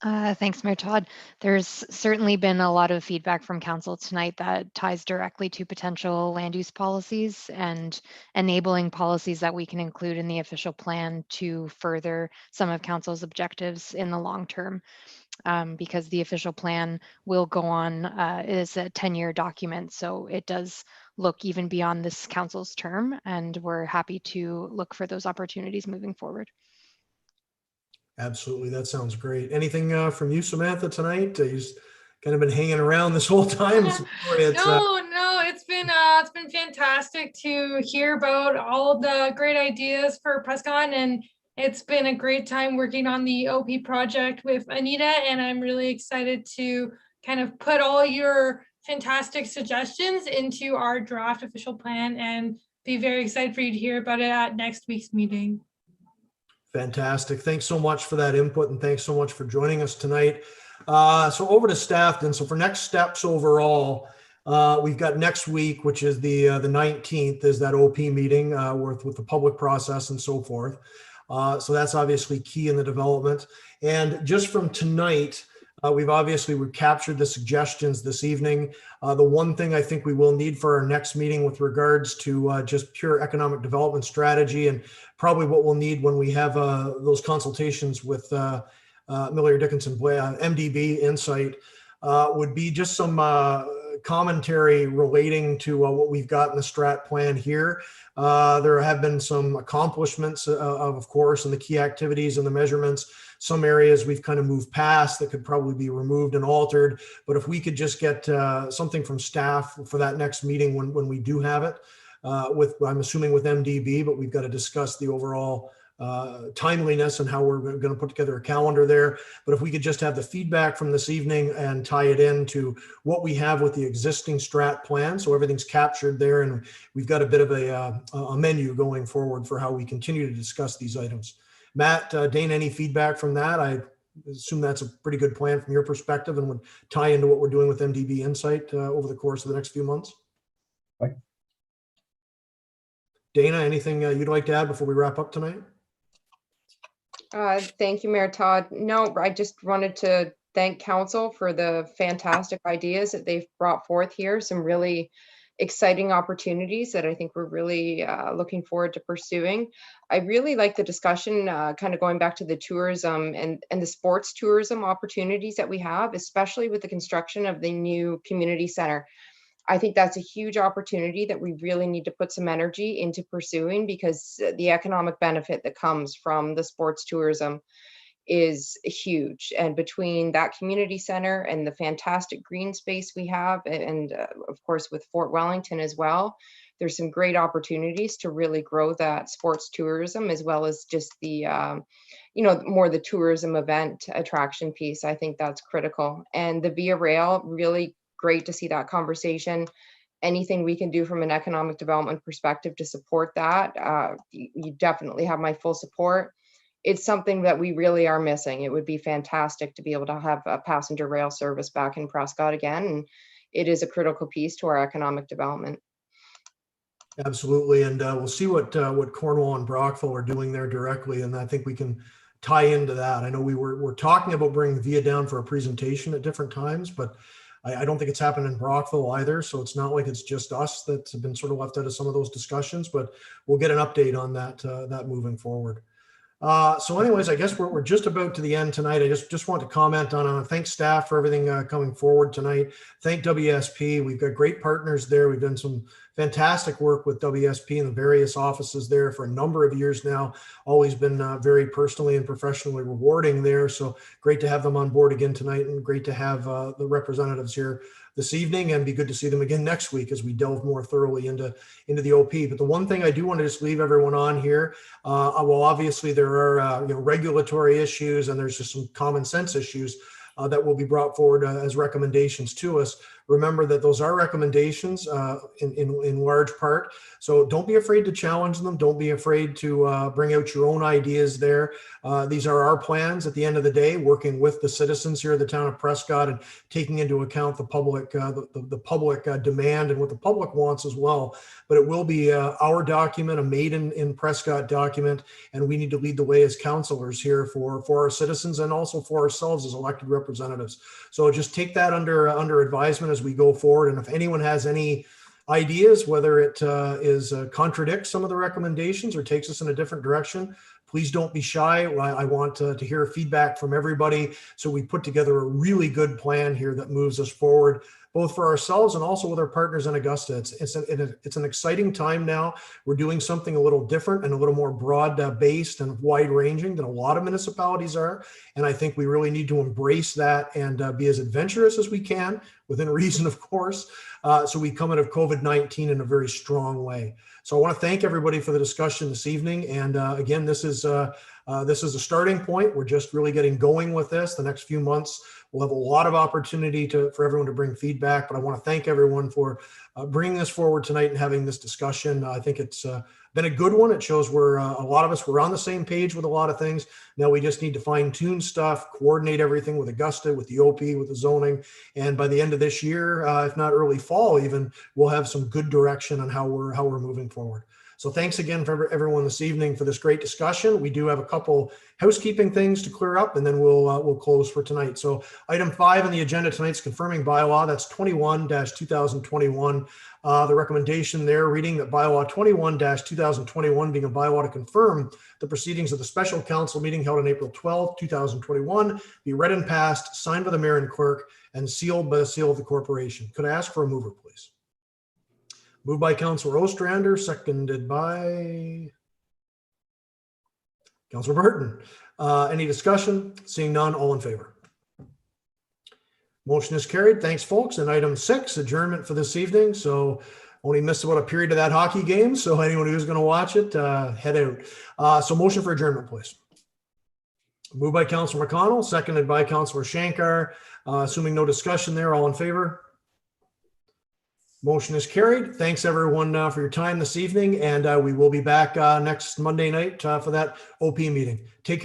Thanks, Mayor Todd. There's certainly been a lot of feedback from council tonight that ties directly to potential land use policies and enabling policies that we can include in the official plan to further some of council's objectives in the long term. Because the official plan will go on, is a 10-year document, so it does look even beyond this council's term, and we're happy to look for those opportunities moving forward. Absolutely, that sounds great. Anything from you, Samantha, tonight? You've kind of been hanging around this whole time. No, it's been fantastic to hear about all of the great ideas for Prescott, and it's been a great time working on the OP project with Anita, and I'm really excited to kind of put all your fantastic suggestions into our draft official plan, and be very excited for you to hear about it at next week's meeting. Fantastic. Thanks so much for that input, and thanks so much for joining us tonight. So over to staff then. So for next steps overall, we've got next week, which is the 19th, is that OP meeting with the public process and so forth. So that's obviously key in the development. And just from tonight, We've captured the suggestions this evening. The one thing I think we will need for our next meeting with regards to just pure economic development strategy, and probably what we'll need when we have those consultations with Miller Dickinson MDB Insight, would be just some commentary relating to what we've got in the strat plan here. There have been some accomplishments, of course, and the key activities and the measurements. Some areas we've kind of moved past that could probably be removed and altered. But if we could just get something from staff for that next meeting when we do have it, I'm assuming with MDB, but we've got to discuss the overall timeliness and how we're going to put together a calendar there. But if we could just have the feedback from this evening and tie it into what we have with the existing strat plan, so everything's captured there, and we've got a bit of a menu going forward for how we continue to discuss these items. Matt, Dane, any feedback from that? I assume that's a pretty good plan from your perspective and would tie into what we're doing with MDB Insight over the course of the next few months. Right. Dana, anything you'd like to add before we wrap up tonight? Thank you, Mayor Todd. No, I just wanted to thank council for the fantastic ideas that they've brought forth here. Some really exciting opportunities that I think we're really looking forward to pursuing. I really like the discussion, kind of going back to the tourism and the sports tourism opportunities that we have, especially with the construction of the new community center. I think that's a huge opportunity that we really need to put some energy into pursuing, because the economic benefit that comes from the sports tourism is huge. And between that community center and the fantastic green space we have, and of course with Fort Wellington as well, there's some great opportunities to really grow that sports tourism, as well as just the, more the tourism event attraction piece. I think that's critical. And the Via Rail, really great to see that conversation. Anything we can do from an economic development perspective to support that, you definitely have my full support. It's something that we really are missing. It would be fantastic to be able to have a passenger rail service back in Prescott again. And it is a critical piece to our economic development. Absolutely. And we'll see what Cornwall and Brockville are doing there directly. And I think we can tie into that. I know we're talking about bringing Via down for a presentation at different times, but I don't think it's happened in Brockville either. So it's not like it's just us that's been sort of left out of some of those discussions, but we'll get an update on that moving forward. So anyways, I guess we're just about to the end tonight. I just want to comment on thank staff for everything coming forward tonight. Thank WSP. We've got great partners there. We've done some fantastic work with WSP and the various offices there for a number of years now. Always been very personally and professionally rewarding there. So great to have them on board again tonight, and great to have the representatives here this evening, and be good to see them again next week as we delve more thoroughly into the OP. But the one thing I do want to just leave everyone on here, well, obviously there are regulatory issues, and there's just some common sense issues that will be brought forward as recommendations to us. Remember that those are recommendations in large part. So don't be afraid to challenge them. Don't be afraid to bring out your own ideas there. These are our plans at the end of the day, working with the citizens here of the town of Prescott and taking into account the public demand and what the public wants as well. But it will be our document, a made in Prescott document, and we need to lead the way as councillors here for our citizens and also for ourselves as elected representatives. So just take that under advisement as we go forward. And if anyone has any ideas, whether it contradicts some of the recommendations or takes us in a different direction, please don't be shy. I want to hear feedback from everybody, so we put together a really good plan here that moves us forward, both for ourselves and also with our partners in Augusta. It's an exciting time now. We're doing something a little different and a little more broad-based and wide-ranging than a lot of municipalities are. And I think we really need to embrace that and be as adventurous as we can, within reason, of course, so we come out of COVID-19 in a very strong way. So I want to thank everybody for the discussion this evening. And again, this is a starting point. We're just really getting going with this. The next few months, we'll have a lot of opportunity for everyone to bring feedback. But I want to thank everyone for bringing this forward tonight and having this discussion. I think it's been a good one. It shows we're a lot of us were on the same page with a lot of things. Now we just need to fine tune stuff, coordinate everything with Augusta, with the OP, with the zoning. And by the end of this year, if not early fall even, we'll have some good direction on how we're moving forward. So thanks again for everyone this evening for this great discussion. We do have a couple housekeeping things to clear up, and then we'll close for tonight. So item 5 on the agenda tonight's confirming bylaw. That's 21-2021. The recommendation there reading that bylaw 21-2021 being a bylaw to confirm the proceedings of the special council meeting held on April 12, 2021 be read and passed, signed by the mayor and clerk, and sealed by the seal of the corporation. Could I ask for a mover, please? Moved by Councillor Ostrander, seconded by Councillor Burton. Any discussion? Seeing none, all in favor. Motion is carried. Thanks, folks. And item 6, adjournment for this evening. So only missed about a period of that hockey game. So anyone who's going to watch it, head out. So motion for adjournment, please. Moved by Councillor McConnell, seconded by Councillor Shankar. Assuming no discussion there, all in favor? Motion is carried. Thanks, everyone, for your time this evening. And we will be back next Monday night for that OP meeting. Take care.